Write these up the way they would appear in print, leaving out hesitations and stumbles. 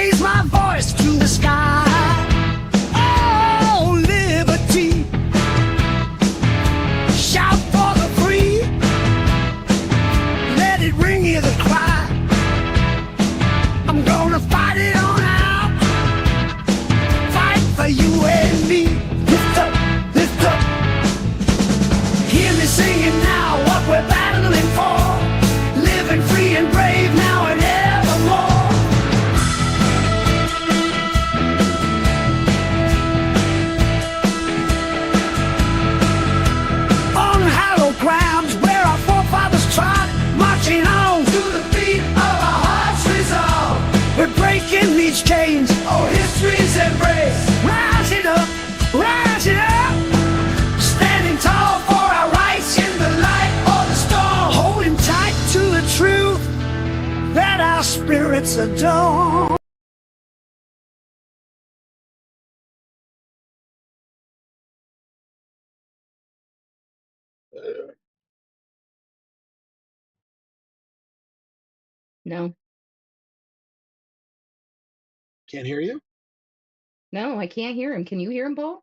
raise my voice to the sky. Oh, liberty. Shout for the free. Let it ring you the cry. I'm gonna fight it on out. Fight for you and me. Lift up, lift up. Hear me singing now what we're battling for. Living free and brave now and evermore. On hallowed grounds where our forefathers trod, marching on to the beat of our heart's resolve. We're breaking these chains, oh history's embrace. Rising up, rising up. Standing tall for our rights in the light or the storm. Holding tight to the truth that our spirits adore. No, Can't hear you? no, I can't hear him. Can you hear him, Paul?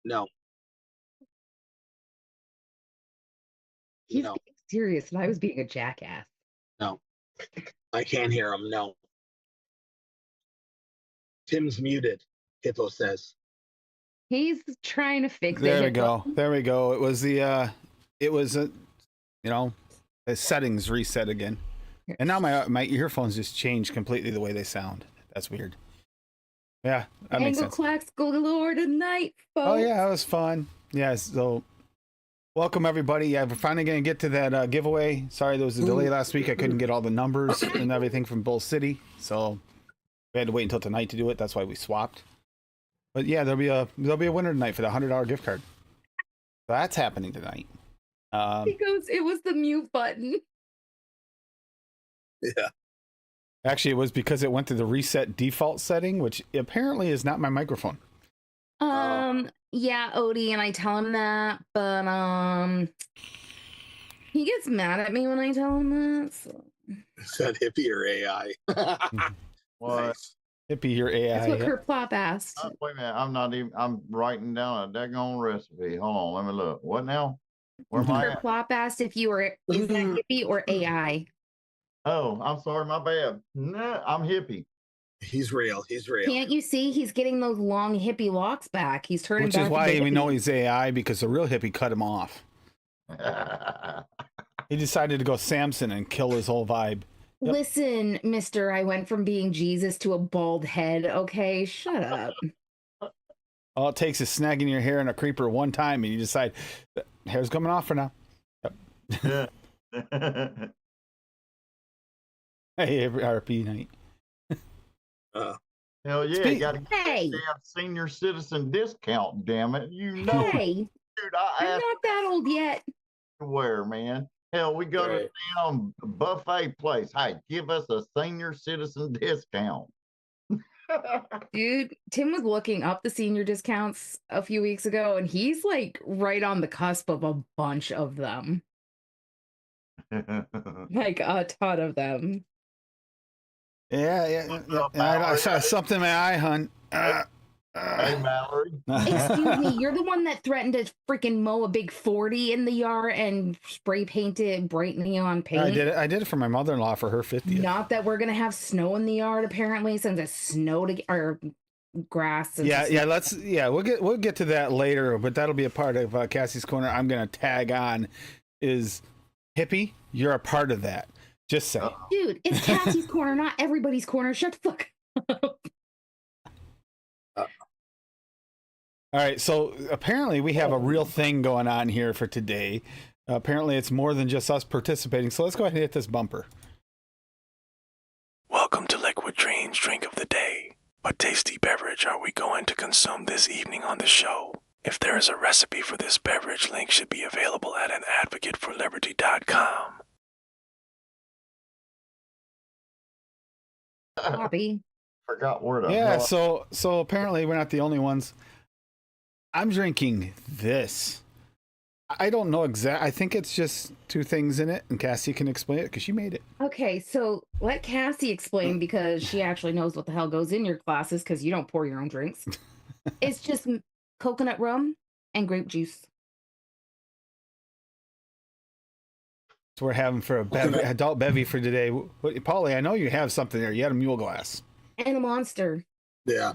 No. He's No. being serious, and I was being a jackass. No. I can't hear him. No. Tim's muted, Hippo says. He's trying to fix it. There we go. There we go. It was the the settings reset again. And now my earphones just changed completely the way they sound. That's weird. Yeah, that makes Angle sense. clacks galore tonight, folks. Oh yeah, that was fun. Yeah, so welcome everybody. Yeah, we're finally gonna get to that giveaway. Sorry, there was a delay last week. I couldn't get all the numbers and everything from Bull City, so we had to wait until tonight to do it. That's why we swapped. But yeah, there'll be a winner tonight for the $100 gift card. So that's happening tonight. He goes, it was the mute button. Yeah. Actually, it was because it went to the reset default setting, which apparently is not my microphone. Yeah, Odie, and I tell him that, but he gets mad at me when I tell him that. So. Is that hippie or AI? What? Nice. Hippie, your AI. That's what yeah. Kurt Plop asked. Wait a minute. I'm writing down a daggone recipe. Hold on. Let me look. What now? Where am I Kurt at? Plop asked if you were is that hippie or AI. Oh, I'm sorry. My bad. No, I'm hippie. He's real. He's real. Can't you see he's getting those long hippie locks back? He's turning Which back is to why the we know hippie. he's AI, because the real hippie cut him off. He decided to go Samson and kill his whole vibe. Yep. Listen, mister, I went from being Jesus to a bald head, okay? Shut up. All it takes is snagging your hair in a creeper one time and you decide, hair's coming off for now. Yep. Hey, every RP night. Hell yeah, you got to get Hey, that senior citizen discount, damn it. You know, hey, dude, I I'm asked not that old yet. everywhere, man. Hell, we go to Right. the damn buffet place. Hey, give us a senior citizen discount. Dude, Tim was looking up the senior discounts a few weeks ago, and he's like right on the cusp of a bunch of them. Like a ton of them. Yeah. I saw something in my eye, hun. Hey, Mallory. Excuse me, you're the one that threatened to freaking mow a big 40 in the yard and spray paint it bright neon paint. I did it for my mother-in-law for her 50th. Not that we're gonna have snow in the yard, apparently, since it's snow to or grass. And We'll get to that later, but that'll be a part of Cassie's Corner. I'm gonna tag on is hippie. You're a part of that. Just say. Dude, it's Cassie's corner, not everybody's corner. Shut the fuck up. All right, so apparently we have a real thing going on here for today. Apparently it's more than just us participating, so let's go ahead and hit this bumper. Welcome to Liquid Dreams Drink of the Day. What tasty beverage are we going to consume this evening on the show? If there is a recipe for this beverage, link should be available at anadvocateforliberty.com. Bobby. Forgot where to. Yeah, so apparently we're not the only ones. I'm drinking this. I don't know exact. I think it's just two things in it, and Cassie can explain it because she made it. Okay, so let Cassie explain because she actually knows what the hell goes in your glasses because you don't pour your own drinks. It's just coconut rum and grape juice. So we're having for adult bevy for today. Paulie, I know you have something there. You had a mule glass. And a monster. Yeah.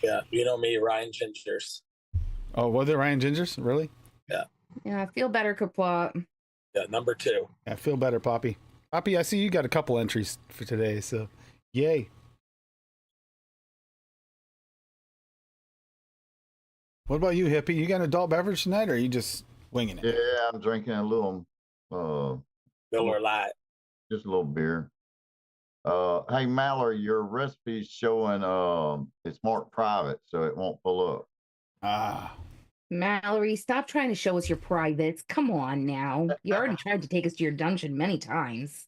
Yeah. You know me, Ryan Gingers. Oh, was it Ryan Gingers? Really? Yeah, I feel better, Kaplot. Yeah, number 2. I feel better, Poppy. Poppy, I see you got a couple entries for today, so yay. What about you, Hippie? You got an adult beverage tonight, or are you just winging it? Yeah, I'm drinking a little, Miller Lite. just a little beer. Hey, Mallory, your recipe's showing, it's marked private, so it won't pull up. Ah, Mallory, stop trying to show us your privates. Come on now. You already tried to take us to your dungeon many times.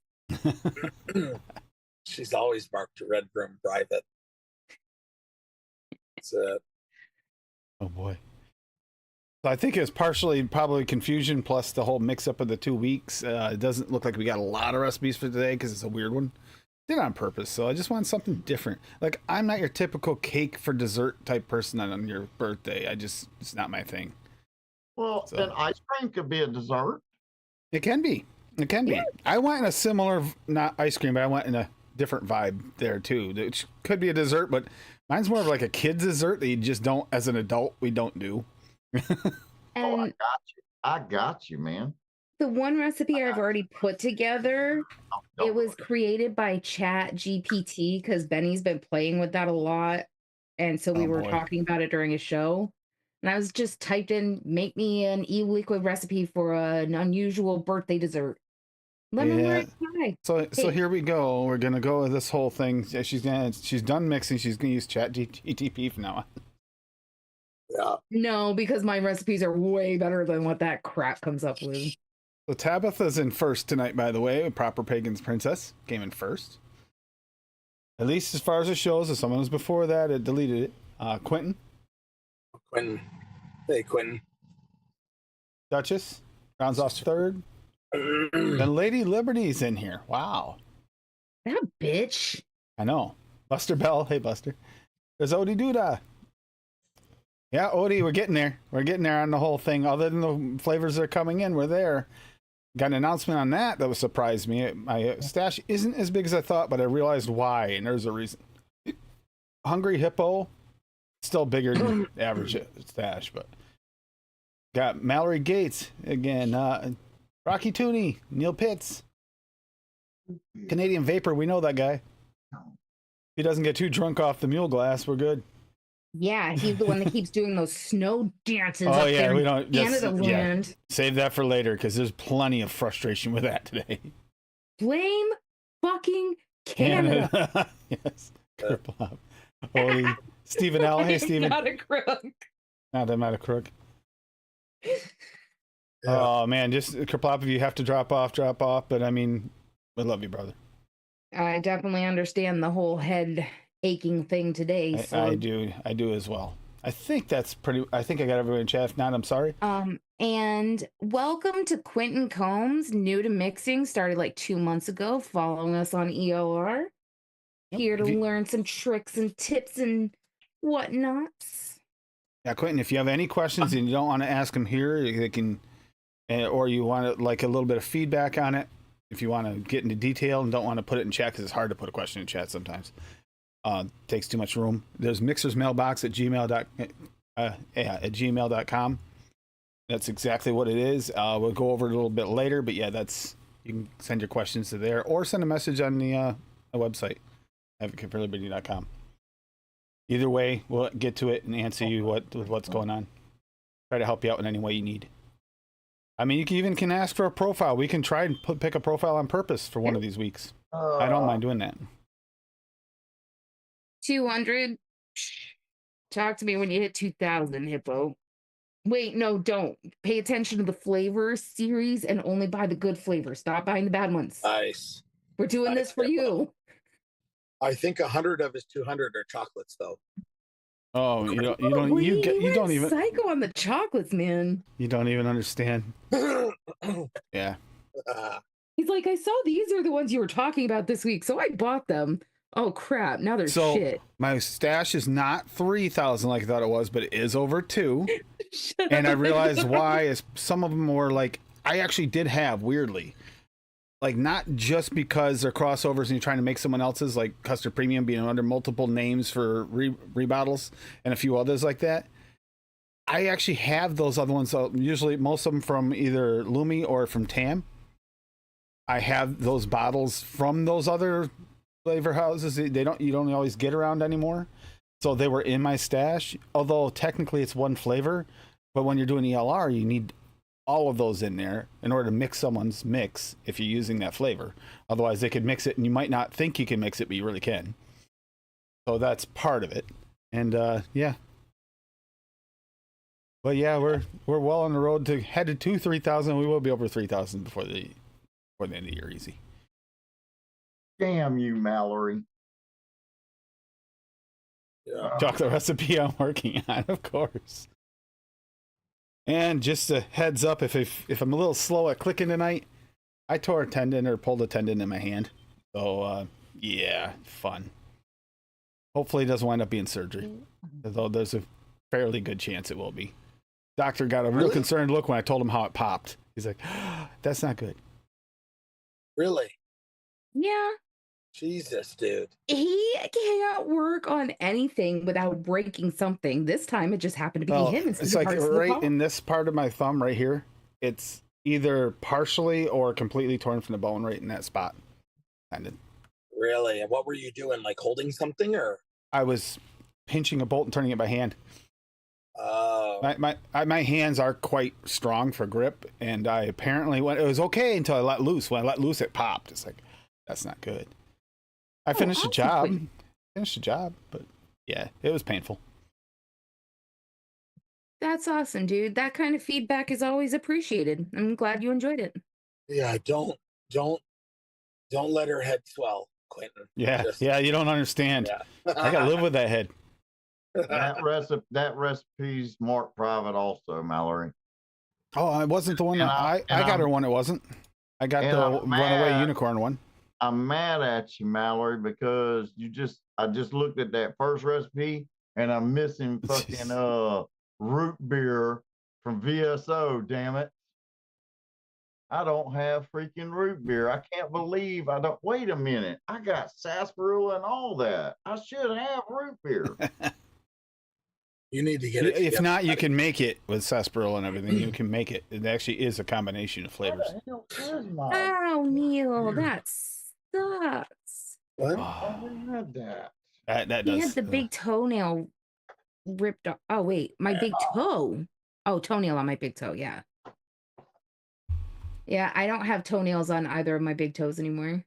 She's always marked Red Room private. That's it. oh boy. So I think it's partially probably confusion plus the whole mix up of the 2 weeks. It doesn't look like we got a lot of recipes for today because it's a weird one. Did it on purpose, so I just want something different. Like, I'm not your typical cake for dessert type person on your birthday. It's not my thing. Well, So- then ice cream could be a dessert. It can be. It can be. Yeah. I went in a similar, not ice cream, but I went in a different vibe there too. Which could be a dessert, but mine's more of like a kid's dessert that you just don't, as an adult, we don't do. Oh, I And got you. I got you, man. the one recipe I've already put together, Don't it was worry. created by Chat GPT because Benny's been playing with that a lot. And so we Oh, were boy. talking about it during a show. And I was just typed in, make me an e-liquid recipe for an unusual birthday dessert. Lemon Yeah. lime pie. So Hey. here we go. We're gonna go with this whole thing. Yeah, she's done mixing. She's gonna use Chat GTP from now on. Yeah. No, because my recipes are way better than what that crap comes up with. So Tabitha's in first tonight, by the way. Proper Pagan's Princess came in first. At least as far as it shows. If someone was before that, it deleted it. Quentin, Quentin. Hey, Quentin. Duchess, rounds off third. Then Lady Liberty's in here. Wow. That bitch. I know. Buster Bell. Hey, Buster. There's Odie Duda. Yeah, Odie, we're getting there. We're getting there on the whole thing. Other than the flavors that are coming in, we're there. Got an announcement on that was surprised me. My stash isn't as big as I thought, but I realized why, and there's a reason. Hungry Hippo, still bigger than the average stash, but got Mallory Gates again. Rocky Tooney, Neil Pitts, Canadian Vapor. We know that guy. If he doesn't get too drunk off the mule glass, we're good. Yeah, he's the one that keeps doing those snow dances Oh, up yeah, there we in don't- just- Canada yeah. land. Save that for later because there's plenty of frustration with that today. Blame fucking Canada. Yes. Kerplop. Holy Stephen L. Hey, Stephen. Not a crook. Not that I'm not a crook. Yeah. Oh, man. Just Kerplop, if you have to drop off, drop off. But I mean, we love you, brother. I definitely understand the whole head aching thing today. So. I do as well. I think that's pretty. I think I got everyone in chat. If not, I'm sorry. And welcome to Quentin Combs, new to mixing, started like 2 months ago, following us on EOR. Here to If you- learn some tricks and tips and whatnots. Yeah, Quentin, if you have any questions and you don't want to ask them here, they can, or you want to, like a little bit of feedback on it. If you want to get into detail and don't want to put it in chat because it's hard to put a question in chat sometimes. Takes too much room. There's Mixer's mailbox at at gmail.com. That's exactly what it is. We'll go over it a little bit later, but yeah, you can send your questions to there or send a message on the website, advocateforliberty.com. Either way, we'll get to it and answer you what's going on. Try to help you out in any way you need. I mean, you can ask for a profile. We can try and pick a profile on purpose for one of these weeks. I don't mind doing that. 200. Talk to me when you hit 2,000, Hippo. Wait, no, don't. Pay attention to the flavor series and only buy the good flavors. Stop buying the bad ones. Nice. We're doing this for you. I think 100 of his 200 are chocolates, though. Oh, you don't you Went don't even psycho on the chocolates, man. you don't even understand. Yeah. He's like, I saw these are the ones you were talking about this week, so I bought them. Oh crap! Now they're So shit. my stash is not 3,000 like I thought it was, but it is over 2. Shut And I up. realized why is some of them were like I actually did have weirdly. Like not just because they're crossovers and you're trying to make someone else's, like Custard Premium being under multiple names for rebottles and a few others like that. I actually have those other ones. Usually most of them from either Lumi or from Tam. I have those bottles from those other flavor houses. You don't always get around anymore. So they were in my stash, although technically it's one flavor. But when you're doing ELR, you need all of those in there in order to mix someone's mix if you're using that flavor. Otherwise they could mix it and you might not think you can mix it, but you really can. So that's part of it. And yeah. But yeah, we're well on the road to headed to 3,000. We will be over 3,000 before the end of the year, easy. Damn you, Mallory. Yeah. Talk the recipe I'm working on, of course. And just a heads up, if I'm a little slow at clicking tonight, I tore a tendon or pulled a tendon in my hand. So yeah, fun. Hopefully it doesn't wind up being surgery, although there's a fairly good chance it will be. Doctor got a real concerned look when I told him how it popped. He's like, that's not good. Really? Yeah, Jesus, dude. he can't work on anything without breaking something. This time it just happened to be him instead it's of like parts of the right paw. in this part of my thumb right here. It's either partially or completely torn from the bone right in that spot. Tendon. Really? And what were you doing? Like holding something or? I was pinching a bolt and turning it by hand. Oh. My hands are quite strong for grip, and I apparently it was okay until I let loose. When I let loose, it popped. It's like, that's not good. I finished the job. But yeah, it was painful. That's awesome, dude. That kind of feedback is always appreciated. I'm glad you enjoyed it. Yeah, don't let her head swell, Quentin. Yeah, yeah, you don't understand. Yeah. I gotta live with that head. That recipe's marked private also, Mallory. Oh, it wasn't the one that I got I'm- her one. It wasn't. I got and the I'm runaway mad. unicorn one. I'm mad at you, Mallory, because I just looked at that first recipe and I'm missing fucking root beer from VSO, damn it. I don't have freaking root beer. I can't believe I don't. Wait a minute. I got sarsaparilla and all that. I should have root beer. You need to get it. If together. not, you can make it with sarsaparilla and everything. You can make it. It actually is a combination of flavors. What the hell is my? Oh, Neil, that sucks. What? I never had that. That He does. had the big toenail ripped off. Oh, wait, my big toe. Oh, toenail on my big toe. Yeah. Yeah, I don't have toenails on either of my big toes anymore.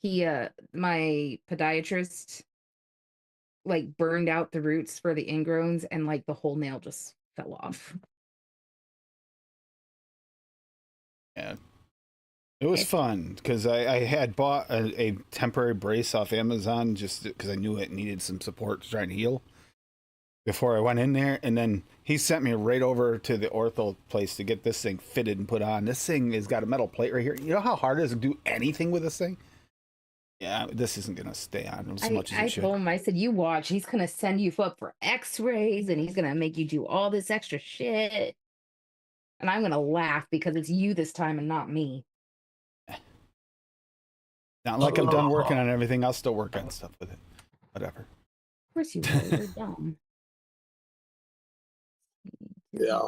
My podiatrist, like, burned out the roots for the ingrowns and, like, the whole nail just fell off. Yeah. It was fun because I had bought a temporary brace off Amazon just because I knew it needed some support to try and heal before I went in there. And then he sent me right over to the ortho place to get this thing fitted and put on. This thing has got a metal plate right here. You know how hard it is to do anything with this thing? Yeah, this isn't going to stay on as much as it should. I told him, I said, you watch, he's going to send you up for x-rays and he's going to make you do all this extra shit. And I'm going to laugh because it's you this time and not me. Not like I'm done working on everything. I'll still work on stuff with it. Whatever. Of course you will. You're dumb. Yeah.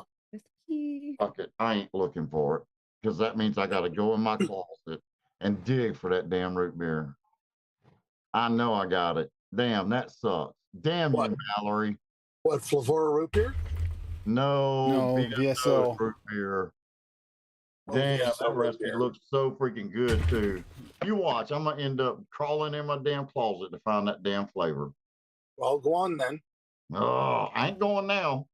Fuck it. I ain't looking for it because that means I got to go in my closet and dig for that damn root beer. I know I got it. Damn, that sucks. Damn What? you, Mallory. What, Flavora root beer? No, No, VSO. root beer. Oh, Damn, VSO that root recipe beer. looks so freaking good too. You watch, I'm gonna end up crawling in my damn closet to find that damn flavor. Well, go on then. Oh, I ain't going now.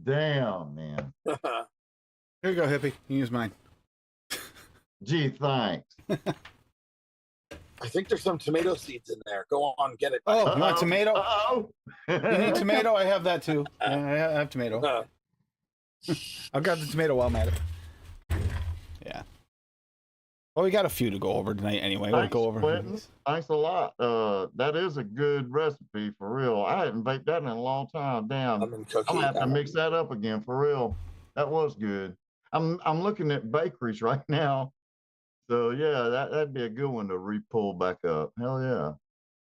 Damn, man. Here you go, hippie. You can use mine. Gee, thanks. I think there's some tomato seeds in there. Go on, get it. Oh, you want tomato? Uh-oh. You need tomato? I have that too. Yeah, I have tomato. I'll grab the tomato while I'm at it. Yeah. Well, we got a few to go over tonight anyway. We'll Thanks, go over. Quentin. Thanks a lot. That is a good recipe for real. I hadn't baked that in a long time. Damn. Lemon cookie. I'm gonna have to mix that up again for real. That was good. I'm looking at bakeries right now. So yeah, that'd be a good one to re-pull back up. Hell yeah.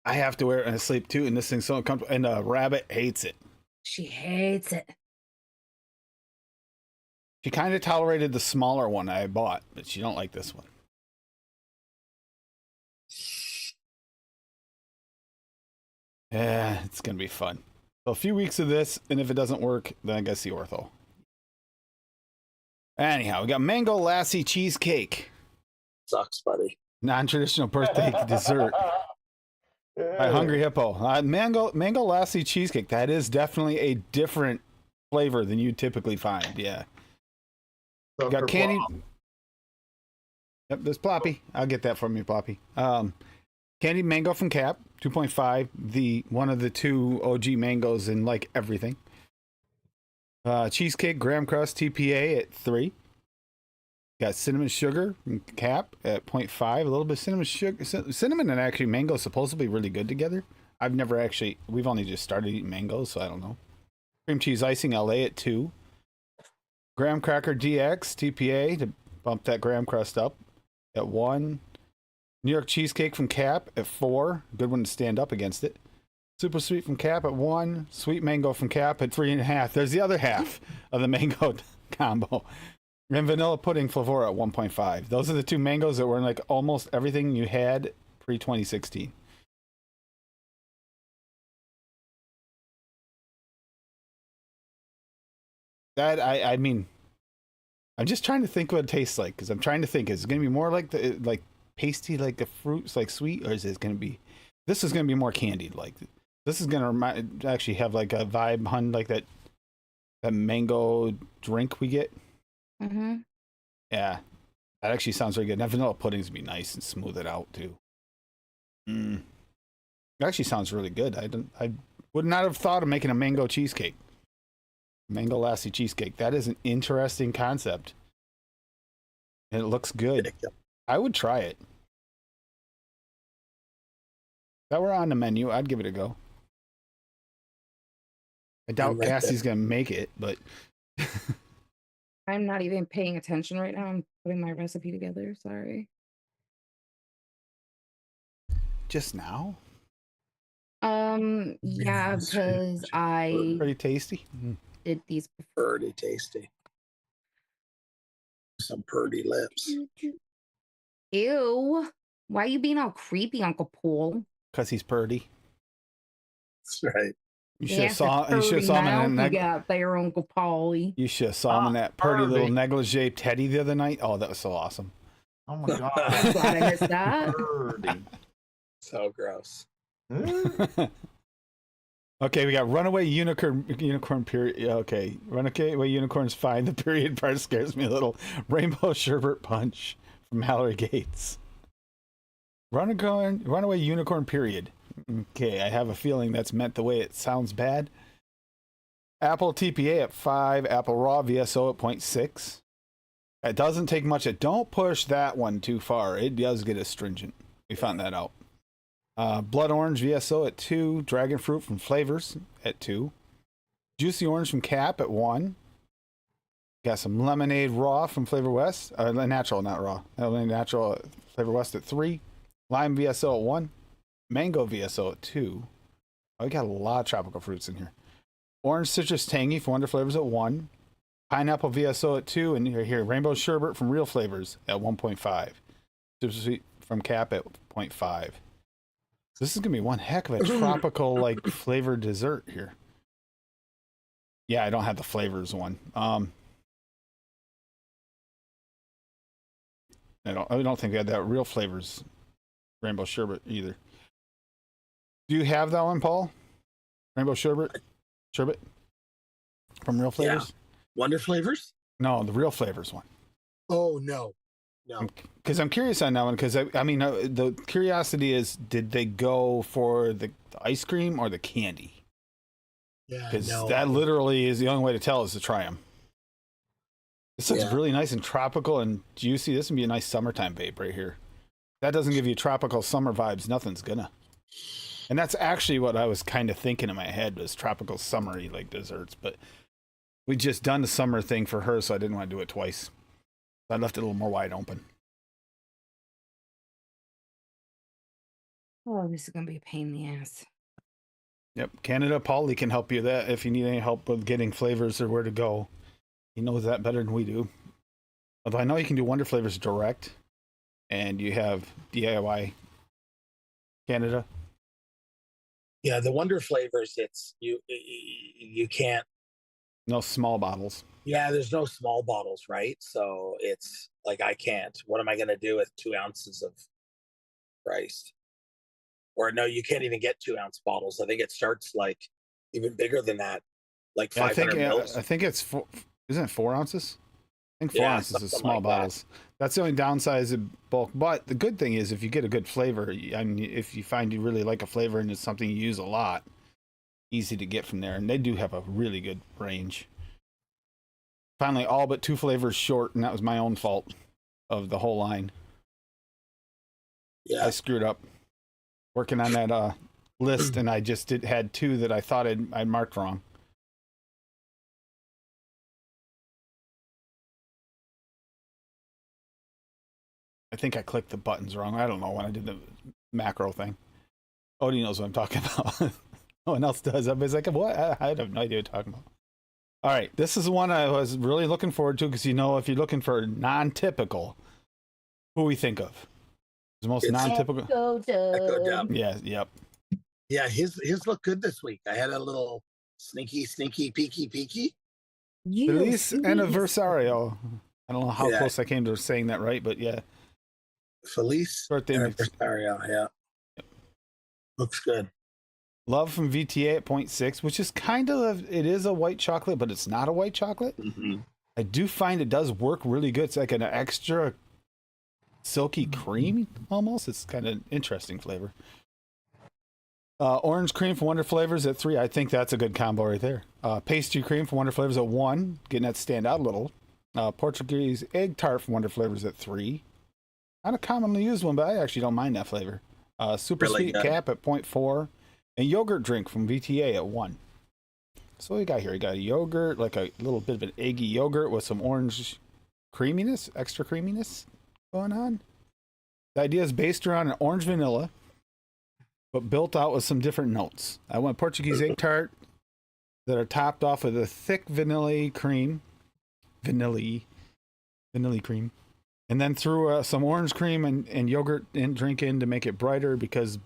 I have to wear it in sleep too, and this thing's so uncomfortable. And Rabbit hates it. She hates it. She kind of tolerated the smaller one I bought, but she don't like this one. Yeah, it's gonna be fun. So a few weeks of this, and if it doesn't work, then I gotta see ortho. Anyhow, we got mango lassi cheesecake, Sucks, buddy. non-traditional birthday dessert by Hungry Hippo. Mango lassi cheesecake. That is definitely a different flavor than you typically find. Yeah. We got candy. Yep, there's Ploppy. I'll get that from you, Ploppy. Candied mango from Cap, 2.5. One of the two OG mangoes in like everything. Cheesecake graham crust TPA at 3. Got cinnamon sugar from Cap at 0.5. A little bit of cinnamon sugar. Cinnamon and actually mango supposedly really good together. We've only just started eating mangoes, so I don't know. Cream cheese icing LA at 2. Graham cracker DX TPA to bump that graham crust up at 1. New York cheesecake from Cap at 4. Good one to stand up against it. Super sweet from Cap at 1. Sweet mango from Cap at 3.5. There's the other half of the mango combo. And vanilla pudding flavor at 1.5. Those are the two mangoes that were in like almost everything you had pre-2016. That I mean, I'm just trying to think what it tastes like, because I'm trying to think, is it going to be more like pasty, like the fruits, like sweet, or is it going to be? This is going to be more candied. Like this is going to actually have like a vibe, like that mango drink we get. Mm-hmm. Yeah, that actually sounds very good. That vanilla pudding's gonna be nice and smooth it out too. It actually sounds really good. I would not have thought of making a mango cheesecake. Mango lassi cheesecake. That is an interesting concept. And it looks good. I would try it. If that were on the menu, I'd give it a go. I doubt right Cassie's gonna make it, but I'm not even paying attention right now. I'm putting my recipe together. Sorry. just now? Yeah, because I Pretty tasty. did these Pretty tasty. Some pretty lips. Ew. Why are you being all creepy, Uncle Paul? Because he's purdy. That's right. You should have saw him in You that. got there, Uncle Paulie. You should have saw him in that purdy little negligee teddy the other night. Oh, that was so awesome. Oh my god. I'm glad I missed that. Birdie. So gross. Okay, we got runaway unicorn period. Okay, runaway unicorn's fine. The period part scares me a little. Rainbow sherbet punch from Mallory Gates. Runaway unicorn period. Okay, I have a feeling that's meant the way it sounds bad. Apple TPA at 5. Apple raw VSO at 0.6. It doesn't take much. Don't push that one too far. It does get astringent. We found that out. Blood orange VSO at 2. Dragon fruit from Flavors at 2. Juicy orange from Cap at 1. Got some lemonade raw from Flavor West. Natural, not raw. Natural Flavor West at 3. Lime VSO at 1. Mango VSO at 2. Oh, we got a lot of tropical fruits in here. Orange citrus tangy from Wonder Flavors at 1. Pineapple VSO at 2. And here, rainbow sherbet from Real Flavors at 1.5. Super sweet from Cap at 0.5. This is gonna be one heck of a tropical like flavored dessert here. Yeah, I don't have the flavors one. I don't think we had that Real Flavors rainbow sherbet either. Do you have that one, Paul? Rainbow sherbet from Real Flavors? Yeah. Wonder Flavors? No, the Real Flavors one. Oh no. No. Because I'm curious on that one. Because I mean, the curiosity is, did they go for the ice cream or the candy? Yeah. Because No. that literally is the only way to tell is to try them. This looks Yeah. really nice and tropical and juicy. This would be a nice summertime vape right here. That doesn't give you tropical summer vibes. Nothing's gonna. And that's actually what I was kind of thinking in my head, was tropical summery like desserts. But we just done the summer thing for her, so I didn't want to do it twice. I left it a little more wide open. Oh, this is gonna be a pain in the ass. Yep, Canada. Paulie can help you that if you need any help with getting flavors or where to go. He knows that better than we do. Although I know you can do Wonder Flavors direct, and you have DIY Canada. Yeah, the Wonder Flavors. It's you can't. No small bottles. Yeah, there's no small bottles, right? So it's like I can't. What am I going to do with 2 ounces of Christ? Or no, you can't even get 2-ounce bottles. I think it starts like even bigger than that, like I 500 mils. think it's four, isn't it 4 ounces? I think 4 Yeah, ounces is something small like that. bottles. That's the only downside of bulk. But the good thing is, if you get a good flavor, I mean, if you find you really like a flavor and it's something you use a lot, easy to get from there. And they do have a really good range. Finally, all but 2 flavors short, and that was my own fault of the whole line. Yeah, I screwed up working on that list, and I just had 2 that I thought I'd marked wrong. I think I clicked the buttons wrong. I don't know when I did the macro thing. Odie knows what I'm talking about. No one else does. Everybody's like, what? I have no idea what you're talking about. All right, this is one I was really looking forward to, because if you're looking for non-typical, who we think of? The most It's- non-typical. Echo Dub. Yeah, yep. Yeah, his looked good this week. I had a little sneaky, peeky. Feliz Anniversario. I don't know how Yeah. close I came to saying that right, but yeah. Felice Birthday mix. Anniversario. Yeah, looks good. Love from VTA at 0.6, which is it is a white chocolate, but it's not a white chocolate. Mm-hmm. I do find it does work really good. It's like an extra silky cream almost. It's kind of interesting flavor. Orange cream from Wonder Flavors at 3. I think that's a good combo right there. Pastry cream from Wonder Flavors at 1, getting that to stand out a little. Portuguese egg tart from Wonder Flavors at 3. Not a commonly used one, but I actually don't mind that flavor. Super Really sweet good. cap at 0.4. And yogurt drink from VTA at 1. So what we got here? We got a yogurt, like a little bit of an eggy yogurt with some orange creaminess, extra creaminess going on. The idea is based around an orange vanilla, but built out with some different notes. I went Portuguese egg tart that are topped off with a thick vanilla cream. Vanilla cream. And then threw some orange cream and yogurt and drink in to make it brighter, because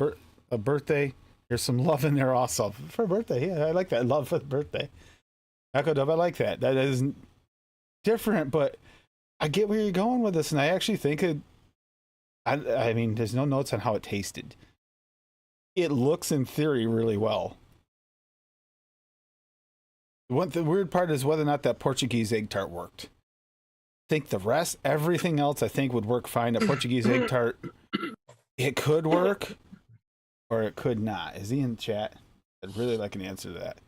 a birthday. There's some love in there also for birthday. Yeah, I like that. Love for the birthday. Echo Dub, I like that. That is different, but I get where you're going with this, and I actually think I mean, there's no notes on how it tasted. It looks, in theory, really well. The weird part is whether or not that Portuguese egg tart worked. I think the rest, everything else, I think would work fine. A Portuguese egg tart, it could work. Or it could not. Is he in chat? I'd really like an answer to that.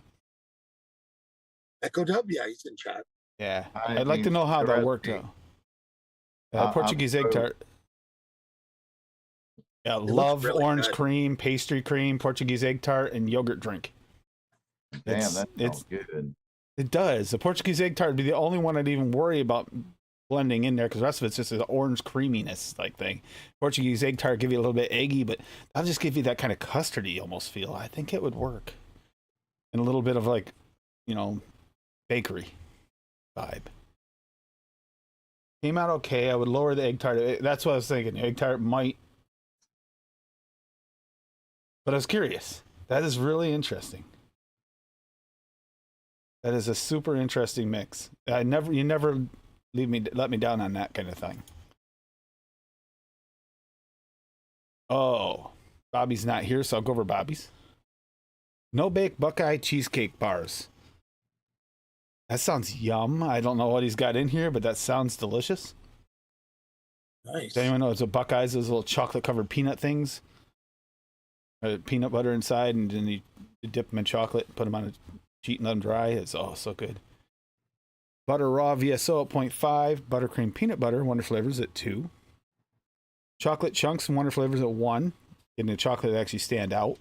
Echo Dub. Yeah, he's in chat. Yeah. I I'd like to need know how the that worked recipe. out. Portuguese egg tart. Yeah, love really orange good. cream, pastry cream, Portuguese egg tart, and yogurt drink. Damn, It's- that it's- sounds good. It does. The Portuguese egg tart would be the only one I'd even worry about blending in there, because the rest of it's just an orange creaminess like thing. Portuguese egg tart give you a little bit eggy, but I'll just give you that kind of custardy almost feel. I think it would work. And a little bit of like, bakery vibe. Came out okay. I would lower the egg tart. That's what I was thinking. Egg tart might. But I was curious. That is really interesting. That is a super interesting mix. You never let me down on that kind of thing. Oh, Bobby's not here, so I'll go over Bobby's. No bake Buckeye cheesecake bars. That sounds yum. I don't know what he's got in here, but that sounds delicious. Nice. Does anyone know it's a Buckeyes? Those little chocolate covered peanut things, peanut butter inside, and then you dip them in chocolate, put them on a sheet and let them dry. It's so good. Butter raw VSO at 0.5. Buttercream peanut butter Wonder Flavors at 2. Chocolate chunks and Wonder Flavors at 1. Getting the chocolate to actually stand out.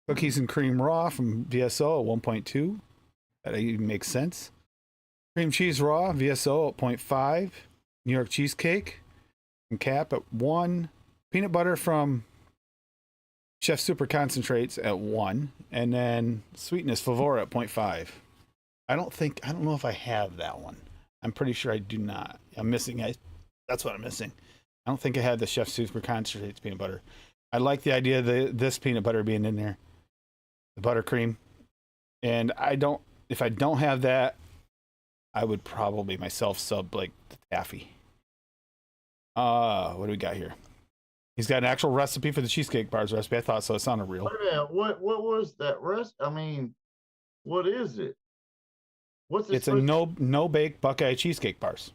Cookies and cream raw from VSO at 1.2. That even makes sense. Cream cheese raw VSO at 0.5. New York cheesecake and Cap at 1. Peanut butter from Chef Super Concentrates at 1. And then Sweetness Flavora at 0.5. I don't know if I have that one. I'm pretty sure I do not. I'm missing that's what I'm missing. I don't think I had the Chef Super Concentrates peanut butter. I like the idea of this peanut butter being in there. The buttercream. And if I don't have that, I would probably myself sub like the taffy. What do we got here? He's got an actual recipe for the cheesecake bars recipe. I thought so. It sounded real. Yeah, what was that rest? I mean, what is it? What's this? It's a no bake Buckeye cheesecake bars.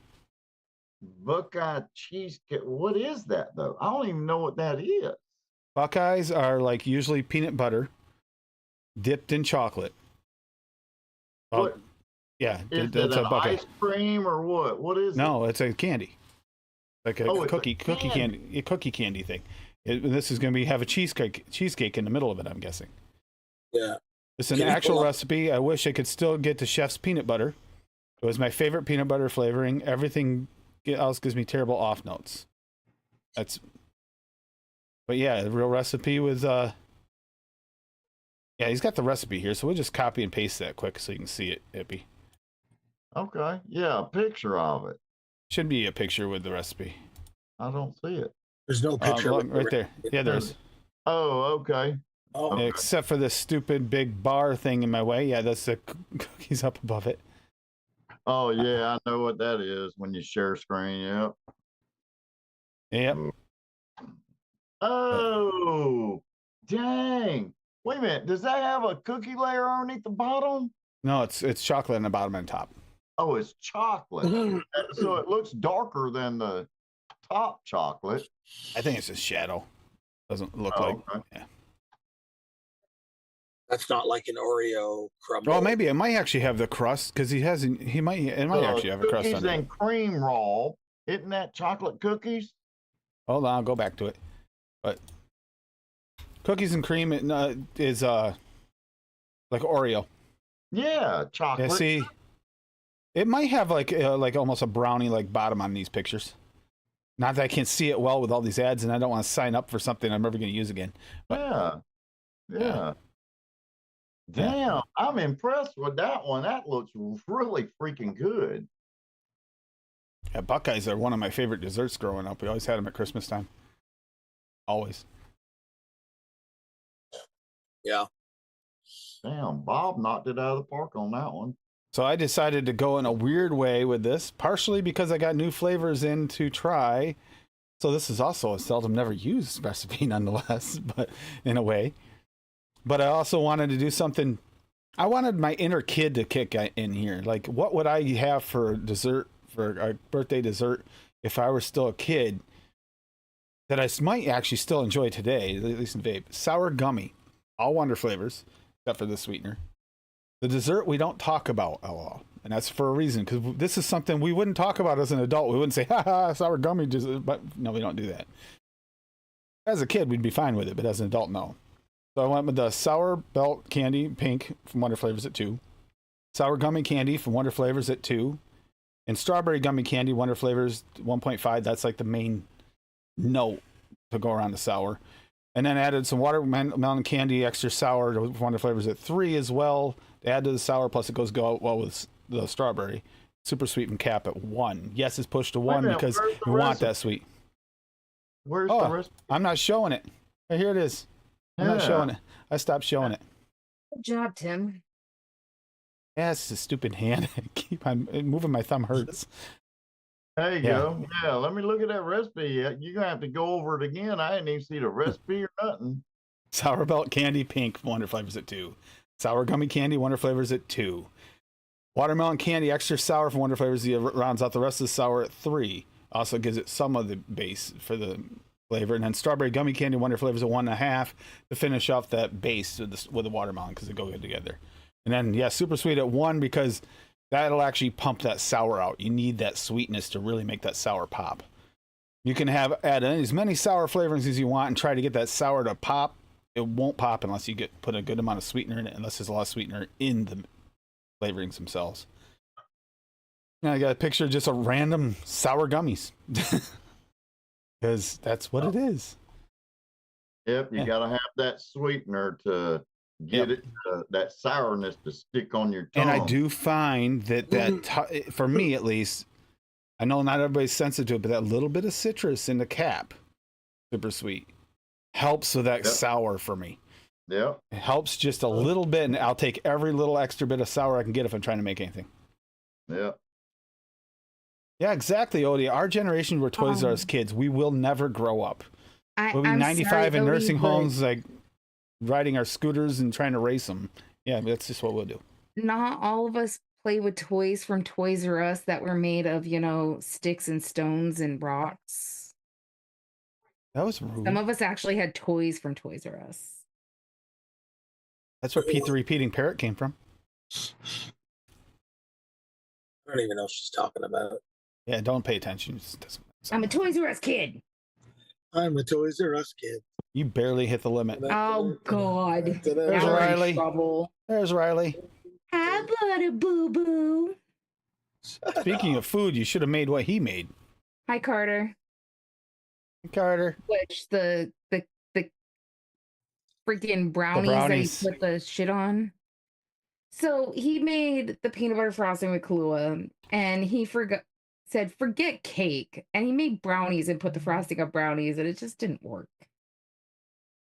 Buckeye cheesecake. What is that though? I don't even know what that is. Buckeyes are like usually peanut butter dipped in chocolate. What? Yeah, Is that's it a an Buckeye. ice cream or what? What is it? No, it's a candy, like a Oh, it's a cookie candy, a cookie candy thing. This is going to have a cheesecake in the middle of it. I'm guessing. Yeah. It's an Can you actual pull up- recipe. I wish I could still get the chef's peanut butter. It was my favorite peanut butter flavoring. Everything else gives me terrible off notes. But yeah, the real recipe was yeah, he's got the recipe here, so we'll just copy and paste that quick so you can see it, Ippy. Okay. Yeah, a picture of it. Should be a picture with the recipe. I don't see it. There's no picture Look, of right there. Yeah, there's. Oh, okay. Oh, Except for this stupid big bar thing in my way. Yeah, that's the cookies up above it. Oh yeah, I know what that is when you share screen. Yep. Yep. Oh, dang. Wait a minute. Does that have a cookie layer underneath the bottom? No, it's chocolate on the bottom and top. Oh, it's chocolate. So it looks darker than the top chocolate. I think it's just shadow. Doesn't look Oh, like. okay. Yeah. that's not like an Oreo crumble. Well, maybe it might actually have the crust because it might actually have a crust Cookies on it. and cream raw. Isn't that chocolate cookies? Hold on, I'll go back to it. But cookies and cream is like Oreo. Yeah, chocolate. Yeah, see, it might have like almost a brownie like bottom on these pictures. Not that I can see it well with all these ads, and I don't want to sign up for something I'm never going to use again. But, Yeah. Damn, I'm impressed with that one. That looks really freaking good. yeah, Buckeyes are one of my favorite desserts growing up. We always had them at Christmas time. Always. Yeah. Damn, Bob knocked it out of the park on that one. So I decided to go in a weird way with this, partially because I got new flavors in to try. So this is also a seldom never used recipe nonetheless, but in a way. But I also wanted to do something. I wanted my inner kid to kick in here. Like, what would I have for dessert, for a birthday dessert, if I were still a kid that I might actually still enjoy today, at least in vape? Sour gummy, all Wonder flavors, except for the sweetener. The dessert we don't talk about, LOL. And that's for a reason, because this is something we wouldn't talk about as an adult. We wouldn't say, ha, sour gummy dessert. But no, we don't do that. As a kid, we'd be fine with it, but as an adult, no. So I went with the Sour Belt Candy Pink from Wonder Flavors at 2. Sour Gummy Candy from Wonder Flavors at 2. And Strawberry Gummy Candy, Wonder Flavors 1.5. That's like the main note to go around the sour. And then added some Watermelon Candy Extra Sour to Wonder Flavors at 3 as well. To add to the sour, plus it goes go well with the strawberry. Super Sweet and Cap at 1. Yes, it's pushed to 1 minute, because where's the we want recipe? that sweet. Where's Oh, the rest? I'm not showing it. Here it is. I'm not showing it. I stopped showing it. Good job, Tim. Yeah, it's a stupid hand. Keep on moving. My thumb hurts. There you Yeah. go. Yeah, let me look at that recipe. You're going to have to go over it again. I didn't even see the recipe or nothing. Sour Belt Candy Pink Wonder Flavors at 2. Sour Gummy Candy Wonder Flavors at 2. Watermelon Candy Extra Sour from Wonder Flavors rounds out the rest of the sour at 3. Also gives it some of the base for the flavor. And then strawberry gummy candy wonder flavors a 1.5 to finish off that base with the watermelon because they go good together. And then yeah, super sweet at 1 because that'll actually pump that sour out. You need that sweetness to really make that sour pop. You can add in as many sour flavorings as you want and try to get that sour to pop. It won't pop unless you put a good amount of sweetener in it, unless there's a lot of sweetener in the flavorings themselves. And I got a picture of just a random sour gummies. Because that's what it is. Yep, you got to have that sweetener to get it, that sourness to stick on your tongue. And I do find that for me at least, I know not everybody's sensitive to it, but that little bit of citrus in the cap, super sweet, helps with that sour for me. Yeah. It helps just a little bit, and I'll take every little extra bit of sour I can get if I'm trying to make anything. Yeah. Yeah, exactly, Odie. Our generation were Toys R Us kids. We will never grow up. We'll be 95 in nursing homes, like riding our scooters and trying to race them. Yeah, that's just what we'll do. Not all of us play with toys from Toys R Us that were made of, sticks and stones and rocks. That was rude. Some of us actually had toys from Toys R Us. That's where Pete the Repeating Parrot came from. I don't even know what she's talking about. Yeah, don't pay attention. I'm a Toys R Us kid. I'm a Toys R Us kid. You barely hit the limit. Oh, God. There's Now we're in Riley. trouble. There's Riley. Hi, Butter Boo Boo. Speaking of food, you should have made what he made. Hi, Carter. Carter. Which the freaking brownies that he put the shit on. So he made the peanut butter frosting with Kahlua, and he said forget cake, and he made brownies and put the frosting on brownies, and it just didn't work.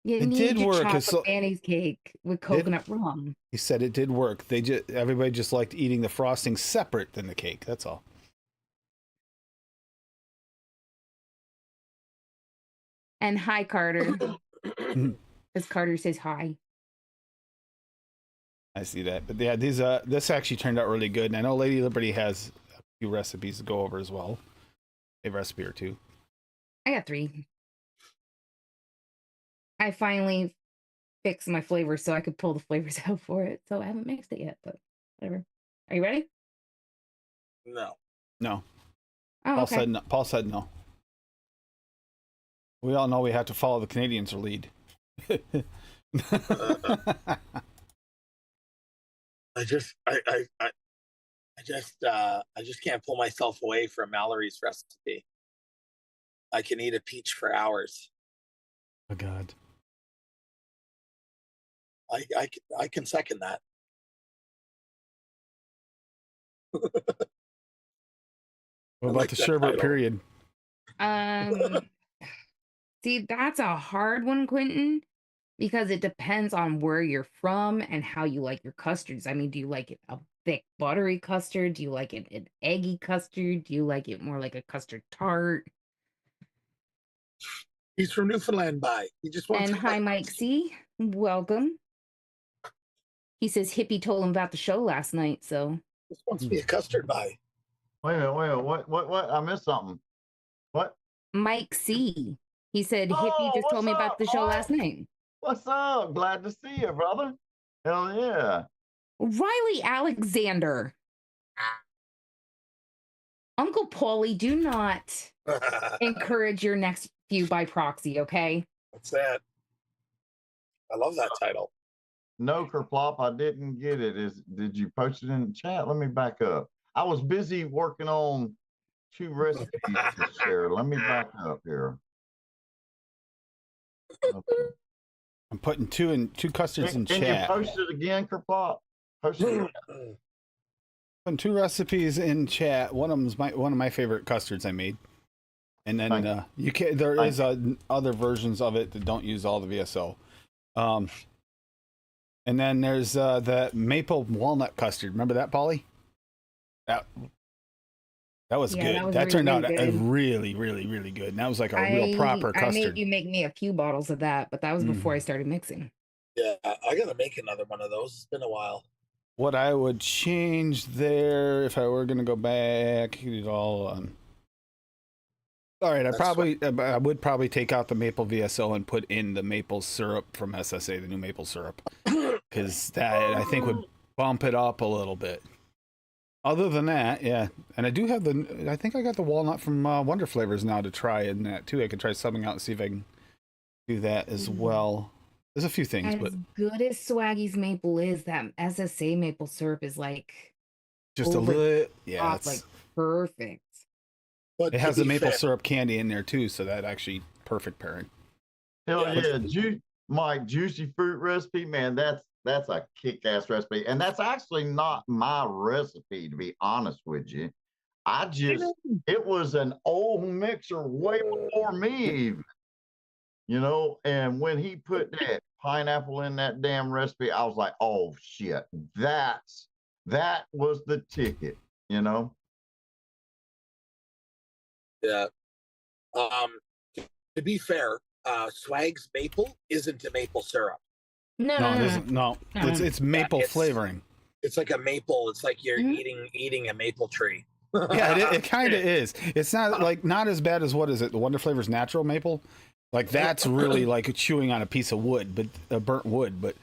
It did work. It's mayonnaise cake with coconut rum. He said it did work. Everybody just liked eating the frosting separate than the cake. That's all. And hi, Carter. As Carter says hi. I see that. But yeah, this actually turned out really good. And I know Lady Liberty has a few recipes to go over as well. A recipe or two. I got 3. I finally fixed my flavors so I could pull the flavors out for it. So I haven't mixed it yet, but whatever. Are you ready? No. No. Oh, Paul okay. said no. Paul said no. We all know we have to follow the Canadians' lead. I just can't pull myself away from Mallory's recipe. I can eat a peach for hours. Oh God. I can second that. What about the sherbet period? See, that's a hard one, Quentin, because it depends on where you're from and how you like your custards. I mean, do you like it a thick, buttery custard? Do you like it an eggy custard? Do you like it more like a custard tart? He's from Newfoundland, bye. He just wants. And hi, Mike C. Welcome. He says Hippie told him about the show last night, so. Just wants to be a custard bye. Wait a minute, what? I missed something. What? Mike C. He said Hippie just told me about the show last night. What's up? Glad to see you, brother. Hell yeah. Riley Alexander. Uncle Paulie, do not encourage your next few by proxy, okay? What's that? I love that title. No, Kerplop, I didn't get it. Did you post it in the chat? Let me back up. I was busy working on 2 recipes to share. Let me back up here. Okay. I'm putting two custards in chat. Can you post it again, Kerplop? Post it again. Putting 2 recipes in chat. One of them's one of my favorite custards I made. And then there is other versions of it that don't use all the VSO. And then there's the maple walnut custard. Remember that, Polly? That was good. That turned out really, really, really good. And that was like a real proper custard. I made you make me a few bottles of that, but that was before I started mixing. Yeah, I gotta make another one of those. It's been a while. What I would change there, if I were gonna go back, it all All right, That's I would probably take out the maple VSO and put in the maple syrup from SSA, the new maple syrup, because that I think would bump it up a little bit. Other than that, yeah, and I do have I think I got the walnut from Wonder Flavors now to try in that too. I could try subbing out and see if I can do that as well. There's a few things, As but good as Swaggy's maple is, that SSA maple syrup is like just a over little, yeah, top, like perfect. but it to has the be maple fair, syrup candy in there too, so that actually perfect pairing. Hell Yeah. yeah, Mike, juicy fruit recipe, man. That's a kick-ass recipe, and that's actually not my recipe, to be honest with you. It was an old mixer way before me, even, And when he put that pineapple in that damn recipe, I was like, oh shit, that was the ticket, yeah. To be fair, Swag's maple isn't a maple syrup. No, No, no, it no, isn't. No, it's maple it's- flavoring. It's like a maple. It's like you're Mhm. eating a maple tree. Yeah, it kind of is. It's not as bad as what is it? The Wonder Flavors natural maple. Like that's really like chewing on a piece of wood, but burnt wood. But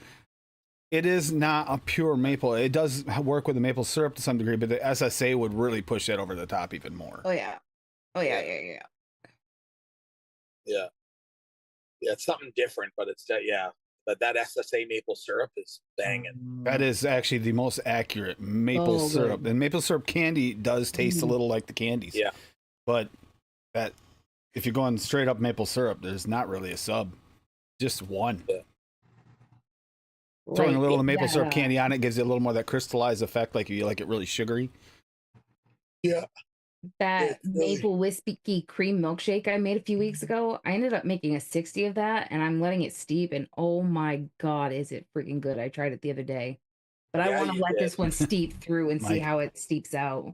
it is not a pure maple. It does work with the maple syrup to some degree, but the SSA would really push that over the top even more. Oh yeah. Oh yeah, yeah. Yeah, yeah, it's something different, but it's yeah. But that SSA maple syrup is banging. That is actually the most accurate maple Oh, syrup. good. And maple syrup candy does taste a little like the candies. Yeah. But that if you're going straight up maple syrup, there's not really a sub. Just one. Yeah. Throwing a little maple that, syrup candy on it gives it a little more of that crystallized effect, like you like it really sugary. Yeah. that really- maple whiskey cream milkshake I made a few weeks ago. I ended up making a 60 of that, and I'm letting it steep. And oh my god, is it freaking good! I tried it the other day, but I Yeah, want to you let did. this one steep through and see Mike. how it steeps out.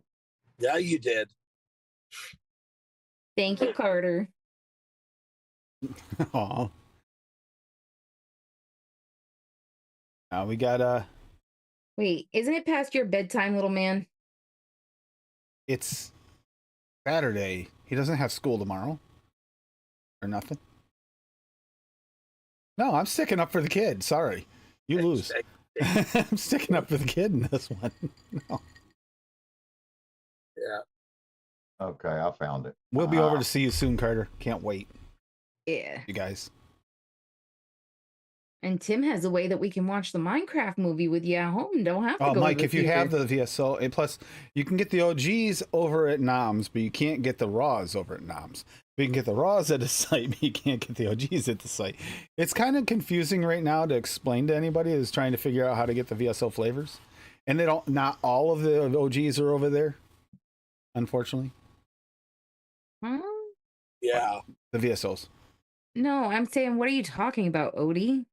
Yeah, you did. Thank you, Carter. Aw. Now we got Wait, isn't it past your bedtime, little man? it's Saturday. He doesn't have school tomorrow. Or nothing. No, I'm sticking up for the kid. Sorry. You lose. I'm sticking up for the kid in this one. No. Yeah. Okay, I found it. We'll be over to see you soon, Carter. Can't wait. Yeah. You guys. And Tim has a way that we can watch the Minecraft movie with you at home. Don't have to Oh, go Mike, to the if you have theater. the VSO, and plus you can get the OGs over at Noms, but you can't get the Raws over at Noms. You can get the Raws at a site, but you can't get the OGs at the site. It's kind of confusing right now to explain to anybody who's trying to figure out how to get the VSO flavors. And not all of the OGs are over there, unfortunately. Huh? Yeah. The VSOs. No, I'm saying, what are you talking about, Odie?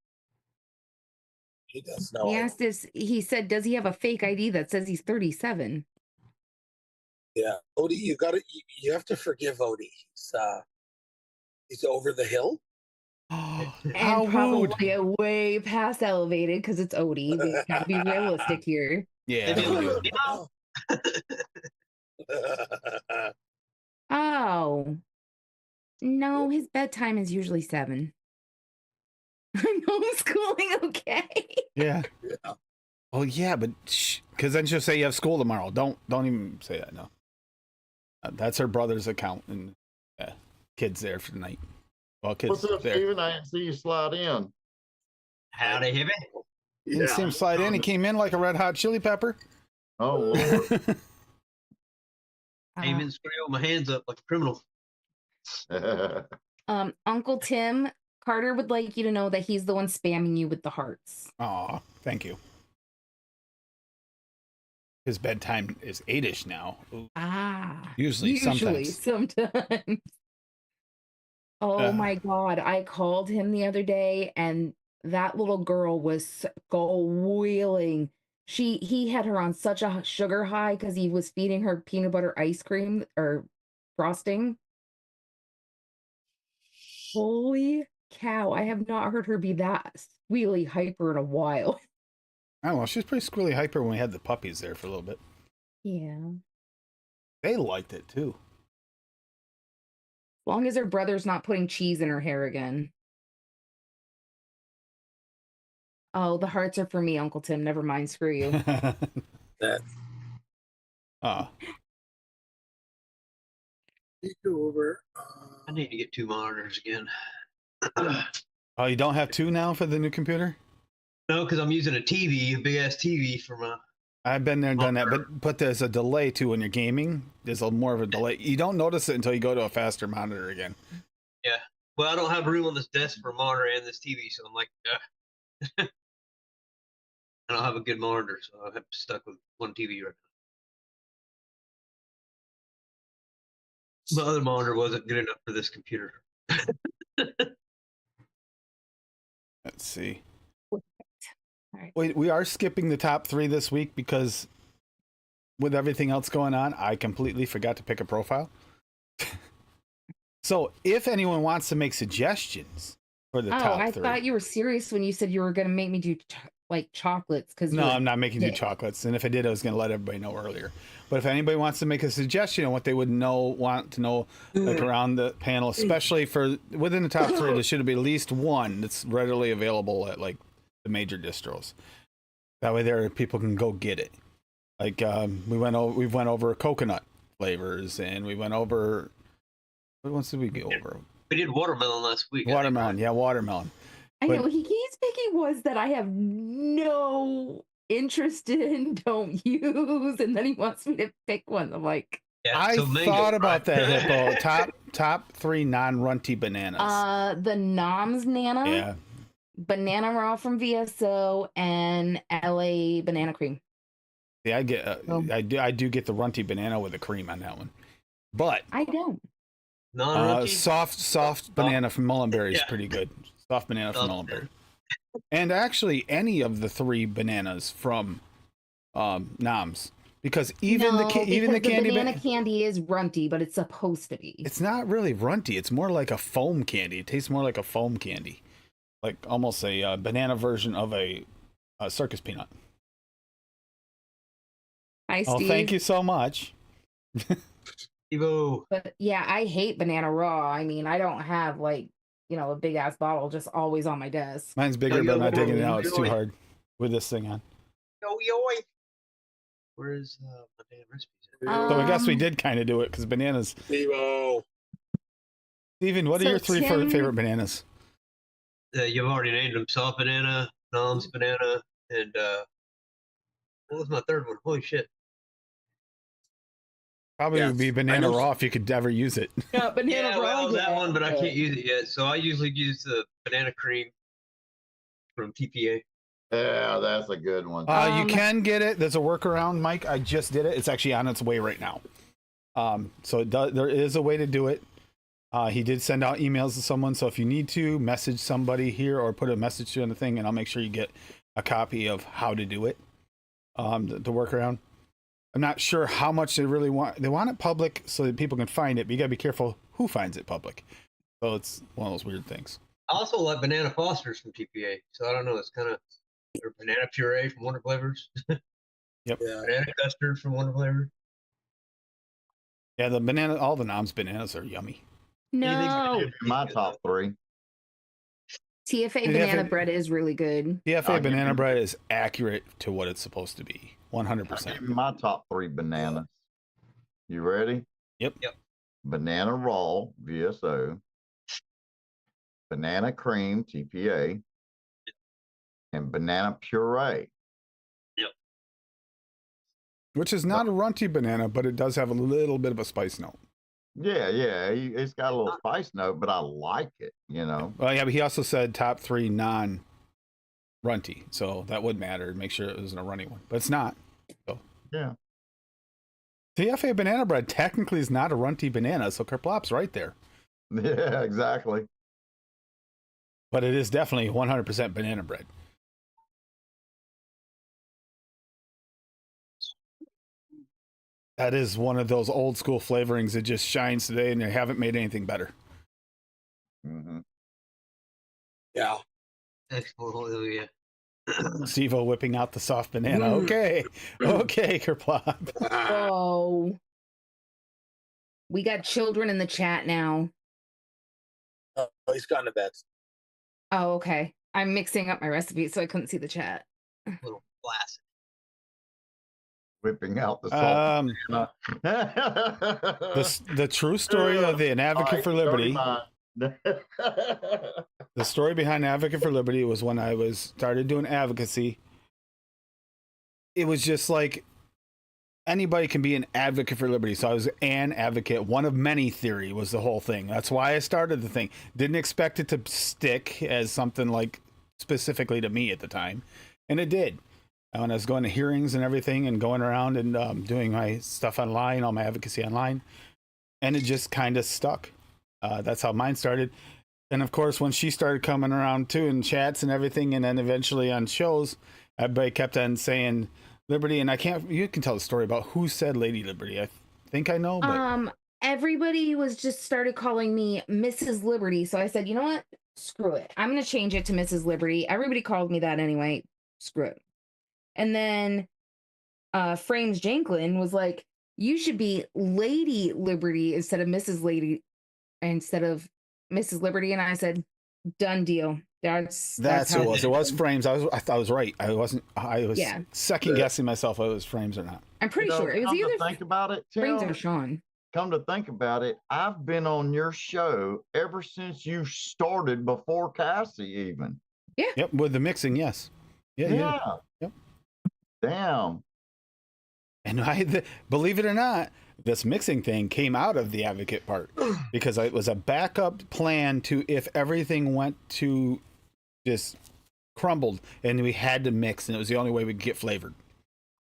He does know. He asked this. He said, "Does he have a fake ID that says he's 37?" Yeah. Odie, you have to forgive Odie. He's over the hill. How And rude. probably a way past elevated because it's Odie. We gotta be realistic here. Yeah. Maybe a we little do. Oh no, his bedtime is usually 7. I'm homeschooling, okay? Yeah. Yeah. Oh yeah, but because then she'll say you have school tomorrow. Don't even say that. No. That's her brother's account, and kids there for the night. Well, kids What's up, there. Steven? I didn't see you slide in. Howdy, hippie. Didn't see him slide in. He came in like a red hot chili pepper. Oh, Lord. Came in straight with my hands up like a criminal. Uncle Tim, Carter would like you to know that he's the one spamming you with the hearts. Aw, thank you. His bedtime is 8ish now. Ooh. Usually sometimes. Oh my god, I called him the other day and that little girl was squealing. He had her on such a sugar high because he was feeding her peanut butter ice cream or frosting. Holy cow, I have not heard her be that squealy hyper in a while. I don't know. She was pretty squealy hyper when we had the puppies there for a little bit. Yeah. They liked it too. long as her brother's not putting cheese in her hair again. Oh, the hearts are for me, Uncle Tim. Never mind. Screw you. That Oh, you go over. I need to get 2 monitors again. oh, you don't have two now for the new computer? No, because I'm using a TV, a big ass TV from a. I've been there and done that, but there's a delay too when you're gaming. There's more of a delay. You don't notice it until you go to a faster monitor again. Yeah. Well, I don't have room on this desk for a monitor and this TV, so I'm like, I don't have a good monitor, so I'm stuck with one TV right now. My other monitor wasn't good enough for this computer. Let's see. All right. Wait, we are skipping the top 3 this week because with everything else going on, I completely forgot to pick a profile. So if anyone wants to make suggestions for the top 3. I thought you were serious when you said you were going to make me do like chocolates. No, I'm not making you chocolates. And if I did, I was going to let everybody know earlier. But if anybody wants to make a suggestion on what they would want to know, like around the panel, especially for within the top 3, there should be at least one that's readily available at like the major distros. That way, there people can go get it. Like we went over coconut flavors, and we went over. What ones did we go over? We did watermelon last week. Watermelon, yeah, watermelon. I know he's picking ones that I have no interest in, don't use, and then he wants me to pick one. I'm like, yeah, I so thought about that, Hippo. Top 3 non-runty bananas. the Noms Nana, Yeah, Banana Raw from VSO, and LA Banana Cream. yeah, I do get the runty banana with the cream on that one, but I don't. soft banana from Mullenberry is pretty good. Soft banana from Mullenberry, and actually any of the 3 bananas from Noms, because even the candy banana candy is runty, but it's supposed to be. It's not really runty. It's more like a foam candy. It tastes more like a foam candy, like almost a banana version of a circus peanut. Hi, Steve. Oh, thank you so much. Evo. But yeah, I hate Banana Raw. I mean, I don't have like, a big ass bottle just always on my desk. Mine's bigger, but I'm not digging it out. It's too hard with this thing on. Yo, yo. Where's my damn recipes? So I guess we did kind of do it because bananas. Evo. Steven, what are your 3 favorite bananas? You've already named them: soft banana, Nom's banana, and what was my third one? Holy shit! Probably would be banana raw if you could ever use it. Yeah, banana raw. That one, but I can't use it yet. So I usually use the banana cream from TPA. Yeah, that's a good one. You can get it. There's a workaround, Mike. I just did it. It's actually on its way right now. So there is a way to do it. He did send out emails to someone. So if you need to message somebody here or put a message to on the thing, and I'll make sure you get a copy of how to do it. The workaround. I'm not sure how much they really want. They want it public so that people can find it, but you gotta be careful who finds it public. So it's one of those weird things. I also like banana Fosters from TPA. So I don't know. It's kind of banana puree from Wonder Flavors. Yep. Yeah. Banana custard from Wonder Flavors. Yeah, all the Noms bananas are yummy. No. My top 3. TFA banana bread is really good. TFA banana bread is accurate to what it's supposed to be. 100%. My top 3 bananas. You ready? Yep. Banana raw, VSO. Banana cream, TPA. And banana puree. Yep. Which is not a runty banana, but it does have a little bit of a spice note. Yeah. It's got a little spice note, but I like it, Well, yeah, but he also said top 3 non-runty, so that would matter. Make sure it wasn't a runny one, but it's not. So yeah. TFA banana bread technically is not a runty banana, so Kerplop's right there. Yeah, exactly. But it is definitely 100% banana bread. That is one of those old school flavorings that just shines today, and they haven't made anything better. Mm-hmm. Yeah. Excellent. Yeah. Steve-O whipping out the soft banana. Okay, Kerplop. Oh. We got children in the chat now. Oh, he's gone to bed. Oh, okay. I'm mixing up my recipe, so I couldn't see the chat. Little flaccid. Whipping out the salt. The true story of the An Advocate for Liberty. The story behind Advocate for Liberty was when I started doing advocacy. It was just like anybody can be an advocate for liberty. So I was an advocate. One of many theory was the whole thing. That's why I started the thing. Didn't expect it to stick as something like specifically to me at the time. And it did. And when I was going to hearings and everything and going around and doing my stuff online, all my advocacy online, and it just kind of stuck. That's how mine started. And of course, when she started coming around too in chats and everything, and then eventually on shows, everybody kept on saying Liberty, and you can tell the story about who said Lady Liberty. I think I know, but everybody was just started calling me Mrs. Liberty, so I said, you know what? Screw it. I'm going to change it to Mrs. Liberty. Everybody called me that anyway. Screw it. And then Frames Janklin was like, you should be Lady Liberty instead of Mrs. Liberty. And I said, done deal. That's who it was. It was Frames. I thought I was right. I was second guessing myself if it was Frames or not. I'm pretty sure it was come either to think about it, Tim, Frames or Sean. Come to think about it, I've been on your show ever since you started, before Cassie even. Yeah. Yep. With the mixing, yes. Yeah. Yep. Damn. And believe it or not, this mixing thing came out of the advocate part because it was a backup plan to if everything went to just crumbled and we had to mix, and it was the only way we could get flavored.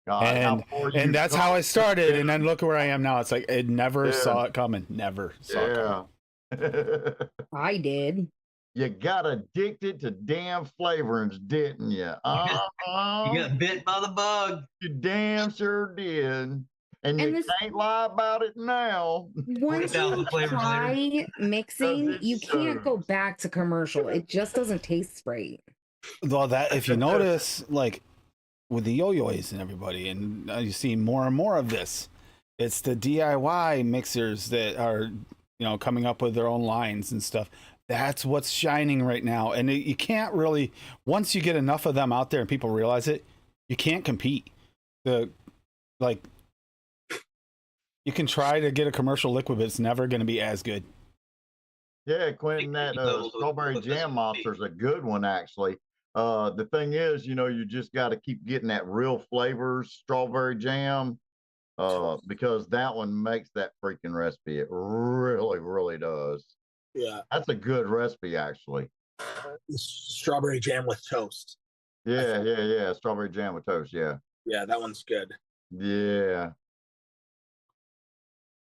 God, and that's how I started, and then look where I am now. It's like it never saw it coming. Never saw it coming. I did. You got addicted to damn flavorings, didn't you? You got bit by the bug. You damn sure did. And you can't lie about it now. Once you try mixing, you can't go back to commercial. It just doesn't taste right. Well, that if you notice, like with the yo-yos and everybody, and you see more and more of this, it's the DIY mixers that are, coming up with their own lines and stuff. That's what's shining right now. And you can't really, once you get enough of them out there and people realize it, you can't compete. You can try to get a commercial liquid, but it's never going to be as good. Yeah, Quentin, that strawberry jam monster's a good one, actually. The thing is, you just got to keep getting that real flavors strawberry jam, because that one makes that freaking recipe. It really, really does. Yeah. That's a good recipe, actually. Strawberry jam with toast. Yeah. Strawberry jam with toast, yeah. Yeah, that one's good. Yeah.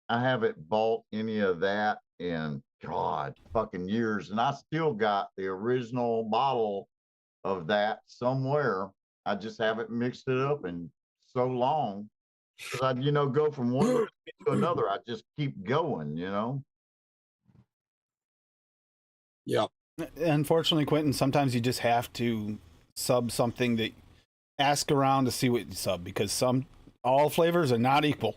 I haven't bought any of that in, God, fucking years. And I still got the original bottle of that somewhere. I just haven't mixed it up in so long. Because I, go from one to another. I just keep going, Yeah. Unfortunately, Quentin, sometimes you just have to sub something that ask around to see what you sub, because all flavors are not equal.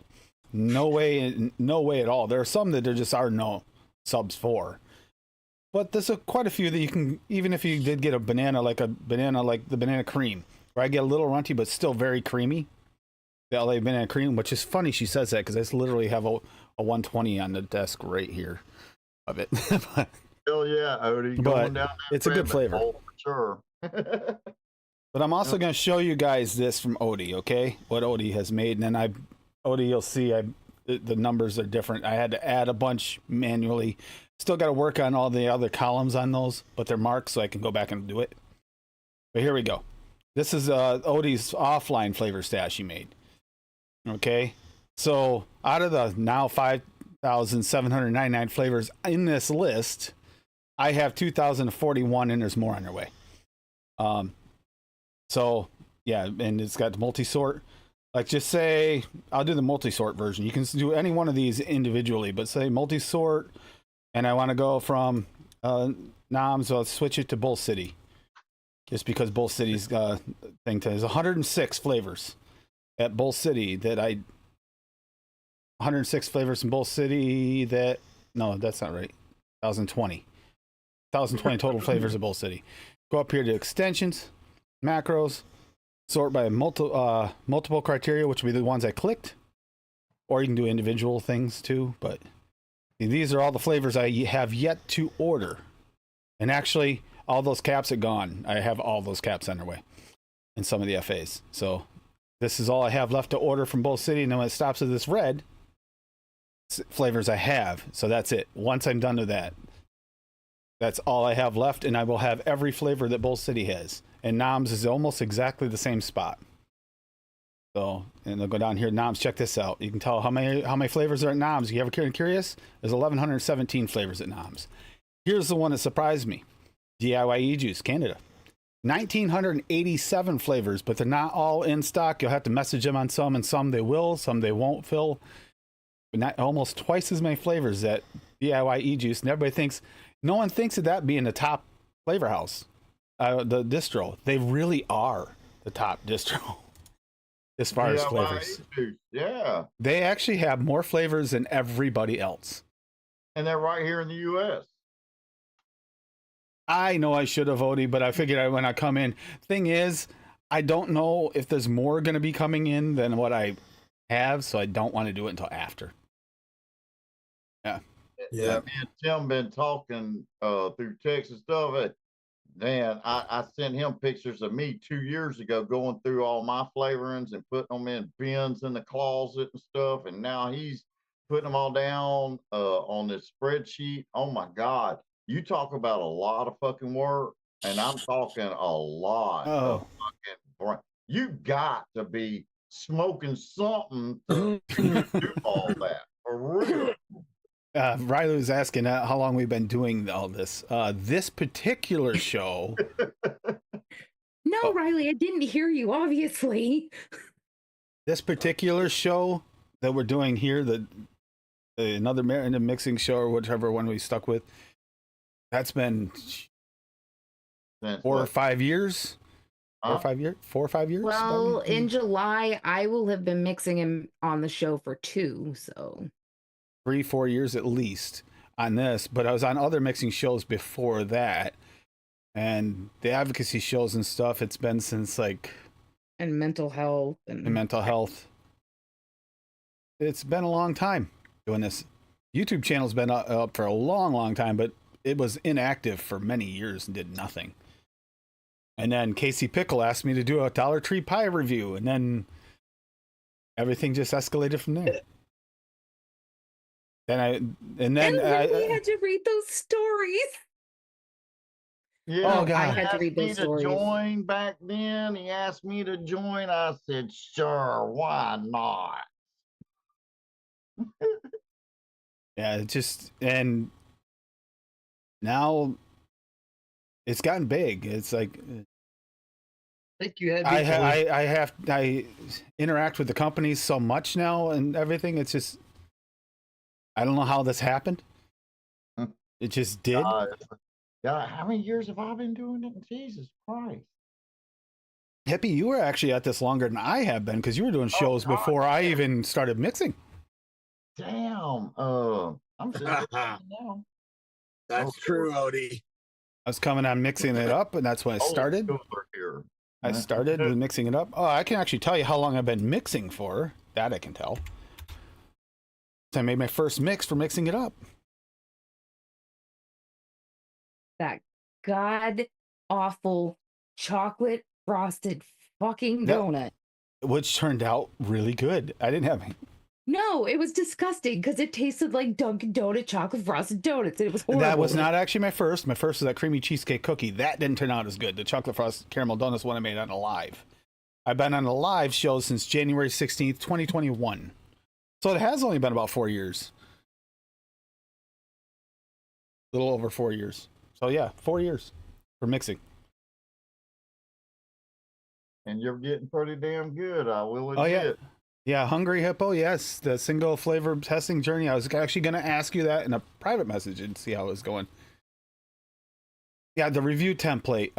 No way at all. There are some that there just are no subs for. But there's quite a few that you can, even if you did get a banana like the banana cream, where I get a little runty but still very creamy. The LA banana cream, which is funny she says that because I literally have a 120 on the desk right here of it. Hell yeah, Odie. But it's a good flavor. For sure. But I'm also going to show you guys this from Odie, okay? What Odie has made. And then Odie, you'll see the numbers are different. I had to add a bunch manually. Still got to work on all the other columns on those, but they're marked so I can go back and do it. But here we go. This is Odie's offline flavor stash he made. Okay? So out of the now 5,799 flavors in this list, I have 2,041 and there's more on their way. So yeah, and it's got multi-sort. Like just say, I'll do the multi-sort version. You can do any one of these individually, but say multi-sort, and I want to go from Noms, I'll switch it to Bull City. Just because Bull City's thing there's 106 flavors at Bull City 106 flavors in Bull City no, that's not right. 1,020. 1,020 total flavors of Bowl City. Go up here to extensions, macros, sort by multiple criteria, which would be the ones I clicked, or you can do individual things too. But these are all the flavors I have yet to order. And actually, all those caps are gone. I have all those caps underway in some of the FAs. So this is all I have left to order from Bowl City. And then when it stops at this red, flavors I have. So that's it. Once I'm done with that, that's all I have left. And I will have every flavor that Bowl City has. And Noms is almost exactly the same spot. So, and they'll go down here. Noms, check this out. You can tell how many flavors are at Noms. You ever curious? There's 1,117 flavors at Noms. Here's the one that surprised me. DIY E-Juice, Canada. 1,987 flavors, but they're not all in stock. You'll have to message them on some, and some they will, some they won't fill. But not almost twice as many flavors at DIY E-Juice. And everybody thinks, no one thinks of that being the top flavor house, the distro. They really are the top distro as far as flavors. Yeah. They actually have more flavors than everybody else. And they're right here in the U.S. I know I should have voted, but I figured when I come in. Thing is, I don't know if there's more going to be coming in than what I have, so I don't want to do it until after. Yeah, me and Tim been talking through text and stuff. Man, I sent him pictures of me 2 years ago going through all my flavorings and putting them in bins in the closet and stuff. And now he's putting them all down on this spreadsheet. Oh my God. You talk about a lot of fucking work, and I'm talking a lot of fucking. You got to be smoking something to do all that for real. Riley was asking how long we've been doing all this. This particular show. No, Riley, I didn't hear you, obviously. This particular show that we're doing here, another random mixing show or whichever one we stuck with, that's been 4 or 5 years. 4 or 5 years? 4 or 5 years? Well, in July, I will have been mixing him on the show for 2, so 3-4 years at least on this, but I was on other mixing shows before that, and the advocacy shows and stuff. It's been since and mental health and mental health. It's been a long time doing this. YouTube channel's been up for a long time, but it was inactive for many years and did nothing. And then Casey Pickle asked me to do a Dollar Tree pie review, and then everything just escalated from there. And then we had to read those stories. Yeah, oh God. I had to read those stories. To join back then. He asked me to join. I said, sure, why not? Yeah, and now it's gotten big. It's like I think you had. I interact with the companies so much now and everything. It's just I don't know how this happened. It just did. Yeah, how many years have I been doing it? Jesus Christ. Hippie, you were actually at this longer than I have been because you were doing shows before I even started mixing. Damn. I'm just now. That's true, Odie. I was coming on mixing it up, and that's when I started. Here. I started with mixing it up. Oh, I can actually tell you how long I've been mixing for. That I can tell. I made my first mix for mixing it up. That god awful chocolate frosted fucking donut. Which turned out really good. I didn't have any. No, it was disgusting because it tasted like Dunkin' Donut chocolate frosted donuts. And it was horrible. That was not actually my first. My first was that creamy cheesecake cookie. That didn't turn out as good. The chocolate frosted caramel donuts one I made on a live. I've been on a live show since January 16th, 2021. So it has only been about 4 years. A little over 4 years. So yeah, 4 years for mixing. And you're getting pretty damn good, I will admit. Oh yeah. Yeah, Hungry Hippo, yes. The single flavor testing journey. I was actually going to ask you that in a private message and see how it was going. Yeah, the review template.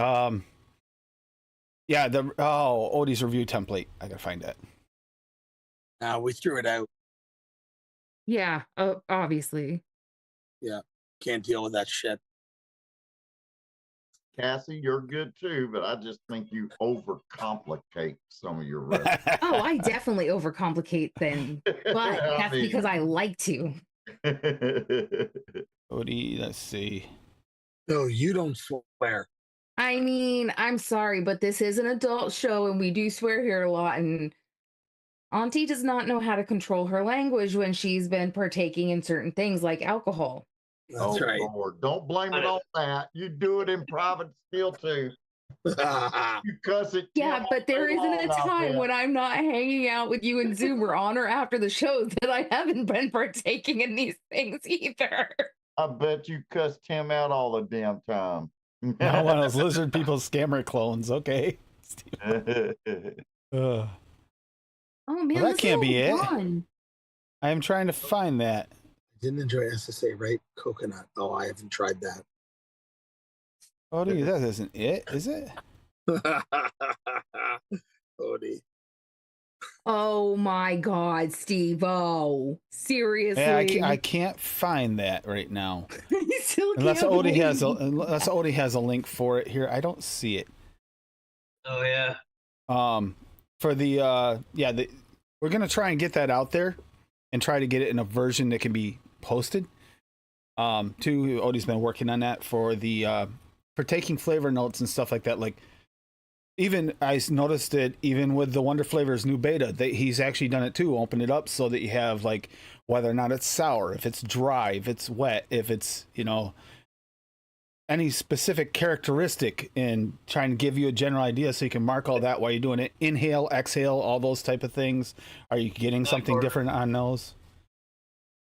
Yeah, Odie's review template. I got to find that. We threw it out. Yeah, obviously. Yeah, can't deal with that shit. Cassie, you're good too, but I just think you overcomplicate some of your recipes. Oh, I definitely overcomplicate them, but that's because I like to. Odie, let's see. No, you don't swear. I mean, I'm sorry, but this is an adult show and we do swear here a lot. And Auntie does not know how to control her language when she's been partaking in certain things like alcohol. That's right. Lord, don't blame it on that. You do it in private still too. You cuss it. Yeah, but there isn't a time when I'm not hanging out with you and Zoomer on or after the show that I haven't been partaking in these things either. I bet you cuss Tim out all the damn time. Now one of those lizard people scammer clones. Okay. Oh man, Well, that can't be it. fun. I am trying to find that. Didn't enjoy SSA, right? Coconut. Oh, I haven't tried that. Odie, that isn't it, is it? Odie. Oh my God, Steve. Oh, seriously. Yeah, I can't find that right now. You still Unless can't Odie has a link for it here. I don't see it. Oh yeah. For the we're gonna try and get that out there and try to get it in a version that can be posted. Odie's been working on that for taking flavor notes and stuff like that. Like, even I noticed it even with the Wonder Flavors new beta, he's actually done it too. Open it up so that you have like whether or not it's sour, if it's dry, if it's wet, if it's, any specific characteristic, and trying to give you a general idea so you can mark all that while you're doing it. Inhale, exhale, all those type of things. Are you getting something different on those?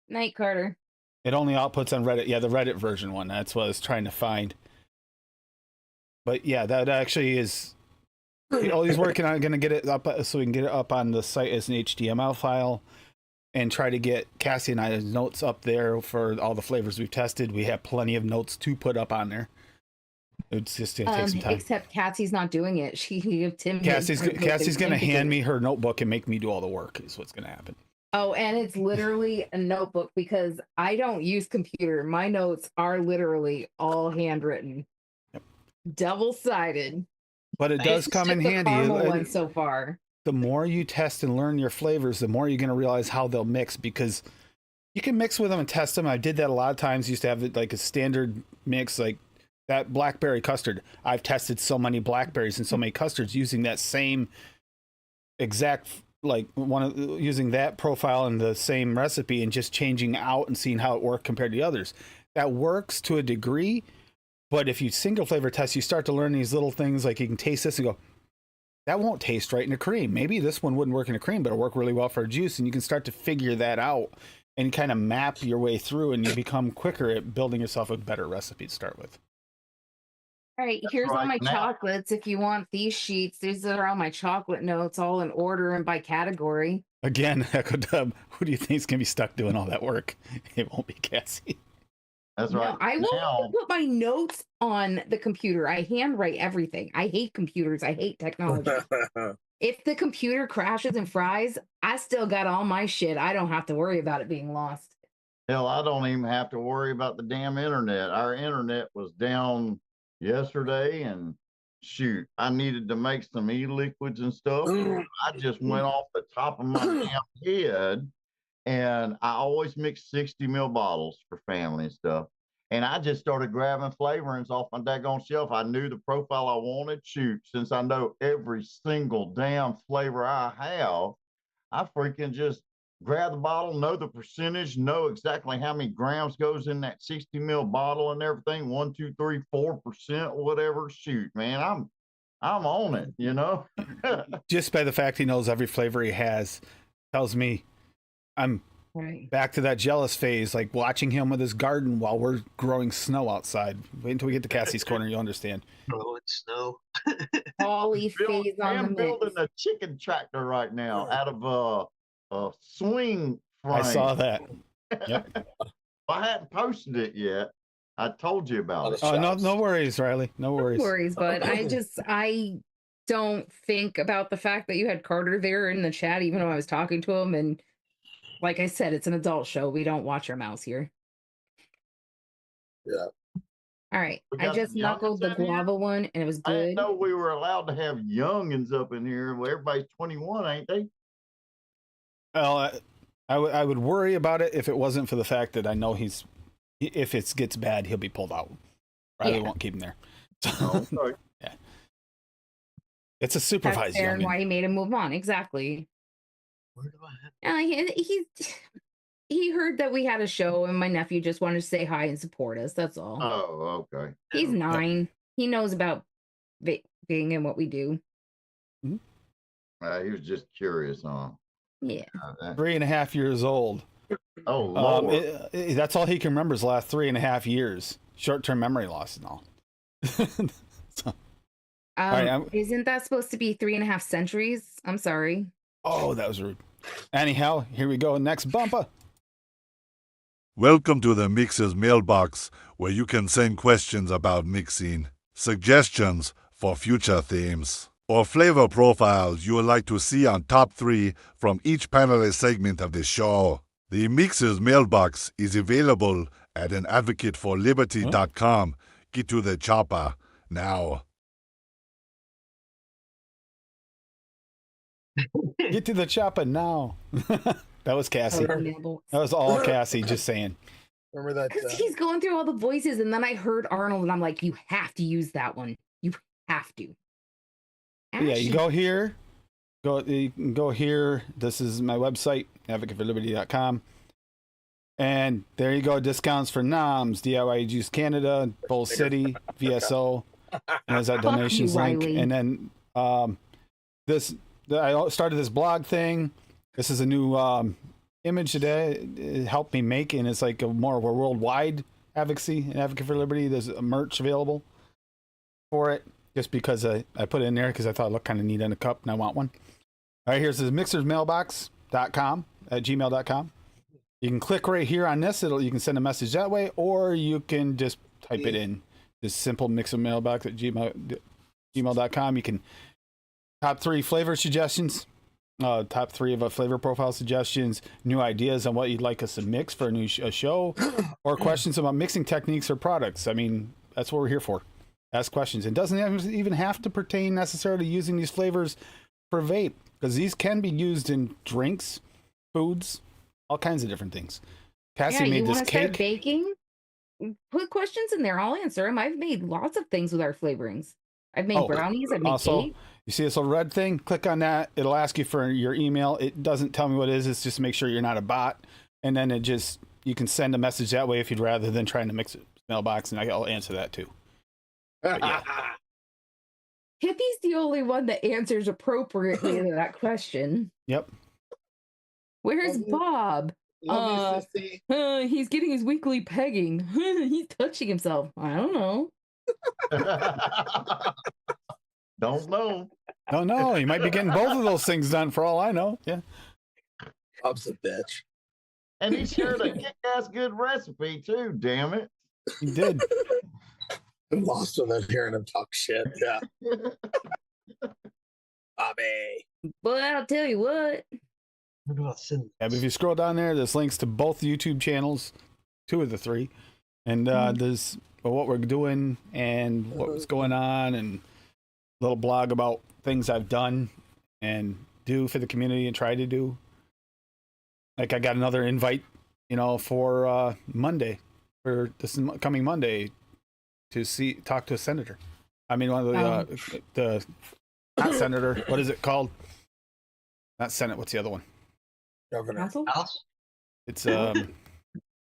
Night Carter. It only outputs on Reddit. Yeah, the Reddit version one. That's what I was trying to find. But yeah, that actually is. He's working on going to get it up so we can get it up on the site as an HTML file, and try to get Cassie and I's notes up there for all the flavors we've tested. We have plenty of notes to put up on there. It's just going to take some time. Except Cassie's not doing it. She gave Tim. Cassie's going to hand me her notebook and make me do all the work. Is what's going to happen. Oh, and it's literally a notebook because I don't use computer. My notes are literally all handwritten, double-sided. But it does come in handy. One so far. The more you test and learn your flavors, the more you're going to realize how they'll mix, because you can mix with them and test them. I did that a lot of times. Used to have like a standard mix, like that blackberry custard. I've tested so many blackberries and so many custards using that same exact, like using that profile and the same recipe and just changing out and seeing how it worked compared to the others. That works to a degree, but if you single flavor test, you start to learn these little things, like you can taste this and go, that won't taste right in a cream. Maybe this one wouldn't work in a cream, but it'll work really well for a juice. And you can start to figure that out and kind of map your way through, and you become quicker at building yourself a better recipe to start with. All right, here's all my chocolates. If you want these sheets, these are all my chocolate notes, all in order and by category. Again, Echo Dub, who do you think is going to be stuck doing all that work? It won't be Cassie. That's right. No, I won't put my notes on the computer. I handwrite everything. I hate computers. I hate technology. If the computer crashes and fries, I still got all my shit. I don't have to worry about it being lost. Hell, I don't even have to worry about the damn internet. Our internet was down yesterday, and shoot, I needed to make some e-liquids and stuff. I just went off the top of my damn head. And I always mix 60 ml bottles for family and stuff. And I just started grabbing flavorings off my daggone shelf. I knew the profile I wanted. Shoot, since I know every single damn flavor I have, I freaking just grab the bottle, know the percentage, know exactly how many grams goes in that 60 ml bottle and everything. 1, 2, 3, 4%, whatever. Shoot, man, I'm on it, Just by the fact he knows every flavor he has tells me I'm back to that jealous phase, like watching him with his garden while we're growing snow outside. Wait until we get to Cassie's corner, you'll understand. Growing snow. Ollie phase on I'm the building mix. a chicken tractor right now out of a swing frame. I saw that. Yep. I hadn't posted it yet. I told you about it. Oh, no worries, Riley. No worries. No worries, but I don't think about the fact that you had Carter there in the chat, even though I was talking to him. And like I said, it's an adult show. We don't watch our mouths here. Yeah. All right. We I got the just knuckled the youngins in here? guava one and it was I didn't good. know we were allowed to have youngins up in here. Well, everybody's 21, ain't they? Well, I would worry about it if it wasn't for the fact that I know if it gets bad, he'll be pulled out. Riley Yeah. won't keep him there. Oh, okay. Yeah. It's a That's supervised fair and youngin. why he made him move on. Exactly. Where do I have? He heard that we had a show and my nephew just wanted to say hi and support us. That's all. Oh, okay. He's Oh. 9. He knows about being and what we do. He was just curious, huh? Yeah. 3.5 years old. Oh, Lord. That's all he can remember is the last 3.5 years. Short-term memory loss and all. So, right, Isn't that supposed to be 3.5 centuries? I'm sorry. oh, that was rude. Anyhow, here we go. Next bumper. Welcome to the Mixer's mailbox, where you can send questions about mixing, suggestions for future themes, or flavor profiles you would like to see on Top 3 from each panelist segment of the show. The Mixer's mailbox is available at anadvocateforliberty.com. Get to the chopper now. Get to the chopper now. That was Cassie. That was all Cassie just saying. Remember that? Because he's going through all the voices, and then I heard Arnold, and I'm like, you have to use that one. You have to. Yeah, you go here. You can go here. This is my website, advocateforliberty.com. And there you go. Discounts for NOMS, DIY Juice Canada, Bull City, VSO. And there's that donations you, link. Riley. And then I started this blog thing. This is a new image today. It helped me make, and it's like more of a worldwide advocacy and Advocate for Liberty. There's a merch available for it, just because I put it in there because I thought it looked kind of neat in a cup, and I want one. All right, here's the mixersmailbox.com at gmail.com. You can click right here on this. You can send a message that way, or you can just type it in. Just simple mixermailbox at gmail.com. You can top 3 flavor suggestions. Top 3 of a flavor profile suggestions, new ideas on what you'd like us to mix for a new show, or questions about mixing techniques or products. I mean, that's what we're here for. Ask questions. It doesn't even have to pertain necessarily to using these flavors for vape, because these can be used in drinks, foods, all kinds of different things. Cassie made this cake. Start baking? Put questions in there. I'll answer them. I've made lots of things with our flavorings. I've made brownies. I've made cake. You see this little red thing? Click on that. It'll ask you for your email. It doesn't tell me what it is. It's just to make sure you're not a bot. And then you can send a message that way if you'd rather than trying to mix it mailbox, and I'll answer that too. Yeah. Hippie's the only one that answers appropriately to that question. Yep. Where's Bob? He's getting his weekly pegging. He's touching himself. I don't know. Don't know. Don't know. He might be getting both of those things done for all I know. Yeah. Bob's a bitch. And he shared a kick-ass good recipe too, damn it. He did. I'm lost without hearing him talk shit. Yeah. Bobby. But I'll tell you what. Where do I send Yeah, but if you scroll down there, there's links to both YouTube channels, 2 of the 3. And there's what we're doing and what was going on, and a little blog about things I've done and do for the community and try to do. Like I got another invite, for Monday, for this coming Monday, to talk to a senator. I mean, one of the not senator. What is it called? Not Senate. What's the other one? Governor. House? It's is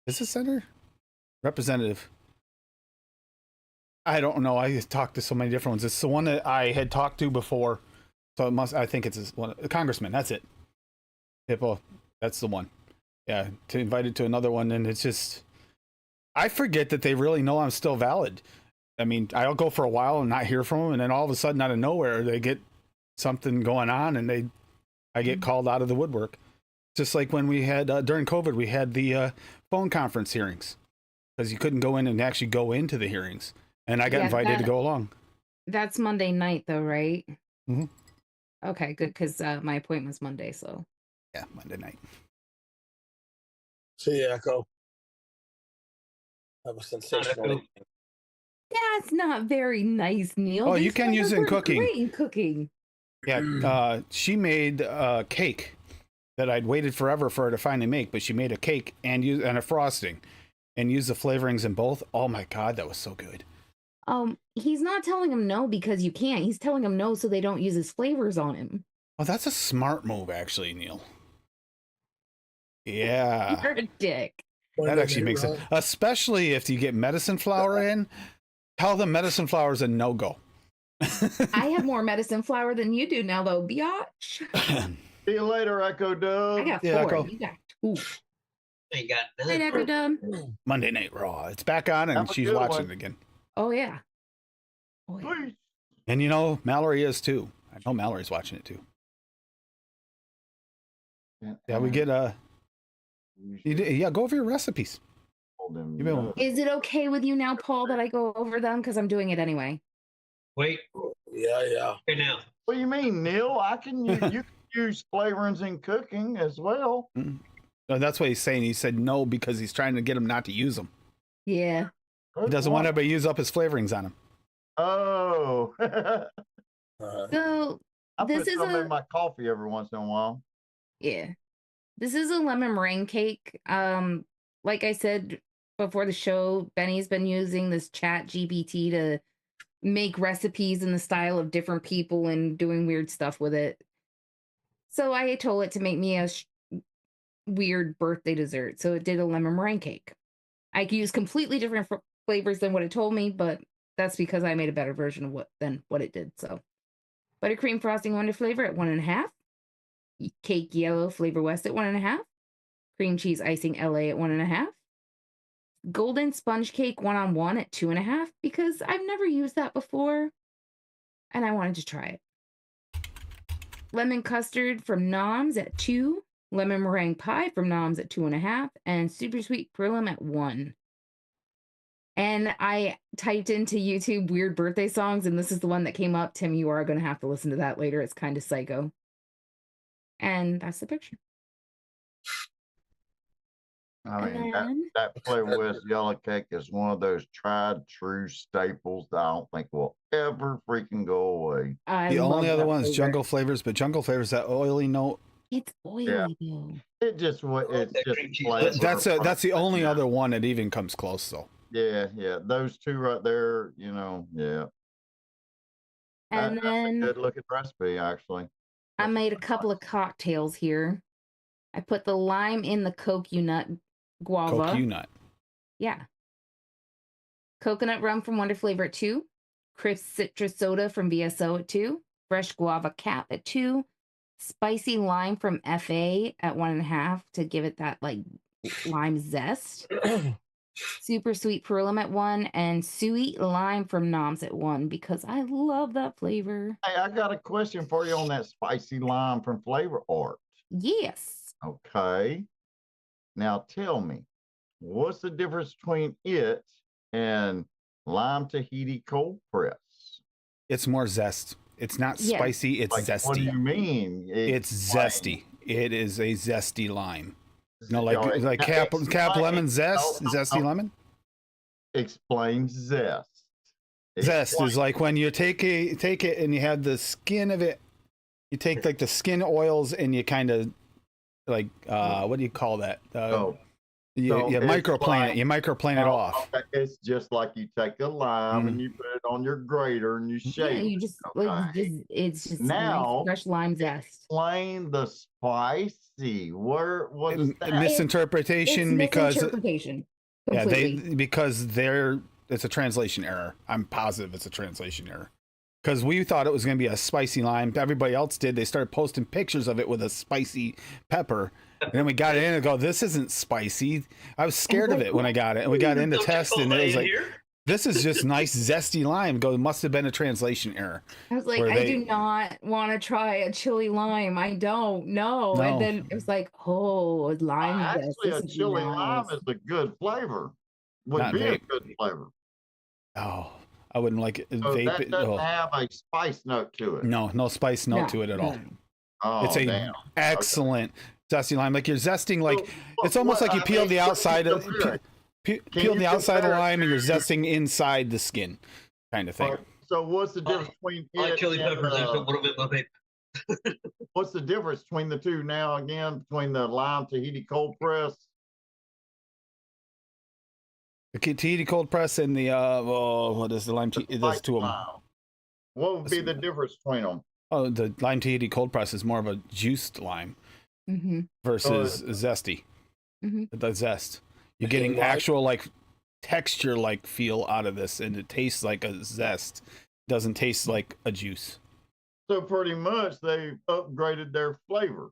it senator? Representative. I don't know. I talked to so many different ones. It's the one that I had talked to before, so I think it's one. A congressman. That's it. Hippo. That's the one. Yeah. To invite it to another one, and it's just, I forget that they really know I'm still valid. I mean, I'll go for a while and not hear from them, and then all of a sudden, out of nowhere, they get something going on, and I get called out of the woodwork. Just like when we had during COVID, we had the phone conference hearings, because you couldn't go in and actually go into the hearings, and I got invited to go along. That's Monday night, though, right? Mm-hmm. Okay, good, because my appointment's Monday, so. Yeah, Monday night. See you, Echo. That was sensational. That's not very nice, Neil. Oh, you These can use it in flavors work cooking. Great in cooking. Yeah, she made a cake that I'd waited forever for her to finally make, but she made a cake and a frosting and used the flavorings in both. Oh my God, that was so good. He's not telling him no because you can't. He's telling him no so they don't use his flavors on him. Oh, that's a smart move, actually, Neil. Yeah. You're a dick. That actually makes sense. Especially if you get medicine flour in, tell them medicine flour is a no-go. I have more medicine flour than you do now, though, biatch. See you later, Echo Dub. I got 4. Yeah, Echo. You got 2. Ain't got Right, none. Echo Dub. Monday Night Raw. It's back on, and Have a she's good watching one. it again. Oh, yeah. Oh, yeah. Peace. And you know, Mallory is too. I know Mallory's watching it too. Yeah, we get yeah, go over your recipes. You've been- Is it okay with you now, Paul, that I go over them? Because I'm doing it anyway. Wait. Yeah. Okay, now. What do you mean, Neil? I can use, you can use flavorings in cooking as well. No, that's what he's saying. He said no because he's trying to get him not to use them. Yeah. He doesn't want everybody to use up his flavorings on him. Oh. So I this put is some a in my coffee every once in a while. yeah. This is a lemon meringue cake. Like I said before the show, Benny's been using this chat GPT to make recipes in the style of different people and doing weird stuff with it. So I told it to make me a weird birthday dessert. So it did a lemon meringue cake. I could use completely different flavors than what it told me, but that's because I made a better version of what it did. So buttercream frosting wonder flavor at 1.5. Cake yellow flavor west at 1.5. Cream cheese icing LA at 1.5. Golden sponge cake 1-on-1 at 2.5 because I've never used that before and I wanted to try it. Lemon custard from Noms at 2. Lemon meringue pie from Noms at 2.5. And super sweet Perlim at 1. And I typed into YouTube weird birthday songs, and this is the one that came up. Tim, you are going to have to listen to that later. It's kind of psycho. And that's the picture. I mean, And that Flavor West yellow cake is one of those tried true staples that I don't think will ever freaking go away. I The love only other that one is flavor. Jungle Flavors, but Jungle Flavors, that oily note. It's oily though. It just it's that just cream cheese. flavor. That's the only other one that even comes close, though. Yeah, those two right there, yeah. And That's a then good looking recipe, actually. I made a couple of cocktails here. I put the lime in the coconut guava. Coconut. Yeah. Coconut rum from Wonder Flavor at 2. Crisp citrus soda from VSO at 2. Fresh guava cap at 2. Spicy lime from FA at 1.5 to give it that like lime zest. Super sweet Perlim at 1. And sweet lime from Noms at 1 because I love that flavor. Hey, I got a question for you on that spicy lime from Flavor Art. Yes. Okay. Now tell me, what's the difference between it and lime Tahiti cold press? It's more zest. It's not Yeah. spicy. It's Like, zesty. what do you mean? It's Explain. zesty. It is a zesty lime. No, All right, like now cap explain- lemon zest, no, zesty no. lemon. Explain zest. Zest Explain. is like when you take it and you have the skin of it. You take like the skin oils and you kind of like what do you call that? Oh, you so it's microplane like- it. You microplane it oh, off. okay. It's just like you take a lime and you put it on your grater and you Yeah, shake. you just like Okay. it's just Now- nice, fresh lime zest. Explain the spicy. Where was that? Misinterpretation It's because misinterpretation. yeah, Completely. because it's a translation error. I'm positive it's a translation error. Because we thought it was going to be a spicy lime. Everybody else did. They started posting pictures of it with a spicy pepper. And then we got it in and go, this isn't spicy. I was scared of it when I got it. And we got in to test and it was like, this is just nice zesty lime. Go, it must have been a translation error. I was like, where I they- do not want to try a chili lime. I don't know. No. And then it was like, oh, lime zest. Actually, This a would be chili lime nice. is a good flavor. Would Not be a vape. good flavor. Oh, I wouldn't like it. So Vape that it. doesn't Oh. have a spice note to it. No spice note No, to it at all. no. Oh, It's a damn. excellent zesty lime. Like you're zesting, like So, it's almost what- like you I peel mean, the outside of. here, peel the outside of the compare it lime and you're to- zesting inside the skin, kind of thing. Right. So what's the difference between I like it chili and, peppers. I just don't want them in my vape. what's the difference between the two now again, between the lime Tahiti cold press? The Tahiti cold press and the what is the lime? There's two of them. Lime. What would be the difference between them? Oh, the lime Tahiti cold press is more of a juiced lime Mm-hmm. versus zesty. Mm-hmm. The zest. You're getting actual like texture like feel out of this, and it tastes like a zest. Doesn't taste like a juice. So pretty much they upgraded their flavor.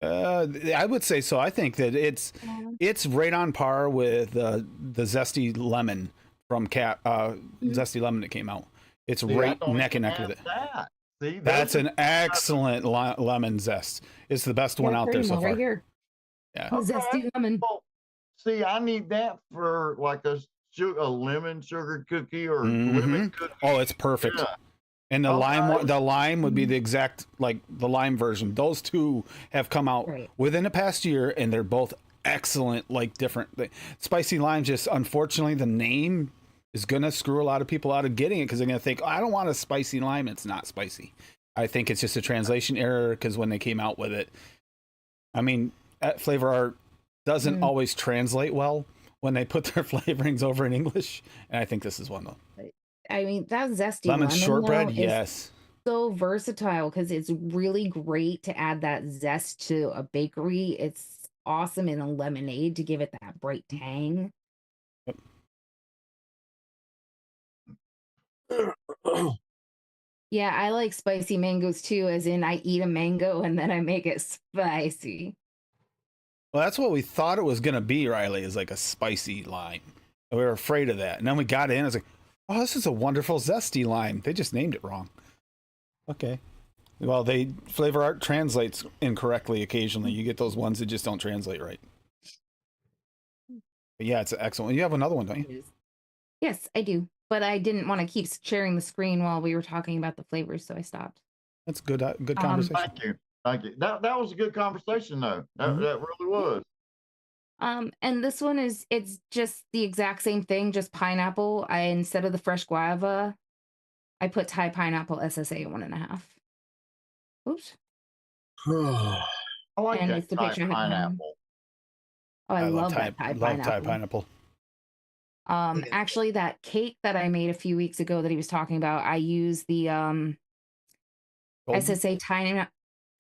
I would say so. I think that it's right on par with the zesty lemon from zesty lemon that came out. It's See, right I don't neck and even neck with have it. That. See, That's an excellent lemon zest. It's the best one out there so far. Right here. Yeah. Zesty lemon. Well, see, I need that for like a lemon sugar cookie or lemon cookie. Oh, it's perfect. Yeah. And the Okay. the lime would be the exact like the lime version. Those two have come out within the past year, and they're both excellent. Like different. Spicy lime, just unfortunately, the name is gonna screw a lot of people out of getting it because they're gonna think, oh, I don't want a spicy lime. It's not spicy. I think it's just a translation error because when they came out with it, I mean, Flavor Art doesn't always translate well when they put their flavorings over in English, and I think this is one of them. I mean, that zesty Lemon shortbread, is yes. so versatile because it's really great to add that zest to a bakery. It's awesome in a lemonade to give it that bright tang. Yeah, I like spicy mangoes too, as in I eat a mango and then I make it spicy. Well, that's what we thought it was going to be, Riley, is like a spicy lime. We were afraid of that. And then we got in, I was like, oh, this is a wonderful zesty lime. They just named it wrong. Okay. Well, Flavor Art translates incorrectly occasionally. You get those ones that just don't translate right. But yeah, it's excellent. You have another one, don't you? Yes, I do. But I didn't want to keep sharing the screen while we were talking about the flavors, so I stopped. That's good. Good conversation. Thank you. Thank you. That was a good conversation, though. That really was. And this one it's just the exact same thing, just pineapple. Instead of the fresh guava, I put Thai pineapple SSA 1.5. Oops. I like And that it's the Thai picture I have on. pineapple. Oh, I love that Thai pineapple. Thai pineapple. Actually, that cake that I made a few weeks ago that he was talking about, I used the SSA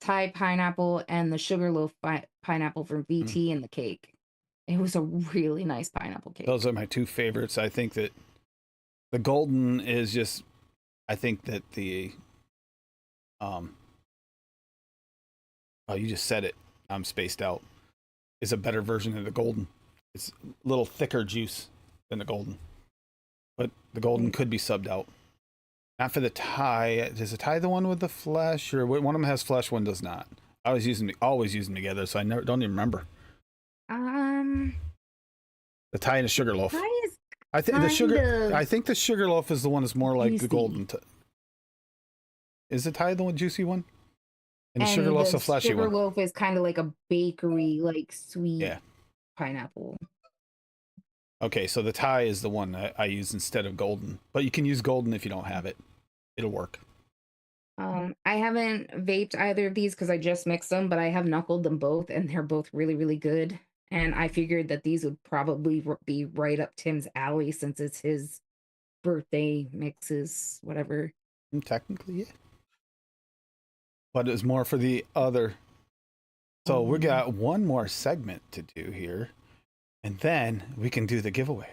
Thai pineapple and the sugarloaf pineapple from VT in the cake. It was a really nice pineapple cake. Those are my two favorites. I think that the golden is just, I think that the, oh, you just said it. I'm spaced out. Is a better version of the golden. It's a little thicker juice than the golden. But the golden could be subbed out. Not for the Thai. Is the Thai the one with the flesh? Or one of them has flesh, one does not. I always use them together, so I don't even remember. The Thai and the sugarloaf. I think the sugarloaf is the one that's more like juicy. the golden. Is the Thai the one juicy one? And the sugarloaf's a fleshy one. Sugarloaf is kind of like a bakery, like sweet pineapple. Okay, so the Thai is the one I use instead of golden. But you can use golden if you don't have it. It'll work. I haven't vaped either of these because I just mixed them, but I have knuckled them both, and they're both really, really good. And I figured that these would probably be right up Tim's alley since it's his birthday mixes, whatever. Technically, yeah. But it's more for the other. So we got one more segment to do here, and then we can do the giveaway.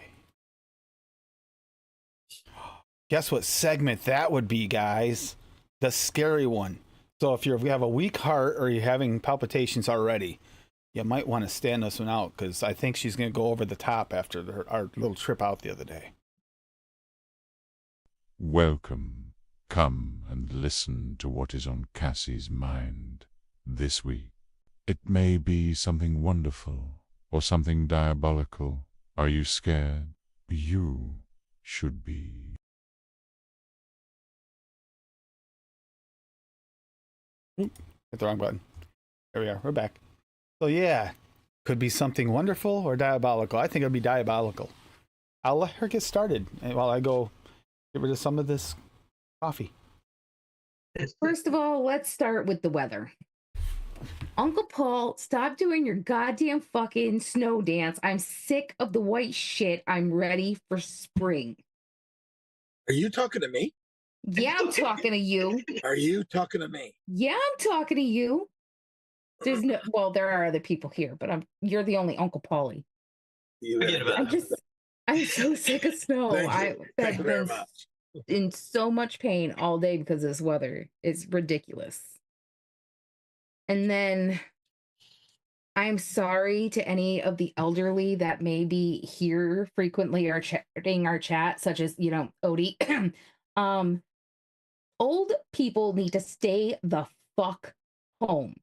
Guess what segment that would be, guys? The scary one. So if you have a weak heart or you're having palpitations already, you might want to stand this one out because I think she's going to go over the top after our little trip out the other day. Welcome. Come and listen to what is on Cassie's mind this week. It may be something wonderful or something diabolical. Are you scared? You should be. Hit the wrong button. There we are. We're back. So yeah, could be something wonderful or diabolical. I think it'll be diabolical. I'll let her get started while I go get rid of some of this coffee. First of all, let's start with the weather. Uncle Paul, stop doing your goddamn fucking snow dance. I'm sick of the white shit. I'm ready for spring. Are you talking to me? Yeah, I'm talking to you. Are you talking to me? Yeah, I'm talking to you. There's no, well, there are other people here, but you're the only Uncle Paulie. Forget about it. I'm so sick of snow. Thank you I've very been much. in so much pain all day because of this weather. It's ridiculous. And then I'm sorry to any of the elderly that may be here frequently or chatting our chat, such as, Odie. Old people need to stay the fuck home.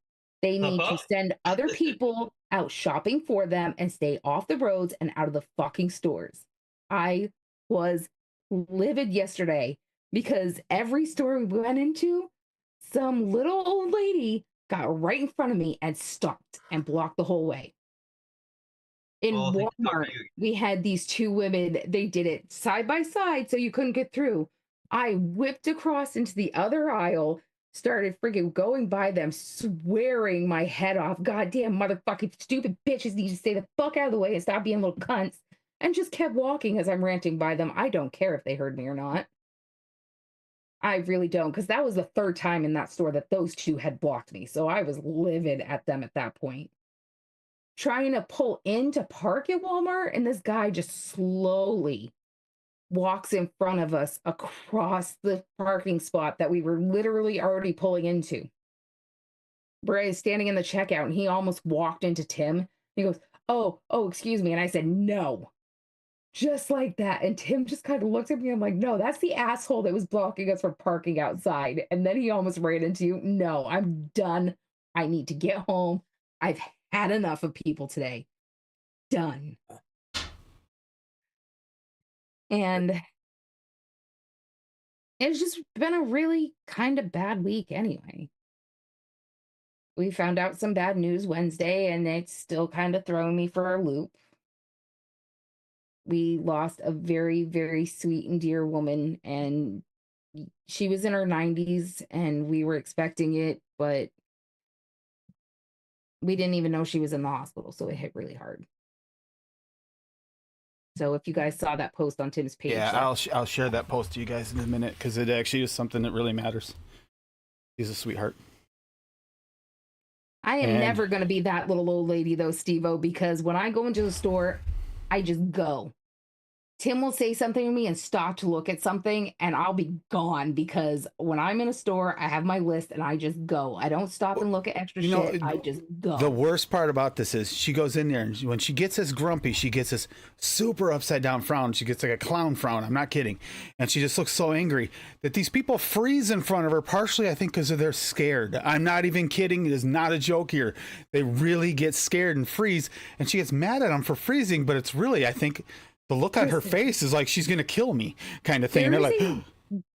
They need to send other people out shopping for them and stay off the roads and out of the fucking stores. I was livid yesterday because every store we went into, some little old lady got right in front of me and stopped and blocked the whole way. In Walmart, we had these two women. They did it side by side so you couldn't get through. I whipped across into the other aisle, started freaking going by them, swearing my head off. Goddamn motherfucking stupid bitches need to stay the fuck out of the way and stop being little cunts. And just kept walking as I'm ranting by them. I don't care if they heard me or not. I really don't, because that was the third time in that store that those two had blocked me. So I was livid at them at that point. Trying to pull in to park at Walmart, and this guy just slowly walks in front of us across the parking spot that we were literally already pulling into. We're standing in the checkout, and he almost walked into Tim. He goes, oh, excuse me. And I said, no. Just like that. And Tim just kind of looked at me. I'm like, no, that's the asshole that was blocking us from parking outside. And then he almost ran into you. No, I'm done. I need to get home. I've had enough of people today. Done. And it's just been a really kind of bad week anyway. We found out some bad news Wednesday, and it's still kind of throwing me for a loop. We lost a very, very sweet and dear woman, and she was in her 90s, and we were expecting it, but we didn't even know she was in the hospital, so it hit really hard. So if you guys saw that post on Tim's page, yeah, I'll share that post to you guys in a minute because it actually is something that really matters. He's a sweetheart. I am never going to be that little old lady, though, Steve-O, because when I go into the store, I just go. Tim will say something to me and stop to look at something, and I'll be gone because when I'm in a store, I have my list and I just go. I don't stop and look at extra shit. I just go. The worst part about this is she goes in there, and when she gets this grumpy, she gets this super upside down frown. She gets like a clown frown. I'm not kidding. And she just looks so angry that these people freeze in front of her, partially, I think, because they're scared. I'm not even kidding. It is not a joke here. They really get scared and freeze, and she gets mad at them for freezing, but it's really, I think, the look on her face is like she's gonna kill me, kind of thing. They're like,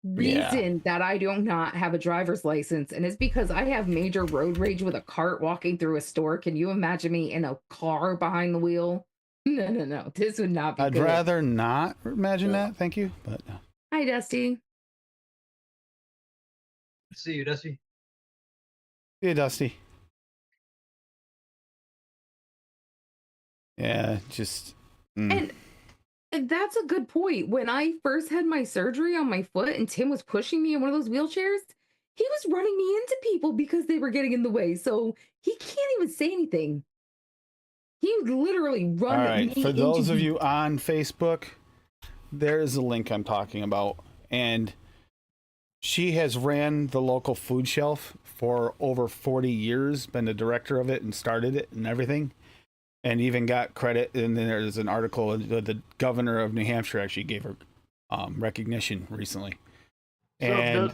reason that I do not have a driver's license, and it's because I have major road rage with a cart walking through a store. Can you imagine me in a car behind the wheel? No. This would not be I'd good. rather not imagine that. Thank you, but no. Hi, Dusty. See you, Dusty. Yeah, Dusty. Yeah, just. And that's a good point. When I first had my surgery on my foot and Tim was pushing me in one of those wheelchairs, he was running me into people because they were getting in the way. So he can't even say anything. He would literally run. All right, for those of you on Facebook, there is a link I'm talking about. And she has ran the local food shelf for over 40 years, been the director of it and started it and everything. And even got credit. And then there's an article, the governor of New Hampshire actually gave her recognition recently. And,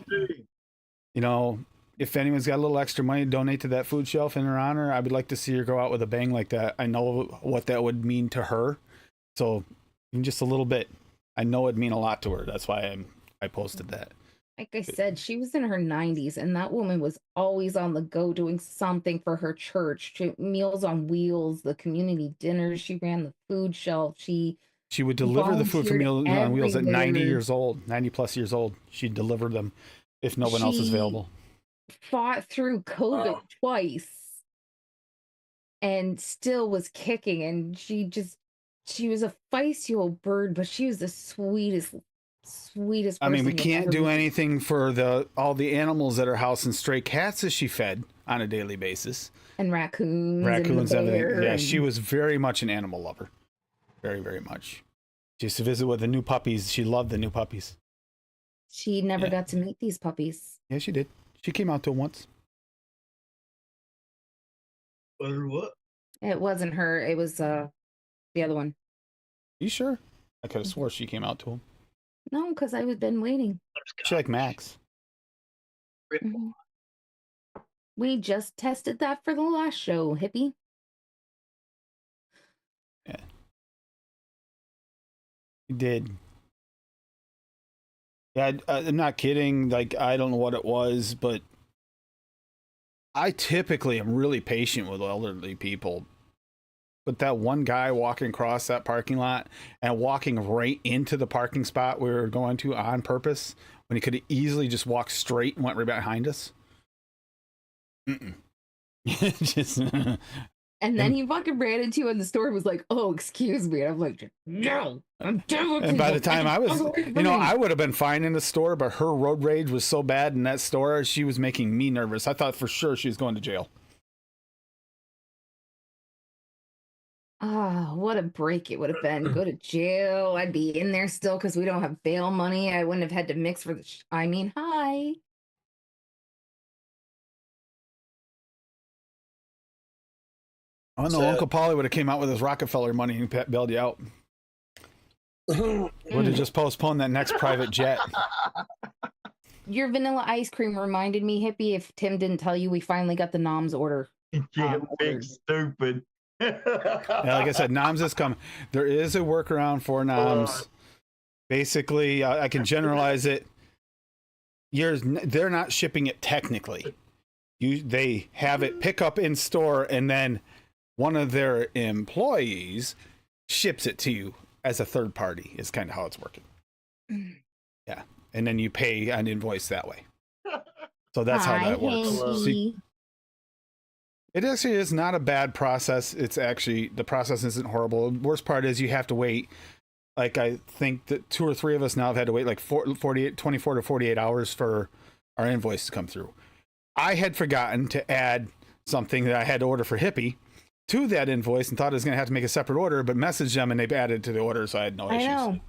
you know, if anyone's got a little extra money to donate to that food shelf in her honor, I would like to see her go out with a bang like that. I know what that would mean to her. So even just a little bit, I know it'd mean a lot to her. That's why I posted that. Like I said, she was in her 90s, and that woman was always on the go doing something for her church. Meals on Wheels, the community dinners. She ran the food shelf. She would deliver the food for volunteered Meals on Wheels at 90 everywhere. years old, 90 plus years old. She'd deliver them if no one else is She available. fought through COVID twice and still was kicking. And she was a feisty old bird, but she was the sweetest I mean, we person you'll can't ever do meet. anything for all the animals at her house and stray cats that she fed on a daily basis. And raccoons Raccoons, and the everything. bear Yeah, and she was very much an animal lover. Very, very much. She used to visit with the new puppies. She loved the new puppies. she never Yeah. got to meet these puppies. Yeah, she did. She came out to them once. What? It wasn't her, it was the other one. You sure? I could have swore she came out to them. No, because I was been waiting. She like Max. Mhm. We just tested that for the last show, hippie. Yeah. You did. Yeah, I'm not kidding. Like, I don't know what it was, but I typically am really patient with elderly people. But that one guy walking across that parking lot and walking right into the parking spot we were going to on purpose when he could have easily just walked straight and went right behind us. Just And then he fucking ran into you in the store and was like, "Oh, excuse me." And I'm like, "No, I'm done with and by the people. time I was, Get away you from know, me." I would have been fine in the store, but her road rage was so bad in that store, she was making me nervous. I thought for sure she was going to jail. Ah, what a break it would have been. Go to jail. I'd be in there still because we don't have bail money. I wouldn't have had to mix for the. I mean, hi. Oh no, Uncle Polly would have came out with his Rockefeller money and bailed you out. Would have just postponed that next private jet. Your vanilla ice cream reminded me, hippie, if Tim didn't tell you, we finally got the Noms order. Yeah, big ordered. stupid. Yeah, like I said, Noms is coming. There is a workaround for Noms. Basically, I can generalize it. They're not shipping it technically. They have it pick up in store, and then one of their employees ships it to you as a third party. Is kind of how it's working. Yeah, and then you pay an invoice that way. So that's how that works. Hanky. It actually is not a bad process. It's actually, the process isn't horrible. The worst part is you have to wait. Like, I think that 2 or 3 of us now have had to wait like 24 to 48 hours for our invoice to come through. I had forgotten to add something that I had to order for Hippie to that invoice and thought I was going to have to make a separate order, but messaged them and they've added to the order, so I had no issues. I know.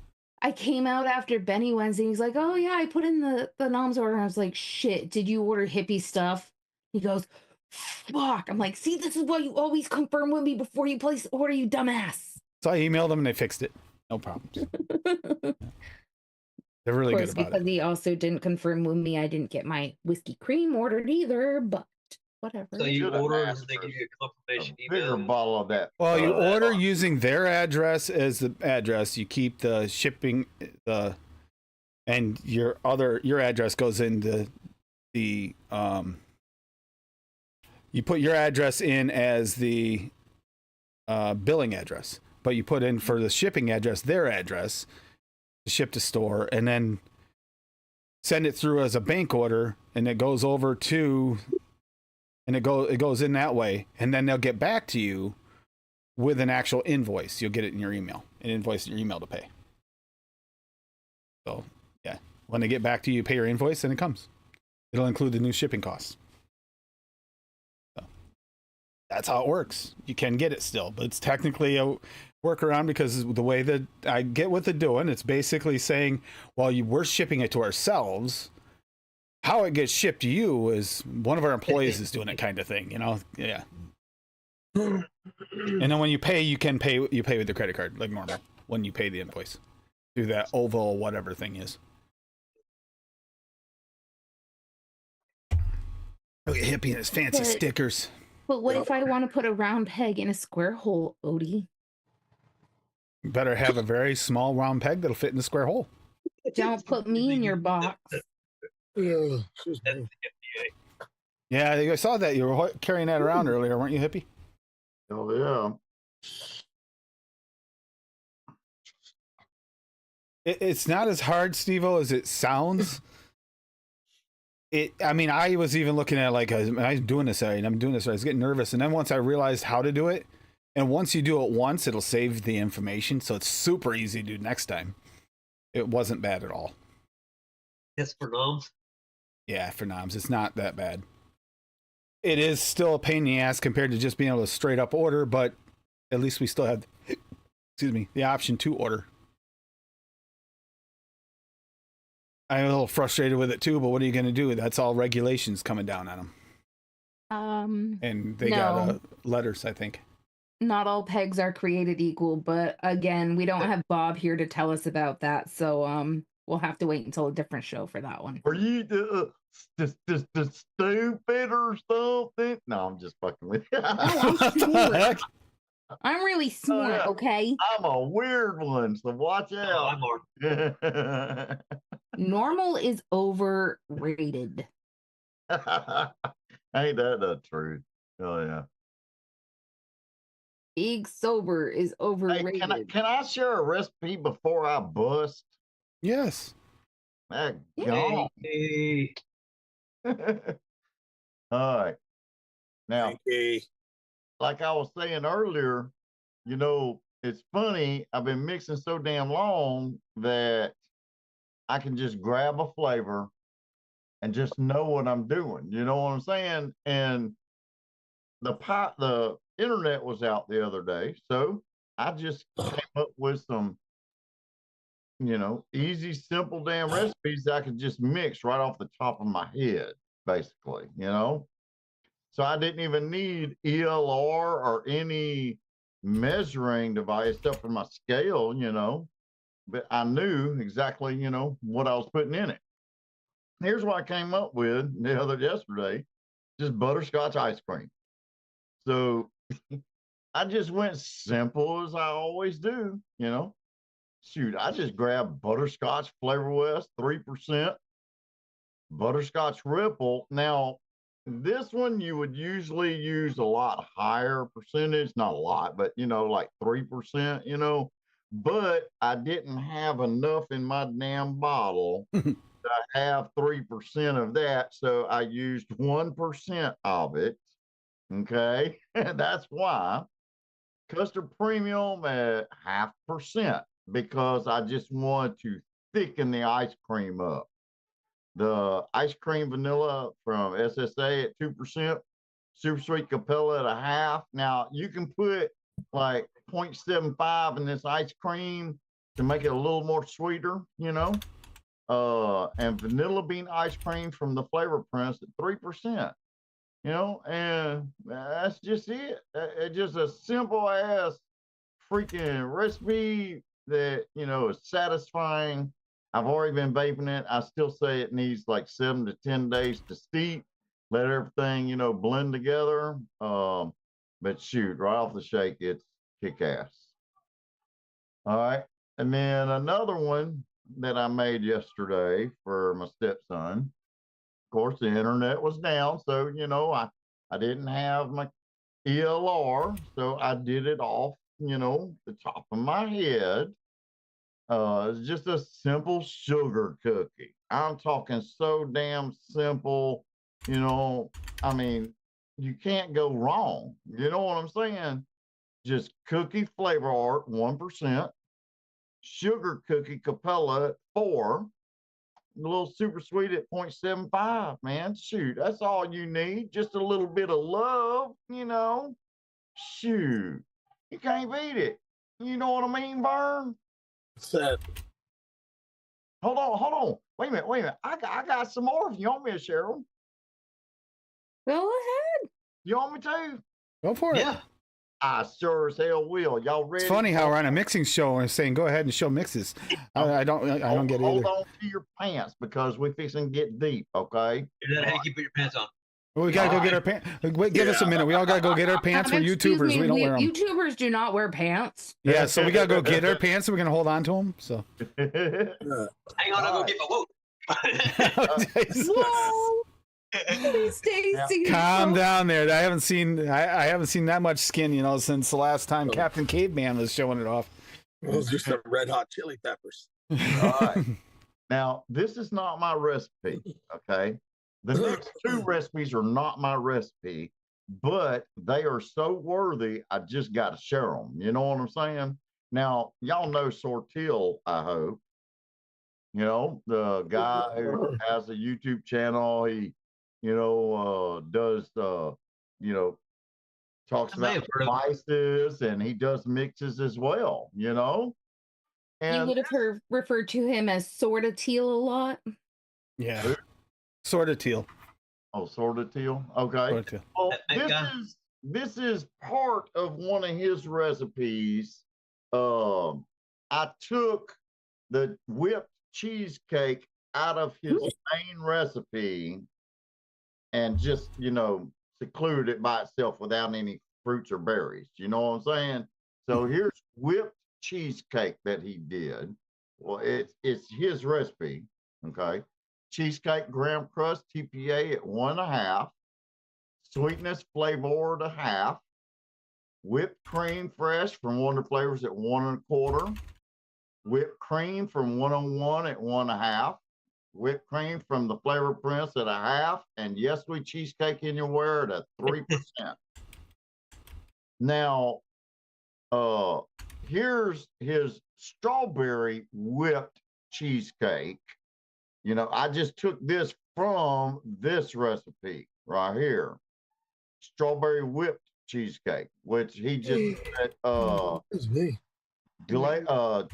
I came out after Benny Wednesday. He's like, "Oh yeah, I put in the Noms order." And I was like, "Shit, did you order hippie stuff?" He goes, "Fuck." I'm like, "See, this is why you always confirm with me before you place the order, you dumbass." So I emailed them and they fixed it. No problems. They're really good about because it. he also didn't confirm with me I didn't get my whiskey cream ordered either, but whatever. So you Should've order and asked they for give you a A confirmation bigger email. bottle of that. Well, you that order using their address as the address. You keep the shipping, and your address goes into the you put your address in as the billing address, but you put in for the shipping address their address to ship to store, and then send it through as a bank order, and it goes over to, and it goes in that way, and then they'll get back to you with an actual invoice. You'll get it in your email, an invoice in your email to pay. So yeah, when they get back to you, pay your invoice, and it comes. It'll include the new shipping costs. So that's how it works. You can get it still, but it's technically a workaround because the way that I get what they're doing, it's basically saying, well, we're shipping it to ourselves. How it gets shipped to you is one of our employees is doing it, kind of thing, you know? Yeah. And then when you pay, you pay with your credit card like normal when you pay the invoice through that oval whatever thing is. Look at Hippie and his fancy stickers. But what if I want to put a round peg in a square hole, Odie? You better have a very small round peg that'll fit in the square hole. Don't put me in your box. Excuse That's me. the FDA. Yeah, I saw that you were carrying that around earlier, weren't you, Hippie? Oh yeah. It's not as hard, Steve-O, as it sounds. I mean, I was even looking at like I'm doing this right, and I'm doing this right. I was getting nervous, and then once I realized how to do it, and once you do it once, it'll save the information, so it's super easy to do next time. It wasn't bad at all. That's for noms. Yeah, for noms, it's not that bad. It is still a pain in the ass compared to just being able to straight up order, but at least we still have, excuse me, the option to order. I'm a little frustrated with it too, but what are you going to do? That's all regulations coming down on them. And they got letters, I think. Not all pegs are created equal, but again, we don't have Bob here to tell us about that, so we'll have to wait until a different show for that one. Are you the stupid or something? No, I'm just fucking with you. I'm smart. I'm really smart, okay? I'm a weird one, so watch Oh, out. I'm Mark. Normal is overrated. Ain't that the truth? Oh yeah. Being sober is Hey, overrated. can I share a recipe before I bust? Yes. That Yeah. Hey, All right. Now, Frankie. like I was saying earlier, you know, it's funny. I've been mixing so damn long that I can just grab a flavor and just know what I'm doing. You know what I'm saying? And the internet was out the other day, so I just came up with some, you know, easy, simple damn recipes that I could just mix right off the top of my head, basically, you know? So I didn't even need ELR or any measuring device except for my scale, you know, but I knew exactly, you know, what I was putting in it. Here's what I came up with yesterday, just butterscotch ice cream. So I just went simple as I always do, you know. Shoot, I just grabbed butterscotch Flavor West 3%, butterscotch Ripple. Now, this one you would usually use a lot higher percentage, not a lot, but you know, like 3%, you know. But I didn't have enough in my damn bottle to have 3% of that. So I used 1% of it. Okay. That's why custard premium at 0.5% because I just wanted to thicken the ice cream up. The ice cream vanilla from SSA at 2%, super sweet Capella at 0.5%. Now you can put like 0.75 in this ice cream to make it a little more sweeter, you know. And vanilla bean ice cream from the Flavor Prince at 3%. You know, and that's just it. It's just a simple ass freaking recipe that, you know, is satisfying. I've already been vaping it. I still say it needs like 7 to 10 days to steep, let everything, you know, blend together. But shoot, right off the shake, it's kick ass. All right. And then another one that I made yesterday for my stepson. Of course, the internet was down, so you know I didn't have my ELR, so I did it off, you know, the top of my head. It's just a simple sugar cookie. I'm talking so damn simple, you know. I mean, you can't go wrong. You know what I'm saying? Just cookie flavor art 1%, sugar cookie Capella at 4%. A little super sweet at 0.75, man. Shoot, that's all you need. Just a little bit of love, you know. Shoot, you can't beat it. You know what I mean, Vern? What's that? Hold on. Wait a minute. I got some more if you want me to share them. Go ahead. You want me to? Go for it. yeah. I sure as hell will. Y'all ready? It's funny how we're on a mixing show and saying go ahead and show mixes. I don't get it Hold either. on to your pants because we're fixing to get deep, okay? Is that how you keep your pants on? Well, we gotta go get our pants. Wait, give us a minute. We all gotta go get our pants. We're Excuse YouTubers. me, We don't wear them. YouTubers do not wear pants. Yeah, so we gotta go get our pants and we're gonna hold on to them. So Hang on, I'll go get my whoa. Jesus. Whoa! Stacy. Calm down there. I haven't seen that much skin, since the last time Oh. Captain Caveman was showing it off. Those are some red hot chili peppers. All right. Now, this is not my recipe, okay? The next two recipes are not my recipe, but they are so worthy, I just got to share them. You know what I'm saying? Now, y'all know Sortil, I hope. The guy who has a YouTube channel, he, does, talks I may about have heard of him. spices, and he does mixes as well, You And would have referred to him as sorta teal a lot. Yeah. Sort of teal. oh, sort of teal. Okay. Sort of teal. Well, That guy. this is part of one of his recipes. I took the whipped cheesecake out of his main recipe and just, secluded it by itself without any fruits or berries. You know what I'm saying? So here's whipped cheesecake that he did. Well, it's his recipe. Okay. Cheesecake graham crust TPA at 1.5, sweetness flavor at 1/2, whipped cream fresh from Wonder Flavors at 1.25, whipped cream from 101 at 1.5, whipped cream from the Flavor Prince at 1/2, and Yes Sweet Cheesecake Anywhere at a 3%. Now, here's his strawberry whipped cheesecake. I just took this from this recipe right here. Strawberry whipped cheesecake, which he just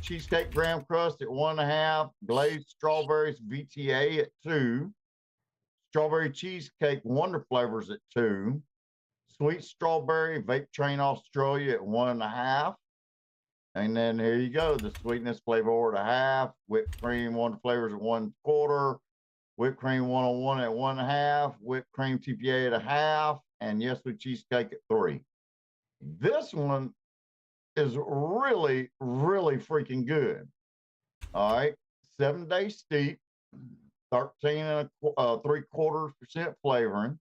cheesecake graham crust at 1.5, glazed strawberries VTA at 2, strawberry cheesecake Wonder Flavors at 2, sweet strawberry Vape Train Australia at 1.5. And then here you go, the sweetness flavor at 1/2, whipped cream Wonder Flavors at 1/4, whipped cream 101 at 1/2, whipped cream TPA at 1/2, and Yes Sweet Cheesecake at 3. This one is really, really freaking good. All right, 7-day steep, 13.75% flavoring.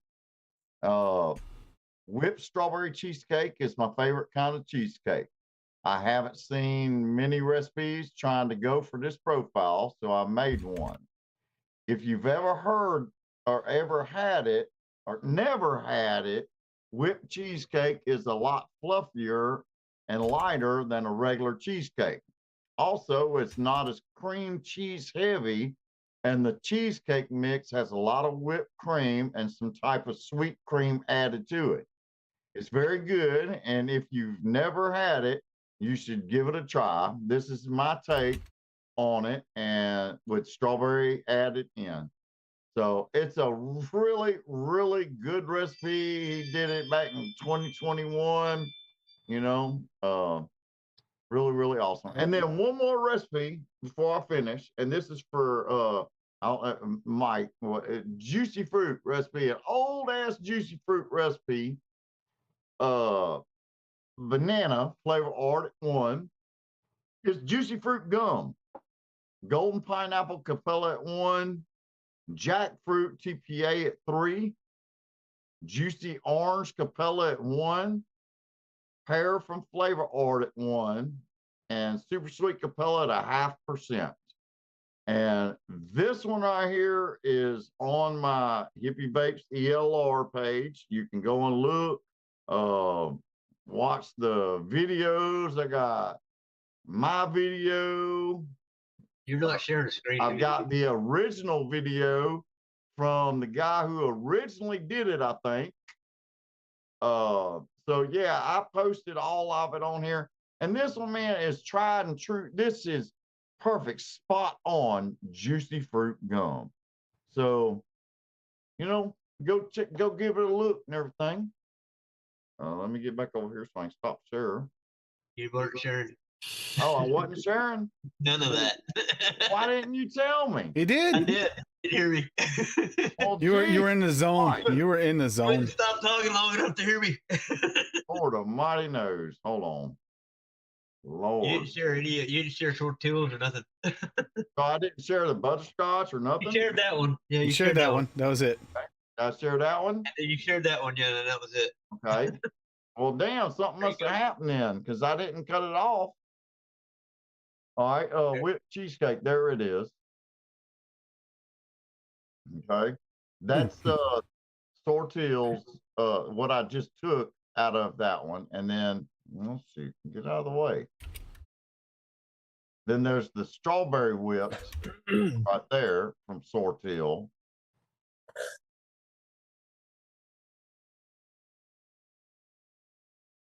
Whipped strawberry cheesecake is my favorite kind of cheesecake. I haven't seen many recipes trying to go for this profile, so I made one. If you've ever heard or ever had it or never had it, whipped cheesecake is a lot fluffier and lighter than a regular cheesecake. Also, it's not as cream cheese heavy, and the cheesecake mix has a lot of whipped cream and some type of sweet cream added to it. It's very good, and if you've never had it, you should give it a try. This is my take on it, and with strawberry added in. So it's a really, really good recipe. He did it back in 2021, really, really awesome. And then one more recipe before I finish, and this is for Mike, juicy fruit recipe, an old ass juicy fruit recipe. Banana flavor art at 1. It's juicy fruit gum, golden pineapple capella at 1, jackfruit TPA at 3, juicy orange capella at 1, pear from flavor art at 1, and super sweet capella at 0.5%. And this one right here is on my Hippie Vapes ELR page. You can go and look, watch the videos. I got my video. You're not sharing the screen. I've got the original video from the guy who originally did it, I think. So yeah, I posted all of it on here. And this one, man, is tried and true. This is perfect, spot on juicy fruit gum. So, go give it a look and everything. Let me get back over here so I can stop share. You weren't sharing. Oh, I wasn't sharing? None of that. Why didn't you tell me? He did. I did. You hear me? Well, You were geez, in the zone. You were in the zone. Wouldn't stop talking long enough to hear me. Lord almighty knows. Hold on. You Lord. didn't share any. You didn't share tortillas or nothing. So I didn't share the butterscotch or You nothing. shared that one. Yeah, You shared that one. That was it. I shared that one. And then you shared that one. Yeah, and that was it. Okay. Well, damn, something There you must have go. happened then because I didn't cut it off. All right. Whipped cheesecake. There it is. Okay. That's Sortil's, what I just took out of that one. And then, let's see, get out of the way. Then there's the strawberry whipped right there from Sortil.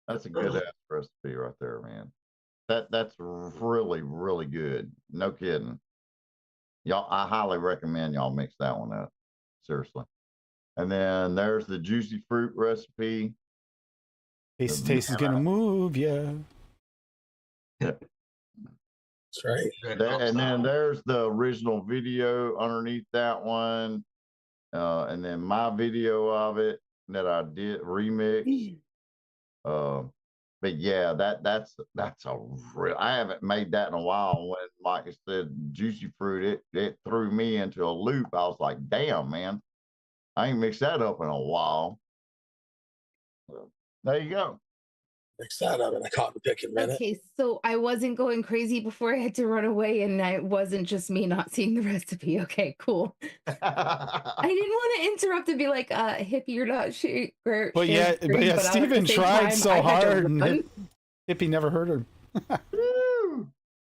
That's a good ass recipe right there, man. That's really, really good. No kidding. Y'all, I highly recommend y'all mix that one up. Seriously. And then there's the juicy fruit recipe. Taste is gonna move, yeah. That's right. And then there's the original video underneath that one. And then my video of it that I did remix. But yeah, that's a real. I haven't made that in a while. When Mike said juicy fruit, it threw me into a loop. I was like, damn, man, I ain't mixed that up in a while. So, there you go. Mix that up in a cotton picking minute. Okay, so I wasn't going crazy before I had to run away, and it wasn't just me not seeing the recipe. Okay, cool. I didn't want to interrupt and be like, hippie, you're not But yeah, Steven tried so hard, and Hippie never heard her.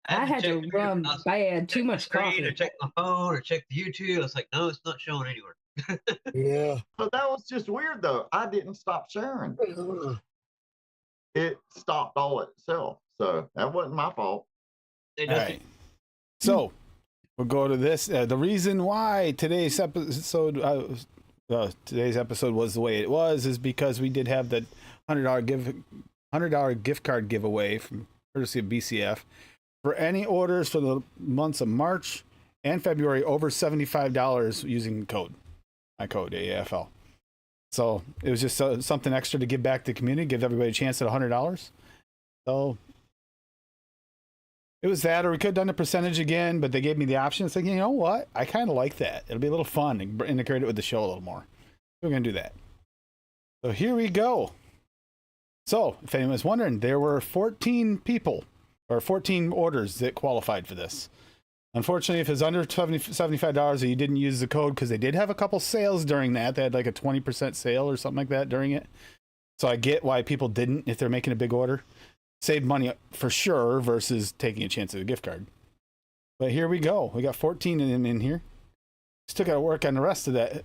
I had to run. I had too much coffee. Or check my phone or check the YouTube. I was like, no, it's not showing anywhere. Yeah. But that was just weird, though. I didn't stop sharing. It stopped all itself. So that wasn't my fault. All right. So we'll go to this. The reason why today's episode was the way it was is because we did have the $100 gift card giveaway from courtesy of BCF for any orders for the months of March and February over $75 using my code AFL. So it was just something extra to give back to the community, give everybody a chance at $100. So it was that, or we could have done the percentage again, but they gave me the option. It's like, you know what? I kind of like that. It'll be a little fun and integrate it with the show a little more. We're going to do that. So here we go. So if anyone's wondering, there were 14 people or 14 orders that qualified for this. Unfortunately, if it's under $75 or you didn't use the code, because they did have a couple sales during that. They had like a 20% sale or something like that during it. So I get why people didn't if they're making a big order. Save money for sure versus taking a chance at a gift card. But here we go. We got 14 in here. Still got to work on the rest of that.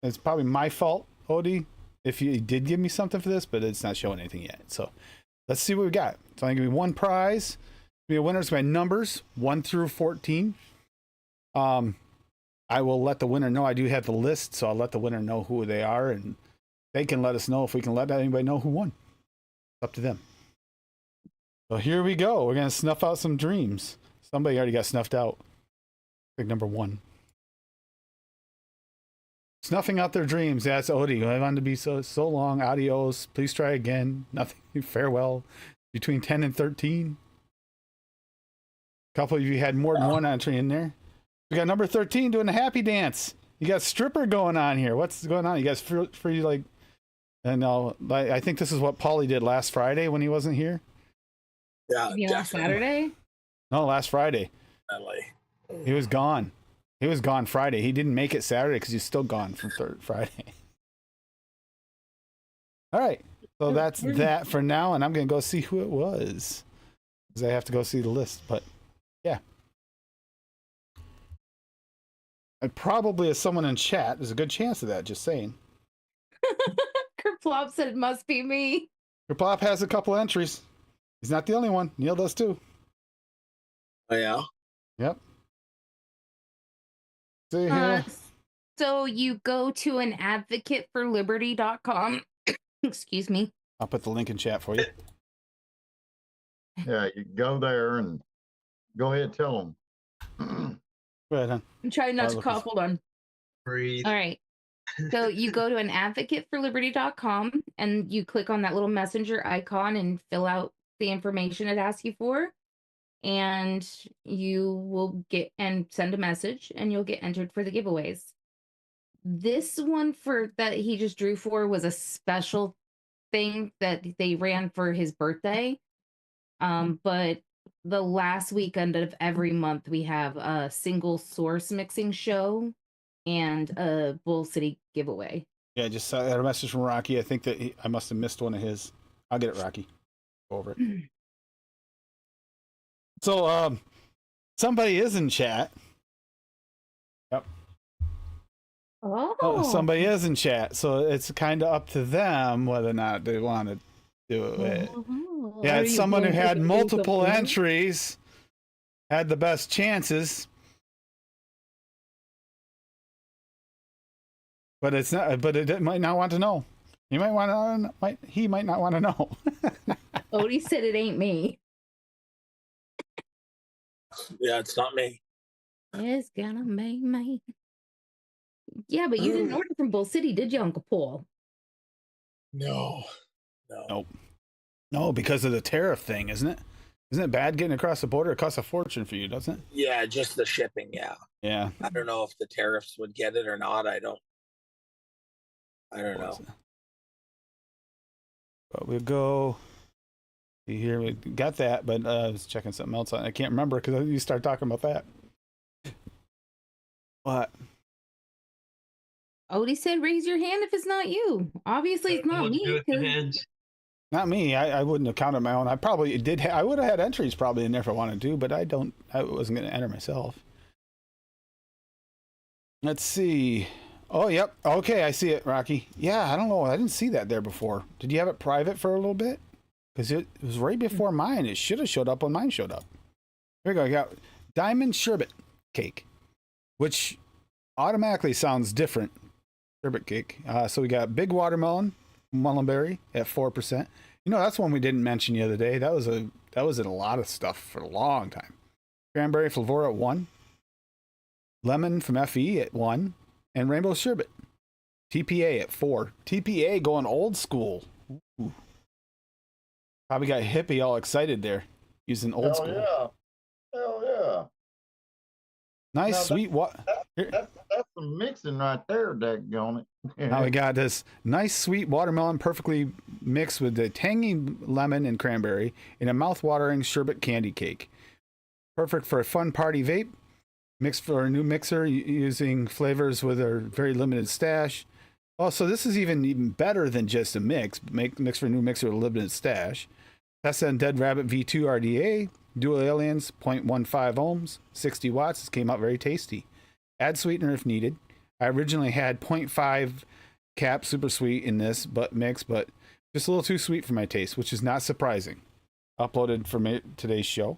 It's probably my fault, Odie, if you did give me something for this, but it's not showing anything yet. So let's see what we got. It's only going to be one prize. Be a winner's by numbers 1 through 14. I will let the winner know. I do have the list, so I'll let the winner know who they are, and they can let us know if we can let anybody know who won. It's up to them. So here we go. We're gonna snuff out some dreams. Somebody already got snuffed out. Big number 1. Snuffing out their dreams. That's Odie. I wanted to be so long. Adios. Please try again. Nothing. Farewell. Between 10 and 13. A couple of you had more than one entry in there. We got number 13 doing a happy dance. You got stripper going on here. What's going on? You guys free like? And I think this is what Paulie did last Friday when he wasn't here. Yeah. Last Saturday? No, last Friday. He was gone. He was gone Friday. He didn't make it Saturday because he's still gone from Friday. All right. So that's that for now, and I'm gonna go see who it was because I have to go see the list. But yeah. And probably as someone in chat, there's a good chance of that, just saying. Kerplop said it must be me. Kerplop has a couple entries. He's not the only one. Neil does too. Oh, yeah? Yep. See here. So you go to an advocateforliberty.com. Excuse me. I'll put the link in chat for you. Yeah, you go there and go ahead and tell them. Go ahead, hon. I'm trying not to cough. Hold on. Breathe. All right. So you go to an advocateforliberty.com and you click on that little messenger icon and fill out the information it asks you for, and you will get and send a message, and you'll get entered for the giveaways. This one for that he just drew for was a special thing that they ran for his birthday. But the last weekend of every month we have a single source mixing show and a Bull City giveaway. Yeah, I just saw a message from Rocky. I think that I must have missed one of his. I'll get it, Rocky. Go over it. So, somebody is in chat. Yep. Oh, Somebody is in chat. So it's kind of up to them whether or not they want to do it. Yeah, Are it's you someone who going to had do multiple something? entries, had the best chances. But it's not. But it might not want to know. He might want to. He might not want to know. Odie said it ain't me. Yeah, it's not me. It's gonna make me. Yeah, but you didn't order from Bull City, did you, Uncle Paul? No. Nope. No, because of the tariff thing, isn't it? Isn't it bad getting across the border? It costs a fortune for you, doesn't it? Yeah, just the shipping. Yeah. Yeah. I don't know if the tariffs would get it or not. I don't know. But we'll go. See here, we got that, but I was checking something else on. I can't remember because you start talking about that. What? Odie said, "Raise your hand if it's not you." Obviously, it's not Let's do me. it with 'Cause hands. Not me. I wouldn't have counted my own. I probably did. I would have had entries probably in there if I wanted to, but I don't. I wasn't going to enter myself. Let's see. Oh, yep. Okay, I see it, Rocky. Yeah, I don't know. I didn't see that there before. Did you have it private for a little bit? Because it was right before mine. It should have showed up when mine showed up. Here we go. I got diamond sherbet cake, which automatically sounds different. Sherbet cake. So we got big watermelon, mulberry at 4%. You know, that's one we didn't mention the other day. That was in a lot of stuff for a long time. Cranberry flavor at 1. Lemon from FE at 1. And rainbow sherbet. TPA at 4. TPA going old school. Ooh. Probably got hippie all excited there using old school. Yeah. Hell yeah. Nice Now sweet That's some mixing right there, daggone it. Now we got this nice sweet watermelon perfectly mixed with the tangy lemon and cranberry in a mouth-watering sherbet candy cake. Perfect for a fun party vape. Mixed for a new mixer using flavors with a very limited stash. Oh, so this is even better than just a mix. Mix for a new mixer with a limited stash. Tested on Dead Rabbit V2 RDA. Dual Aliens, 0.15 ohms, 60 watts. This came out very tasty. Add sweetener if needed. I originally had 0.5 cap super sweet in this mix, but just a little too sweet for my taste, which is not surprising. Uploaded for today's show.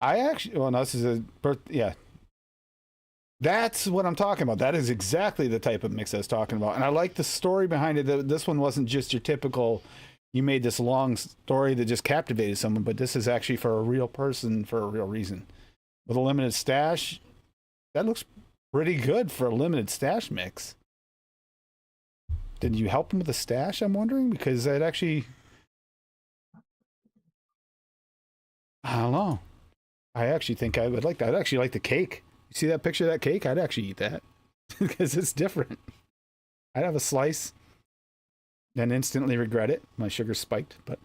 No, this is yeah. That's what I'm talking about. That is exactly the type of mix I was talking about. And I like the story behind it. This one wasn't just your typical, you made this long story that just captivated someone, but this is actually for a real person for a real reason. With a limited stash, that looks pretty good for a limited stash mix. Did you help him with the stash, I'm wondering? Because it actually, I don't know. I actually think I would like that. I'd actually like the cake. You see that picture of that cake? I'd actually eat that because it's different. I'd have a slice, then instantly regret it. My sugar spiked. But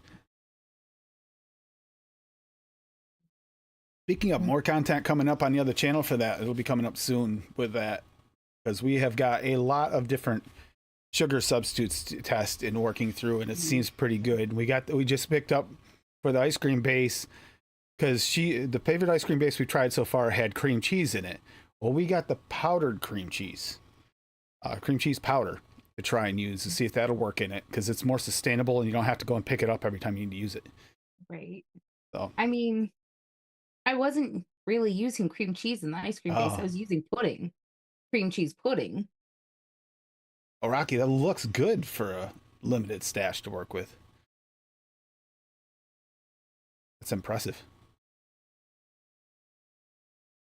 speaking of more content coming up on the other channel for that, it'll be coming up soon with that because we have got a lot of different sugar substitutes to test and working through, and it seems pretty good. We just picked up for the ice cream base. Because the favorite ice cream base we tried so far had cream cheese in it. Well, we got the powdered cream cheese powder to try and use to see if that'll work in it. Because it's more sustainable and you don't have to go and pick it up every time you need to use it. Right. So I mean, I wasn't really using cream cheese in the ice cream base. I was using pudding, cream cheese pudding. Oh, Rocky, that looks good for a limited stash to work with. That's impressive.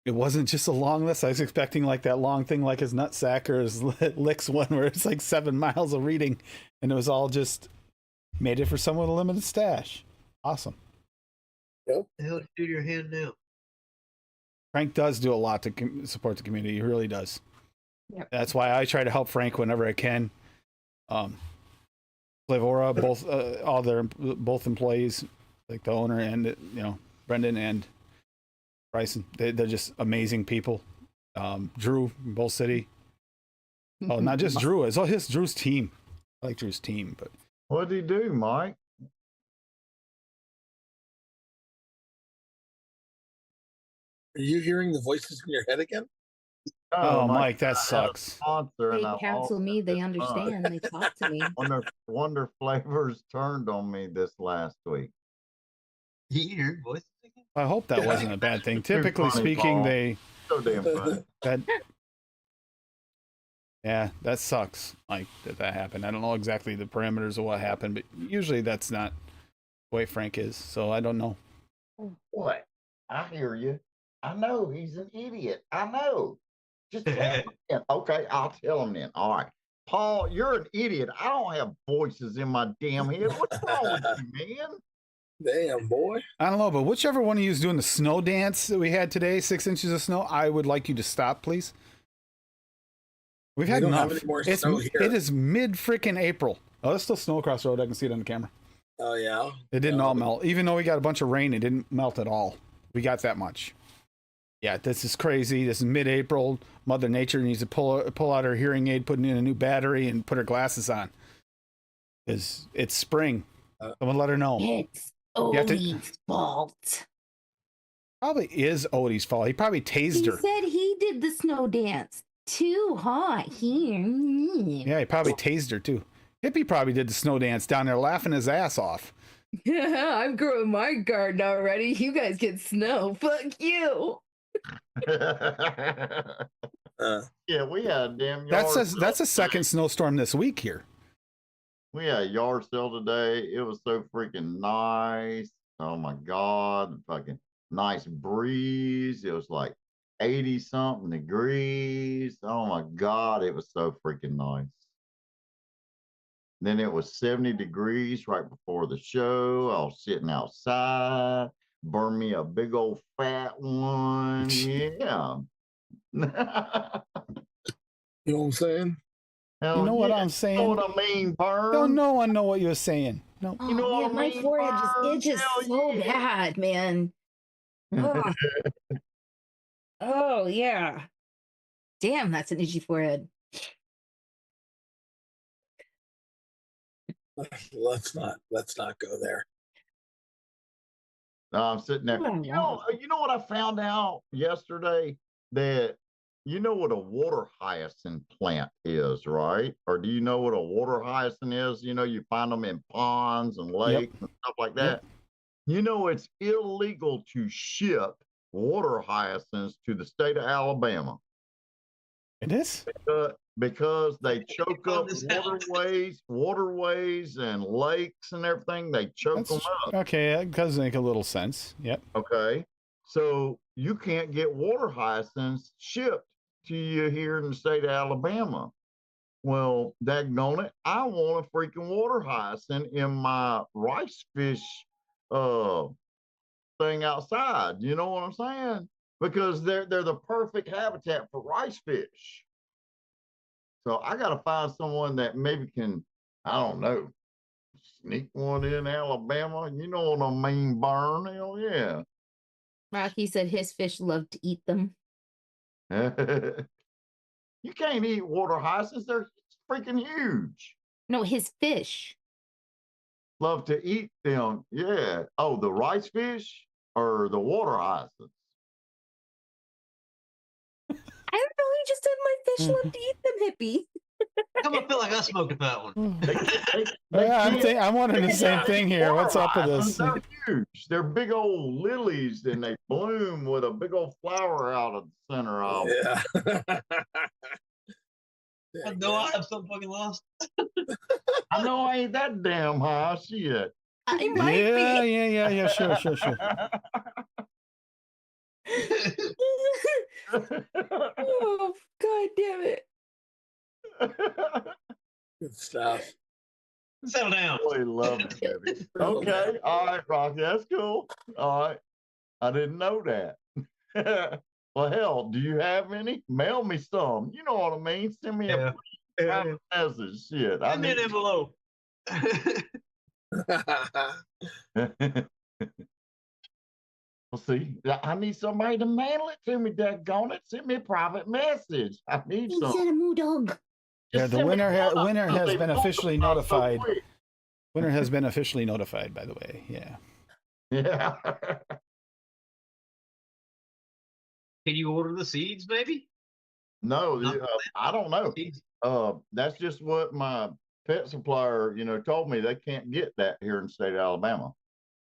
It wasn't just a long list. I was expecting like that long thing like his Nutsack or his Licks one where it's like 7 miles of reading and it was all just made it for someone with a limited stash. Awesome. Yep. The hell do your hand now? Frank does do a lot to support the community. He really does. Yep. That's why I try to help Frank whenever I can. Flavora, both all their both employees, like the owner and Brendan and Bryson, they're just amazing people. Drew, in Bull City. Oh, not just Drew. It's all Drew's team. I like Drew's team, but What'd he do, Mike? Are you hearing the voices in your head again? oh, my Mike, that God, I had a sucks. sponsor They and I counsel lost me. it They this understand. month. They talk to me. Wonder Flavors turned on me this last week. You hear voices again? I hope that wasn't a bad thing. Too Typically funny, speaking, Paul. they So damn funny. that yeah, that sucks. Like that happened. I don't know exactly the parameters of what happened, but usually that's not the way Frank is. So I don't know. What? I hear you. I know he's an idiot. I know. Just tell him then. Okay, I'll tell him then. All right. Paul, you're an idiot. I don't have voices in my damn head. What's wrong with you, man? Damn, boy. I don't know, but whichever one of you is doing the snow dance that we had today, 6 inches of snow, I would like you to stop, please. We've had We don't have enough. any more snow here. It is mid freaking April. Oh, there's still snow across the road. I can see it on the camera. Oh, yeah? It didn't No. all melt. Even though we got a bunch of rain, it didn't melt at all. We got that much. Yeah, this is crazy. This is mid-April. Mother Nature needs to pull out her hearing aid, put in a new battery, and put her glasses on. It's spring. Someone let her know. It's You have to- Odie's fault. Probably is Odie's fault. He probably tased He her. said he did the snow dance. Too hot here. Yeah, he probably tased her too. Hippie probably did the snow dance down there laughing his ass off. I'm growing my garden already. You guys get snow. Fuck you. Yeah, we had a damn yard That's a sale second today. snowstorm this week here. We had a yard sale today. It was so freaking nice. Oh my God. Fucking nice breeze. It was like 80 something degrees. Oh my God. It was so freaking nice. Then it was 70 degrees right before the show. I was sitting outside, burned me a big old fat one. Yeah. You know what I'm saying? Hell You know what yeah. I'm You saying? know what I mean, Burn? Don't no one know what you're saying. No. Oh, You know what man, I my mean, forehead just Burn? itches Hell so yeah. bad, man. Oh. Oh, yeah. Damn, that's an itchy forehead. Let's not go there. I'm sitting there. What I You know what I found out yesterday? That you know what a water hyacinth plant is, right? Or do you know what a water hyacinth is? You know, you find them in ponds and lakes and stuff like that. Yep. You know, it's illegal to ship water hyacinths to the state of Alabama It is? because they choke found up this out. waterways and lakes and everything. They choke them up. Okay, that does make a little sense. Yep. Okay. So you can't get water hyacinths shipped to you here in the state of Alabama. Well, daggone it, I want a freaking water hyacinth in my rice fish thing outside. You know what I'm saying? Because they're the perfect habitat for rice fish. So I gotta find someone that maybe can, I don't know, sneak one in Alabama. You know what I mean, Burn? Hell yeah. Rocky said his fish love to eat them. You can't eat water hyacinths. They're freaking huge. No, his fish. Love to eat them. Yeah. Oh, the rice fish or the water hyacinths? I don't know. He just said my fish love to eat them, hippie. Come I feel like I smoked a fat one. I'm wondering the same thing here. What's up with this? They're huge. They're big old lilies and they bloom with a big old flower out of the center of them. Yeah. I know I have something fucking lost. I know I ain't that damn high. Shit. I might Yeah. Sure. Oh, God damn it. Good stuff. Settle down. Boy, love it, Debbie. Okay, all right, Rocky, that's cool. All right, I didn't know that. Well, hell, do you have any? Mail me some. You know what I mean? Send me a private message. Shit, I Send me an need. envelope. Well, see, I need somebody to mail it to me. Daggone it! Send me a private message. I need He some. said a moo dog. Yeah, Just the send me winner one. has They been don't officially come out so notified. quick. Winner has been officially notified, by the way. Yeah. Yeah. Can you order the seeds, maybe? No, Not I don't know. seeds. That's just what my pet supplier, told me. They can't get that here in the state of Alabama.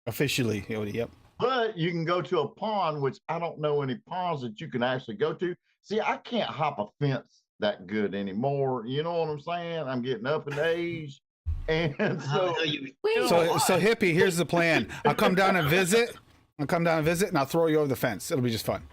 Officially, yep. But you can go to a pond, which I don't know any ponds that you can actually go to. See, I can't hop a fence that good anymore. You know what I'm saying? I'm getting up in age. And so, Wait, So hippie, here's the plan. I'll come down and visit. And I'll throw you over the fence. It'll be just fun.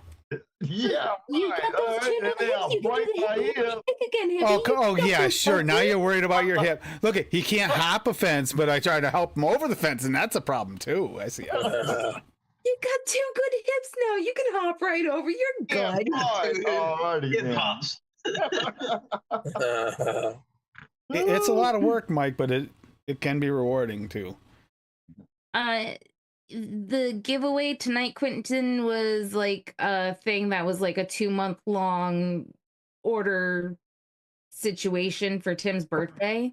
yeah, you right. got those All right, chin and then hips. I'll You can break do the my hippie hip. kick again, hippie. Oh yeah, sure. Now you're worried about your hip. Look, he can't hop a fence, but I try to help him over the fence, and that's a problem too. I see. You got two good hips now. You can hop right over. You're Yeah, good. right. Alrighty Hip then. hops. It's a lot of work, Mike, but it can be rewarding too. The giveaway tonight, Quentin, was like a thing that was like a 2-month long order situation for Tim's birthday.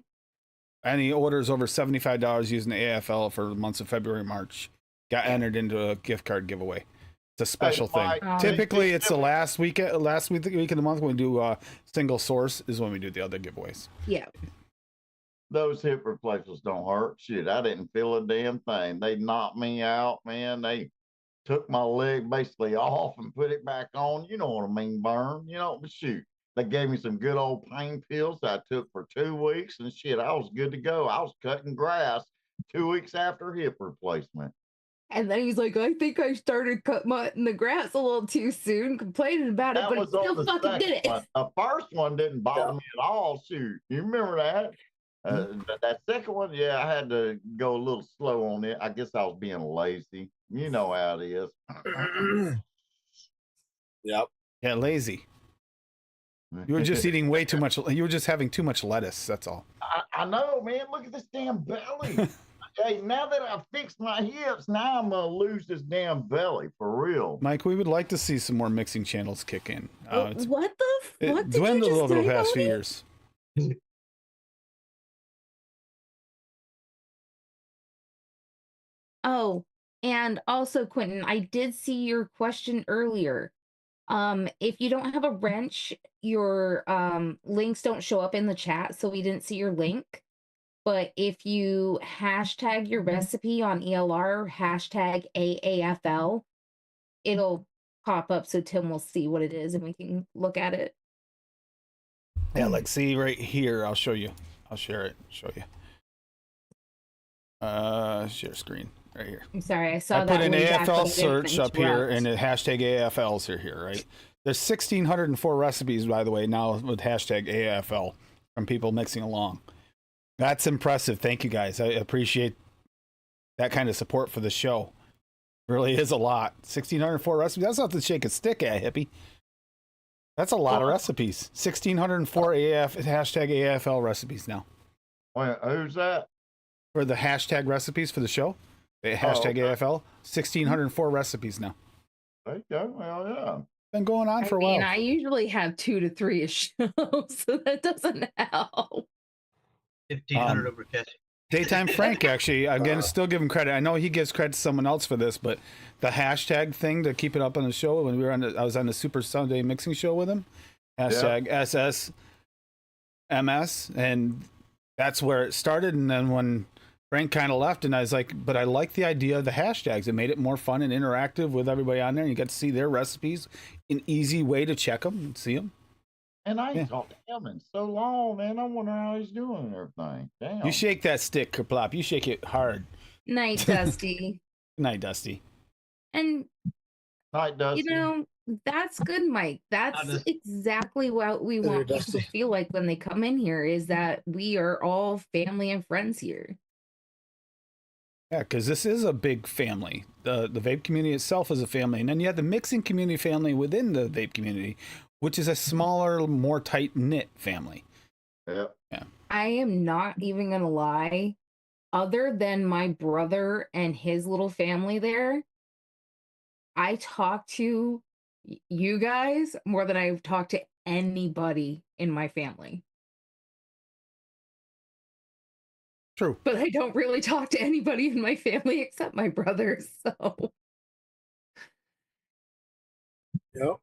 Any orders over $75 using the AFL for the months of February and March got entered into a gift card giveaway. It's a special thing. Mike, Typically, it's the last week of the month when we do single source is when we do the other giveaways. Yeah. Those hip replacements don't hurt. Shit, I didn't feel a damn thing. They knocked me out, man. They took my leg basically off and put it back on. You know what I mean, burn. But shoot. They gave me some good old pain pills that I took for 2 weeks, and shit, I was good to go. I was cutting grass 2 weeks after hip replacement. And then he's like, I think I started cutting the grass a little too soon, complaining about it, That but he was on still the fucking did second it. one. The first one didn't bother me at all. Shoot, you remember that? That second one, yeah, I had to go a little slow on it. I guess I was being lazy. You know how it is. Yep. Yeah, lazy. You were just eating way too much. You were just having too much lettuce. That's all. I know, man. Look at this damn belly. Hey, now that I've fixed my hips, now I'm gonna lose this damn belly for real. Mike, we would like to see some more mixing channels kick in. What the what It did you dwindled just over the say, past few Tony? years. Oh, and also, Quentin, I did see your question earlier. If you don't have a wrench, your links don't show up in the chat, so we didn't see your link. But if you hashtag your recipe on ELR, hashtag AAFL, it'll pop up so Tim will see what it is and we can look at it. Yeah, like see right here. I'll show you. I'll share it. Show you. Share screen right here. I'm sorry, I saw I that put an way back, but I AFL didn't search up here, interrupt. and the hashtag AFLs are here, right? There's 1,604 recipes, by the way, now with hashtag AFL from people mixing along. That's impressive. Thank you, guys. I appreciate that kind of support for the show. Really is a lot. 1,604 recipes. That's not to shake a stick at, hippie. That's a lot of recipes. 1,604 hashtag AFL recipes now. Wait, who's that? For the hashtag recipes for the show. The hashtag okay. AFL. 1,604 recipes now. There you go. Well, yeah. Been going on for a I mean, while. I usually have 2 to 3 a show, so that doesn't help. 1,500 over Cassie. Daytime Frank, actually, again, still give him credit. I know he gives credit to someone else for this, but the hashtag thing to keep it up on the show when we were I was on the Super Sunday mixing show with him, hashtag SSMS, and that's where it started. And then when Frank kind of left, and I was like, but I like the idea of the hashtags. It made it more fun and interactive with everybody on there. And you got to see their recipes, an easy way to check them and see them. And I ain't talked to him in so long, man. I wonder how he's doing and everything. Damn. You shake that stick, Kerplop. You shake it hard. Night, Dusty. Good night, Dusty. And Night, Dusty. You know, that's good, Mike. That's Dusty. exactly what we Hey there, want people to Dusty. feel like when they come in here, is that we are all family and friends here. Yeah, because this is a big family. The vape community itself is a family, and then you have the mixing community family within the vape community, which is a smaller, more tight knit family. Yep. I am not even gonna lie. Other than my brother and his little family there, I talk to you guys more than I've talked to anybody in my family. True. But I don't really talk to anybody in my family except my brother. So Yep.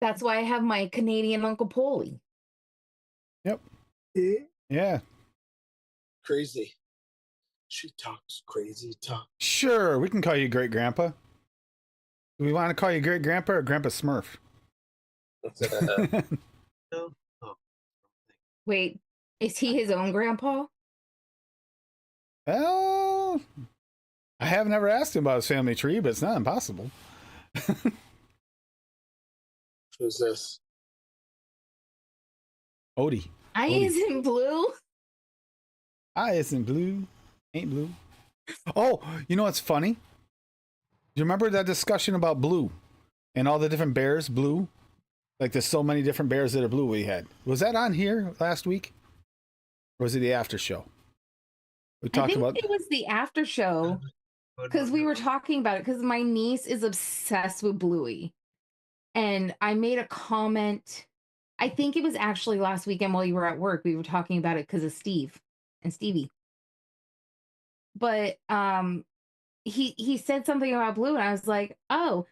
that's why I have my Canadian Uncle Polly. Yep. Yeah. Yeah. Crazy. She talks crazy talk. Sure, we can call you Great Grandpa. Do we want to call you Great Grandpa or Grandpa Smurf? No. Oh. Wait, is he his own grandpa? Well, I have never asked him about his family tree, but it's not impossible. Who's this? Odie. I Odie. isn't blue. I isn't blue. Ain't blue. Oh, you know what's funny? You remember that discussion about blue and all the different bears blue? Like there's so many different bears that are blue we had. Was that on here last week? Or was it the after show? We I talked think about it was the after show because we were talking about it because my niece is obsessed with Bluey. And I made a comment. I think it was actually last weekend while you were at work. We were talking about it because of Steve and Stevie. But he said something about Blue, and I was like, oh,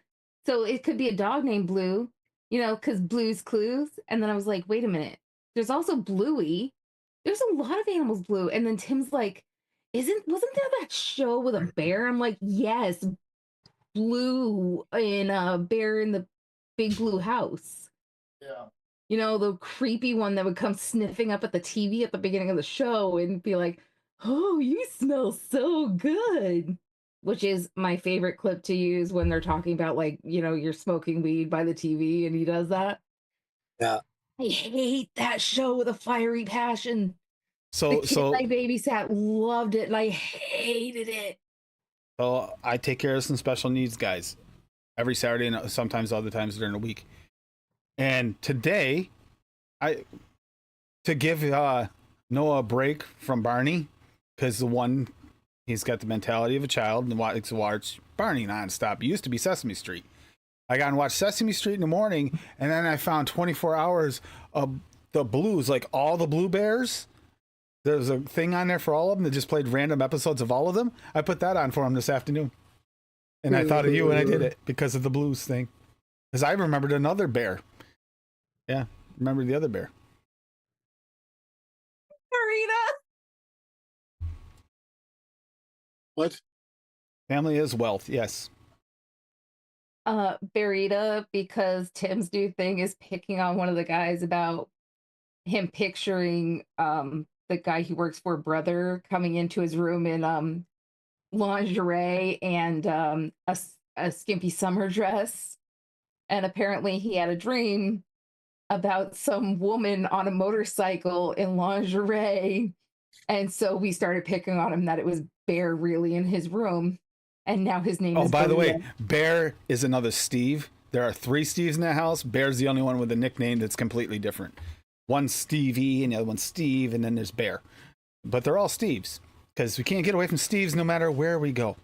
so it could be a dog named Blue, you know, because Blue's Clues. And then I was like, wait a minute, there's also Bluey. There's a lot of animals blue. And then Tim's like, wasn't there that show with a bear? I'm like, yes, Blue in Bear in the Big Blue House. Yeah. You know, the creepy one that would come sniffing up at the TV at the beginning of the show and be like, oh, you smell so good. Which is my favorite clip to use when they're talking about, like, you know, you're smoking weed by the TV and he does that. Yeah. I hate that show with a fiery passion. The kid I babysat loved it and I hated it. So I take care of some special needs guys every Saturday and sometimes other times during the week. And today, to give Noah a break from Barney, because he's got the mentality of a child and likes to watch Barney nonstop. It used to be Sesame Street. I got and watched Sesame Street in the morning, and then I found 24 hours of the blues, like all the Blue Bears. There's a thing on there for all of them that just played random episodes of all of them. I put that on for him this afternoon. And I thought of you when I did it because of the blues thing. Because I remembered another bear. Yeah, remember the other bear. Marina. What? Family is wealth, yes. Barita, because Tim's new thing is picking on one of the guys about him picturing the guy he works for brother coming into his room in lingerie and a skimpy summer dress. And apparently he had a dream about some woman on a motorcycle in lingerie. And so we started picking on him that it was Bear really in his room. And now his name is Oh, by the way, Barita. Bear is another Steve. There are 3 Steves in that house. Bear's the only one with a nickname that's completely different. One's Stevie and the other one's Steve, and then there's Bear. But they're all Steves because we can't get away from Steves no matter where we go.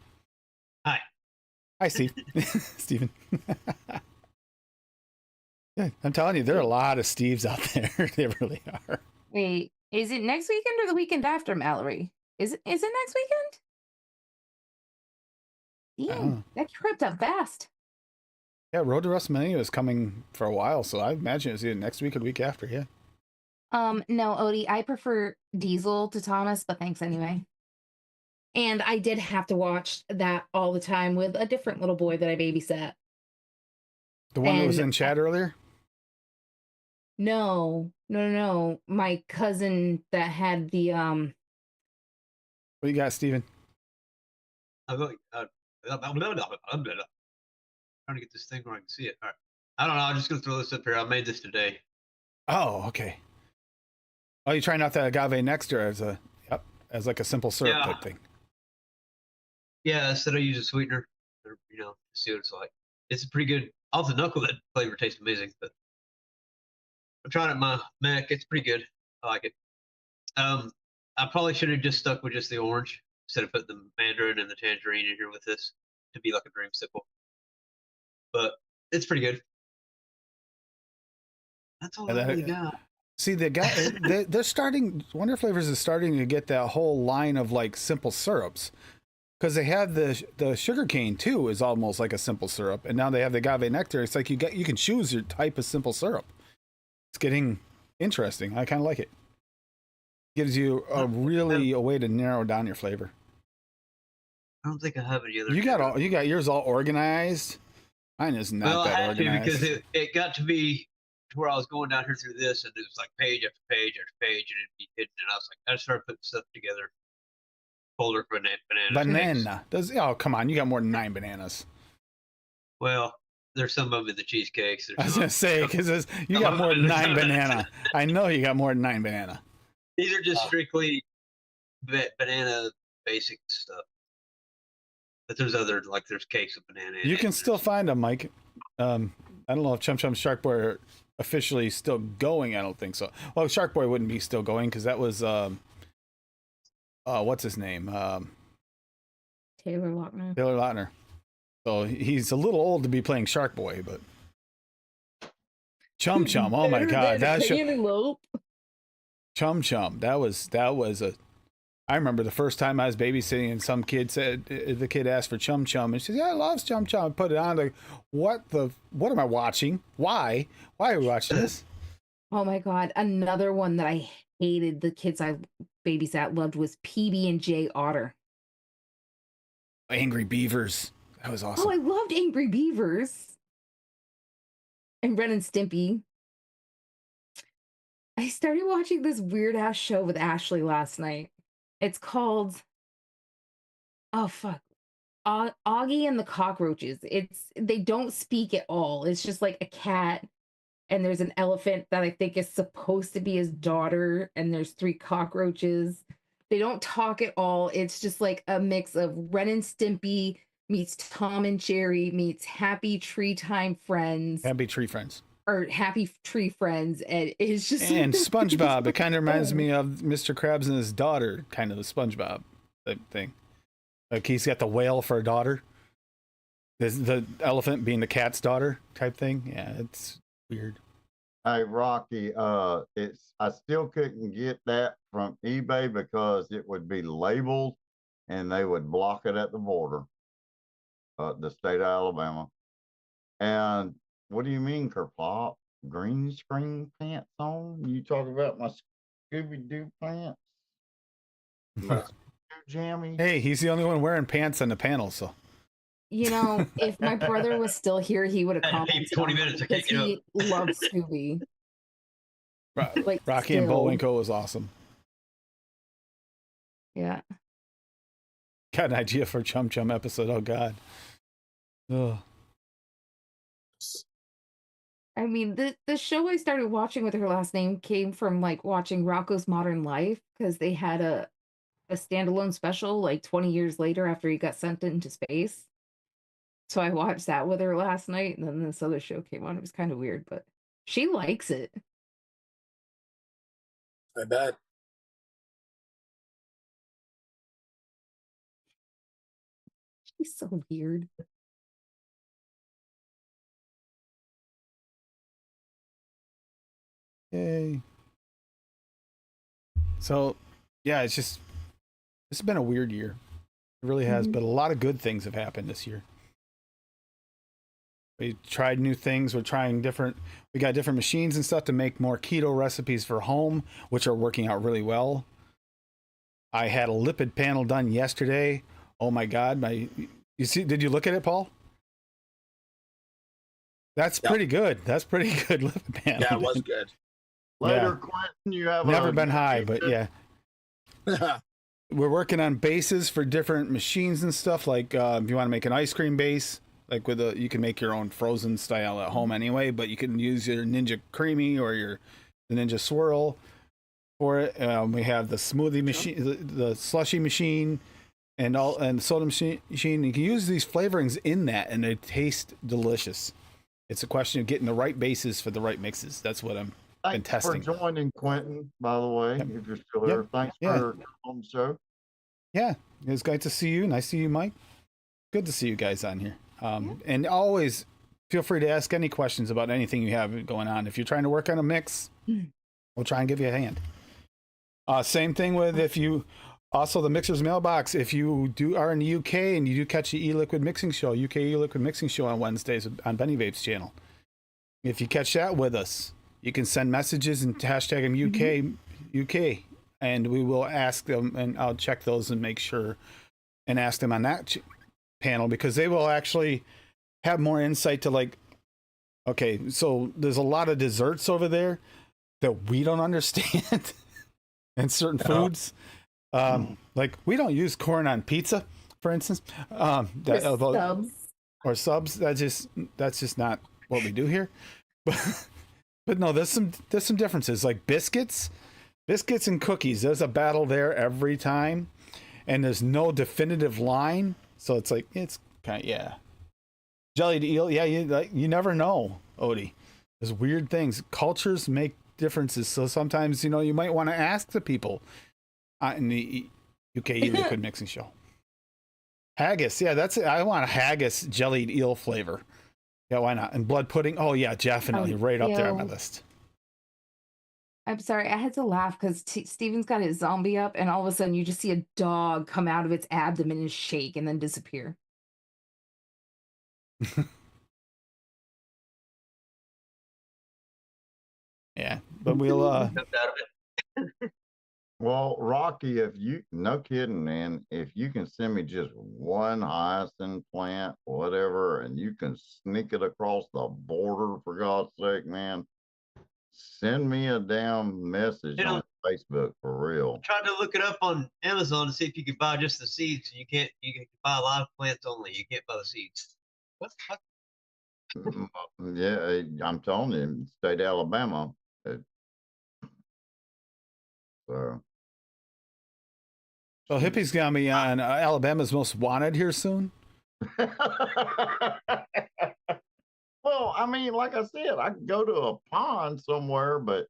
Hi. Hi, Steve. Steven. Yeah, I'm telling you, there are a lot of Steves out there. They really are. Wait, is it next weekend or the weekend after, Mallory? Is it next weekend? Damn, that crept up fast. Yeah, Road to WrestleMania is coming for a while, so I imagine it's either next week or the week after, yeah. No, Odie, I prefer Diesel to Thomas, but thanks anyway. And I did have to watch that all the time with a different little boy that I babysat. The one that was And- in chat earlier? No. My cousin that had the What you got, Steven? trying to get this thing where I can see it. All right. I don't know. I'm just gonna throw this up here. I made this today. Oh, okay. Oh, you trying out the agave nectar as like a simple syrup type thing. Yeah, instead I use a sweetener, or, to see what it's like. It's a pretty good. Off the knuckle, that flavor tastes amazing. But I'm trying it my Mac. It's pretty good. I like it. I probably should have just stuck with just the orange instead of putting the mandarin and the tangerine in here with this to be like a dreamsicle. But it's pretty good. That's all I really got. See, they're starting. Wonder Flavors is starting to get that whole line of like simple syrups, because they have the sugar cane too is almost like a simple syrup, and now they have the agave nectar. It's like you can choose your type of simple syrup. It's getting interesting. I kind of like it. Gives you a way to narrow down your flavor. I don't think I have any other. You got yours all organized. Mine is not that organized. Because it got to be to where I was going down here through this, and it was like page after page after page, and it'd be hidden. And I was like, I just started putting stuff together. Folder for bananas. Oh, come on, you got more than 9 bananas. Well, there's some of them in the cheesecakes. I was gonna say, because you got more than 9 banana. I know you got more than 9 banana. These are just strictly banana basic stuff. But there's other, like there's cakes of banana. You can still find them, Mike. I don't know if Chum Chum Shark Boy are officially still going. I don't think so. Well, Shark Boy wouldn't be still going because that was what's his name? Taylor Lautner. Taylor Lautner. So he's a little old to be playing Shark Boy, but Chum Chum. Oh my God, Chum Chum. That was a. I remember the first time I was babysitting and some kid said the kid asked for Chum Chum and she said, "Yeah, I love Chum Chum." I put it on. Like, what am I watching? Why are we watching this? Oh my God, another one that I hated. The kids I babysat loved was PB&J Otter. Angry Beavers. That was awesome. Oh, I loved Angry Beavers. And Ren and Stimpy. I started watching this weird ass show with Ashley last night. It's called, oh fuck, Augie and the Cockroaches. They don't speak at all. It's just like a cat, and there's an elephant that I think is supposed to be his daughter, and there's 3 cockroaches. They don't talk at all. It's just like a mix of Ren and Stimpy meets Tom and Jerry meets Happy Tree Time Friends. Happy Tree Friends. Or Happy Tree Friends, and it's just and SpongeBob. It kind of reminds me of Mr. Krabs and his daughter, kind of the SpongeBob type thing. Like he's got the whale for a daughter, the elephant being the cat's daughter type thing. Yeah, it's weird. Hey Rocky, I still couldn't get that from eBay because it would be labeled, and they would block it at the border, the state of Alabama, and. What do you mean, Kerplop? Green screen pants on? You talk about my Scooby-Doo pants? Jammy? Hey, he's the only one wearing pants on the panel, so. If my brother was still here, he would have commented 20 minutes because he loves Scooby. Like Rocky and Bullwinkle was awesome. Yeah. Got an idea for a Chum Chum episode. Oh, God. Ugh. I mean, the show I started watching with her last name came from like watching Rocco's Modern Life, because they had a standalone special like 20 years later after he got sent into space. So I watched that with her last night, and then this other show came on. It was kind of weird, but she likes it. I bet. She's so weird. Yay. So, yeah, it's been a weird year. It really has, but a lot of good things have happened this year. We tried new things. We got different machines and stuff to make more keto recipes for home, which are working out really well. I had a lipid panel done yesterday. Oh my God. Did you look at it, Paul? That's pretty good. That's pretty good lipid panel. Yeah, it was good. Later, Quentin, you have never been high, but yeah. We're working on bases for different machines and stuff. Like if you want to make an ice cream base, Like with you can make your own frozen style at home anyway, but you can use your Ninja Creamy or the Ninja Swirl for it. We have the smoothie machine, the slushy machine, and soda machine. You can use these flavorings in that, and they taste delicious. It's a question of getting the right bases for the right mixes. That's what I'm been Thanks testing. for joining, Quentin, by the way, Yep. if you're still here. Yep. Thanks Yeah. for coming on the show. Yeah, it's great to see you. Nice to see you, Mike. Good to see you guys on here. And always feel free to ask any questions about anything you have going on. If you're trying to work on a mix, we'll try and give you a hand. Same thing with if you also the Mixer's Mailbox. If you are in the UK and you do catch the E-Liquid Mixing Show, UK E-Liquid Mixing Show on Wednesdays on Benny Vape's channel. If you catch that with us, you can send messages and hashtag them UK, and we will ask them, and I'll check those and make sure and ask them on that panel, because they will actually have more insight to, like, okay, so there's a lot of desserts over there that we don't understand and certain foods. Like we don't use corn on pizza, for instance. Subs. Or subs. That's just not what we do here. But no, there's some differences, like biscuits and cookies. There's a battle there every time, and there's no definitive line. So it's like, it's kind of, jellied eel. Yeah, you never know, Odie. There's weird things. Cultures make differences. So sometimes, you might want to ask the people in the UK Liquid Mixing Show. Haggis. Yeah, that's it. I want a haggis jellied eel flavor. Yeah, why not? And blood pudding. Oh, yeah, definitely. Right up there on my list. I'm sorry, I had to laugh because Steven's got his zombie up, and all of a sudden you just see a dog come out of its abdomen and shake and then disappear. Yeah, but we'll Well, Rocky, no kidding, man, if you can send me just one hyacinth plant, whatever, and you can sneak it across the border, for God's sake, man, send me a damn message on Facebook, for real. I tried to look it up on Amazon to see if you could buy just the seeds. You can buy live plants only. You can't buy the seeds. What the fuck? Yeah, I'm telling you, state of Alabama. So Hippie's gonna be on Alabama's Most Wanted here soon. Well, I mean, like I said, I could go to a pond somewhere, but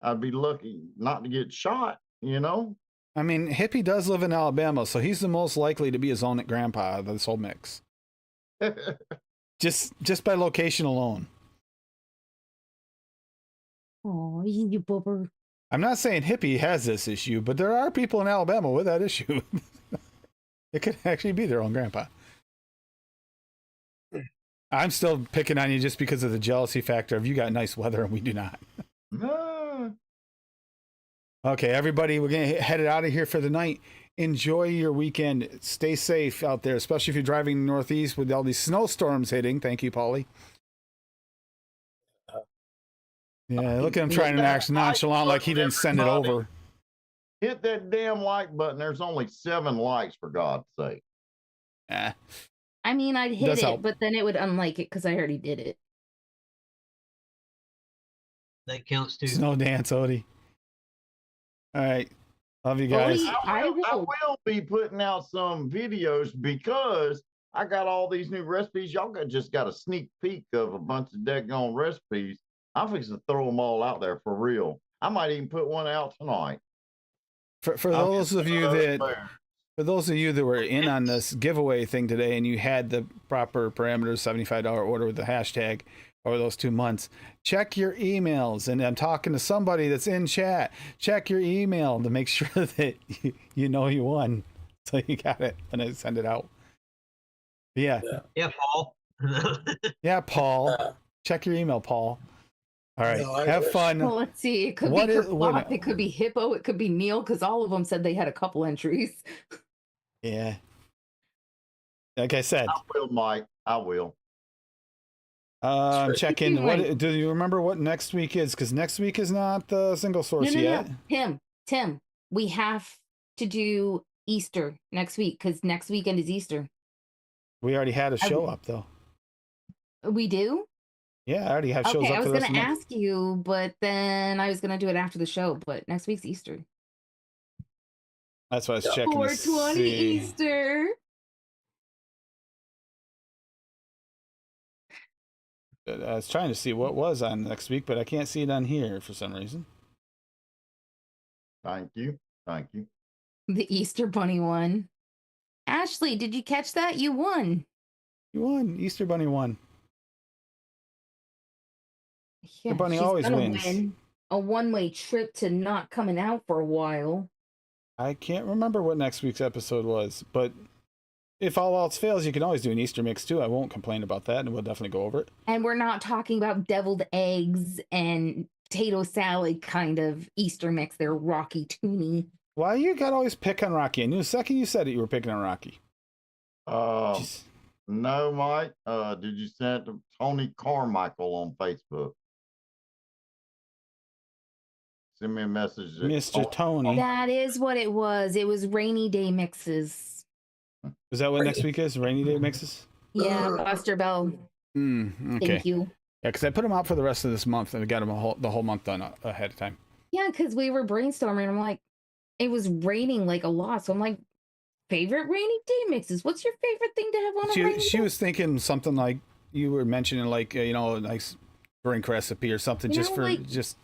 I'd be lucky not to get shot, I mean, Hippie does live in Alabama, so he's the most likely to be his own grandpa of this whole mix. Just by location alone. Oh, you boober. I'm not saying Hippie has this issue, but there are people in Alabama with that issue. It could actually be their own grandpa. I'm still picking on you just because of the jealousy factor of you got nice weather and we do not. Okay, everybody, we're going to head it out of here for the night. Enjoy your weekend. Stay safe out there, especially if you're driving northeast with all these snowstorms hitting. Thank you, Paulie. Yeah, look at him trying to act nonchalant like he didn't send it over. Hit that damn like button. There's only 7 likes, for God's sake. Yeah. I mean, I'd hit Does it, help. but then it would unlike it because I already did it. That counts too. Snow dance, Odie. All right. Love you guys. Odie, I will be putting out some videos because I got all these new recipes. Y'all just got a sneak peek of a bunch of daggone recipes. I'm fixing to throw them all out there for real. I might even put one out tonight. For those of you that were in on this giveaway thing today and you had the proper parameters, $75 order with the hashtag over those 2 months, check your emails. And I'm talking to somebody that's in chat. Check your email to make sure that you know you won. So you got it when I send it out. Yeah, Paul. yeah, Paul. Check your email, Paul. All right, No, have fun. Well, let's see. It could What be is- wait a Kerplop, it could be Hippo, it could be Neil, because all of them said they had a couple entries. Yeah. Like I said, I will, Mike. I will. check in. What do you remember what next week is? Because next week is not the single source yet. No. Tim, we have to do Easter next week because next weekend is Easter. We already had a show up though. We do? Yeah, I already have shows Okay, up I for was the rest gonna of the month. ask you, but then I was gonna do it after the show. But next week's Easter. That's what I was Yeah. checking to 420 see. Easter. I was trying to see what was on next week, but I can't see it on here for some reason. Thank you. Thank you. The Easter Bunny one. Ashley, did you catch that? You won. You won. Easter Bunny won. Yeah, Bunny she's always gonna wins. win a one-way trip to not coming out for a while. I can't remember what next week's episode was, but if all else fails, you can always do an Easter mix too. I won't complain about that, and we'll definitely go over it. And we're not talking about deviled eggs and potato salad kind of Easter mix. They're Rocky Toony. Why you got to always pick on Rocky? I knew the second you said it, you were picking on Rocky. Jeez. No, Mike. Did you send it to Tony Carmichael on Facebook? Send me a message. Mr. Tony. That is what it was. It was rainy day mixes. Is that what next week is? Rainy day mixes? Yeah, Buster Bell. Okay. Thank you. Yeah, because I put them out for the rest of this month, and we got them the whole month done ahead of time. Yeah, because we were brainstorming. I'm like, it was raining like a lot. So I'm like, favorite rainy day mixes. What's your favorite thing to have on a rainy She day? was thinking something like you were mentioning, like a nice drink recipe or something, just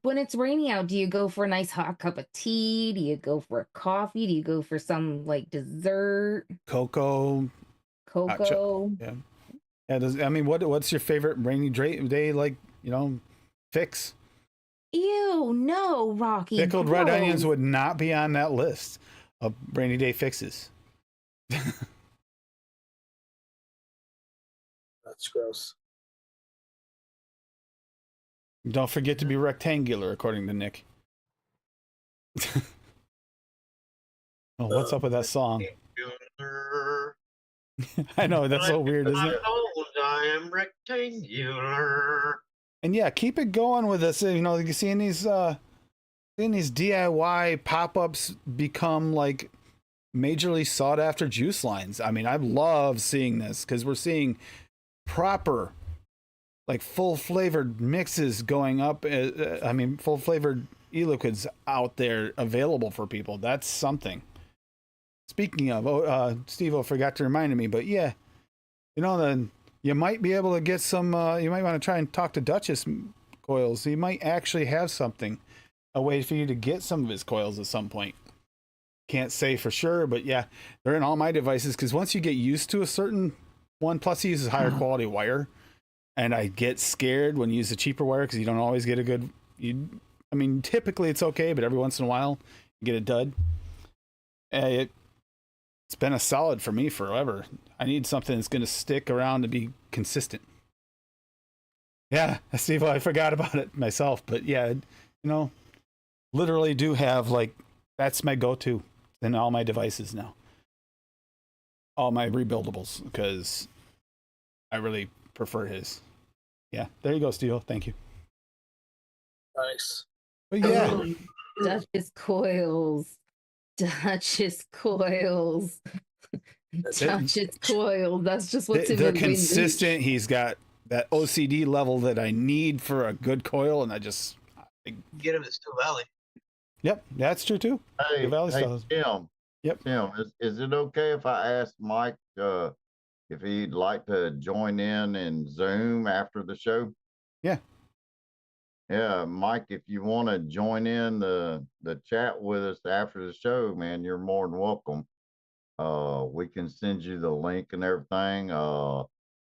when it's raining out, do you go for a nice hot cup of tea? Do you go for a coffee? Do you go for some like dessert? cocoa. Cocoa? Yeah. What's your favorite rainy day, like, fix? Ew, no, Rocky. Pickled red gross. onions would not be on that list of rainy day fixes. That's gross. Don't forget to be rectangular, according to Nick. Oh, what's up with that song? I know, that's so weird, isn't it? I am rectangular. And yeah, keep it going with this. You seeing these DIY pop-ups become like majorly sought after juice lines. I mean, I love seeing this because we're seeing proper, like, full flavored mixes going up. Full flavored e-liquids out there available for people. That's something. Speaking of, Steve-O forgot to remind me, but yeah, then you might be able to get some, you might want to try and talk to Duchess Coils. He might actually have something, a way for you to get some of his coils at some point. Can't say for sure, but yeah, they're in all my devices, because once you get used to a certain one, plus he uses higher quality wire, and I get scared when you use the cheaper wire because you don't always get a good, typically it's okay, but every once in a while you get a dud. It's been a solid for me forever. I need something that's going to stick around to be consistent. Yeah, Steve, I forgot about it myself, but yeah, literally do have, like, that's my go-to in all my devices now. All my rebuildables, because I really prefer his. Yeah, there you go, Steve. Thank you. Nice. But yeah. Duchess Coils. Duchess Coils. Duchess Coils. That's just what's in They're the consistent. He's got that OCD level that I need for a good coil, and I Get him at Steel Valley. Yep, that's true too. Hey, Valley styles. Tim. Yep. Tim, is it okay if I ask Mike if he'd like to join in Zoom after the show? Yeah. Yeah, Mike, if you want to join in the chat with us after the show, man, you're more than welcome. We can send you the link and everything.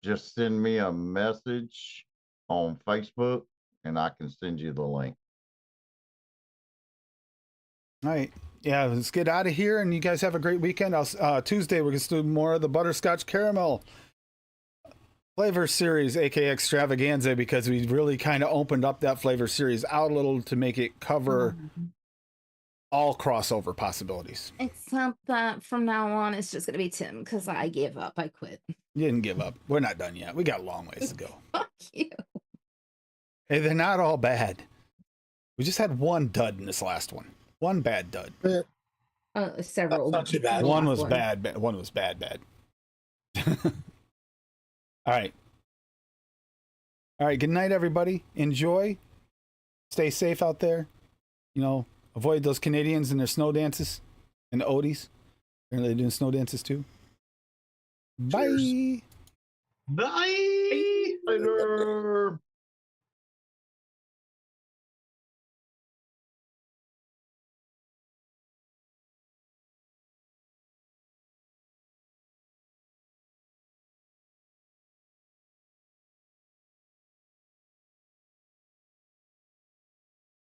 Just send me a message on Facebook and I can send you the link. All right. Yeah, let's get out of here, and you guys have a great weekend. Tuesday, we're going to do more of the butterscotch caramel flavor series, aka extravaganza, because we really kind of opened up that flavor series out a little to make it cover all crossover possibilities. Except that from now on, it's just going to be Tim, because I gave up. I quit. You didn't give up. We're not done yet. We got a long ways to go. Fuck you. Hey, they're not all bad. We just had one dud in this last one. One bad dud. Several. That's not too bad. One was bad. One was bad. All right. All right, good night, everybody. Enjoy. Stay safe out there. You know, avoid those Canadians and their snow dances and the Odies. Apparently, they're doing snow dances too. Bye. Bye. Later.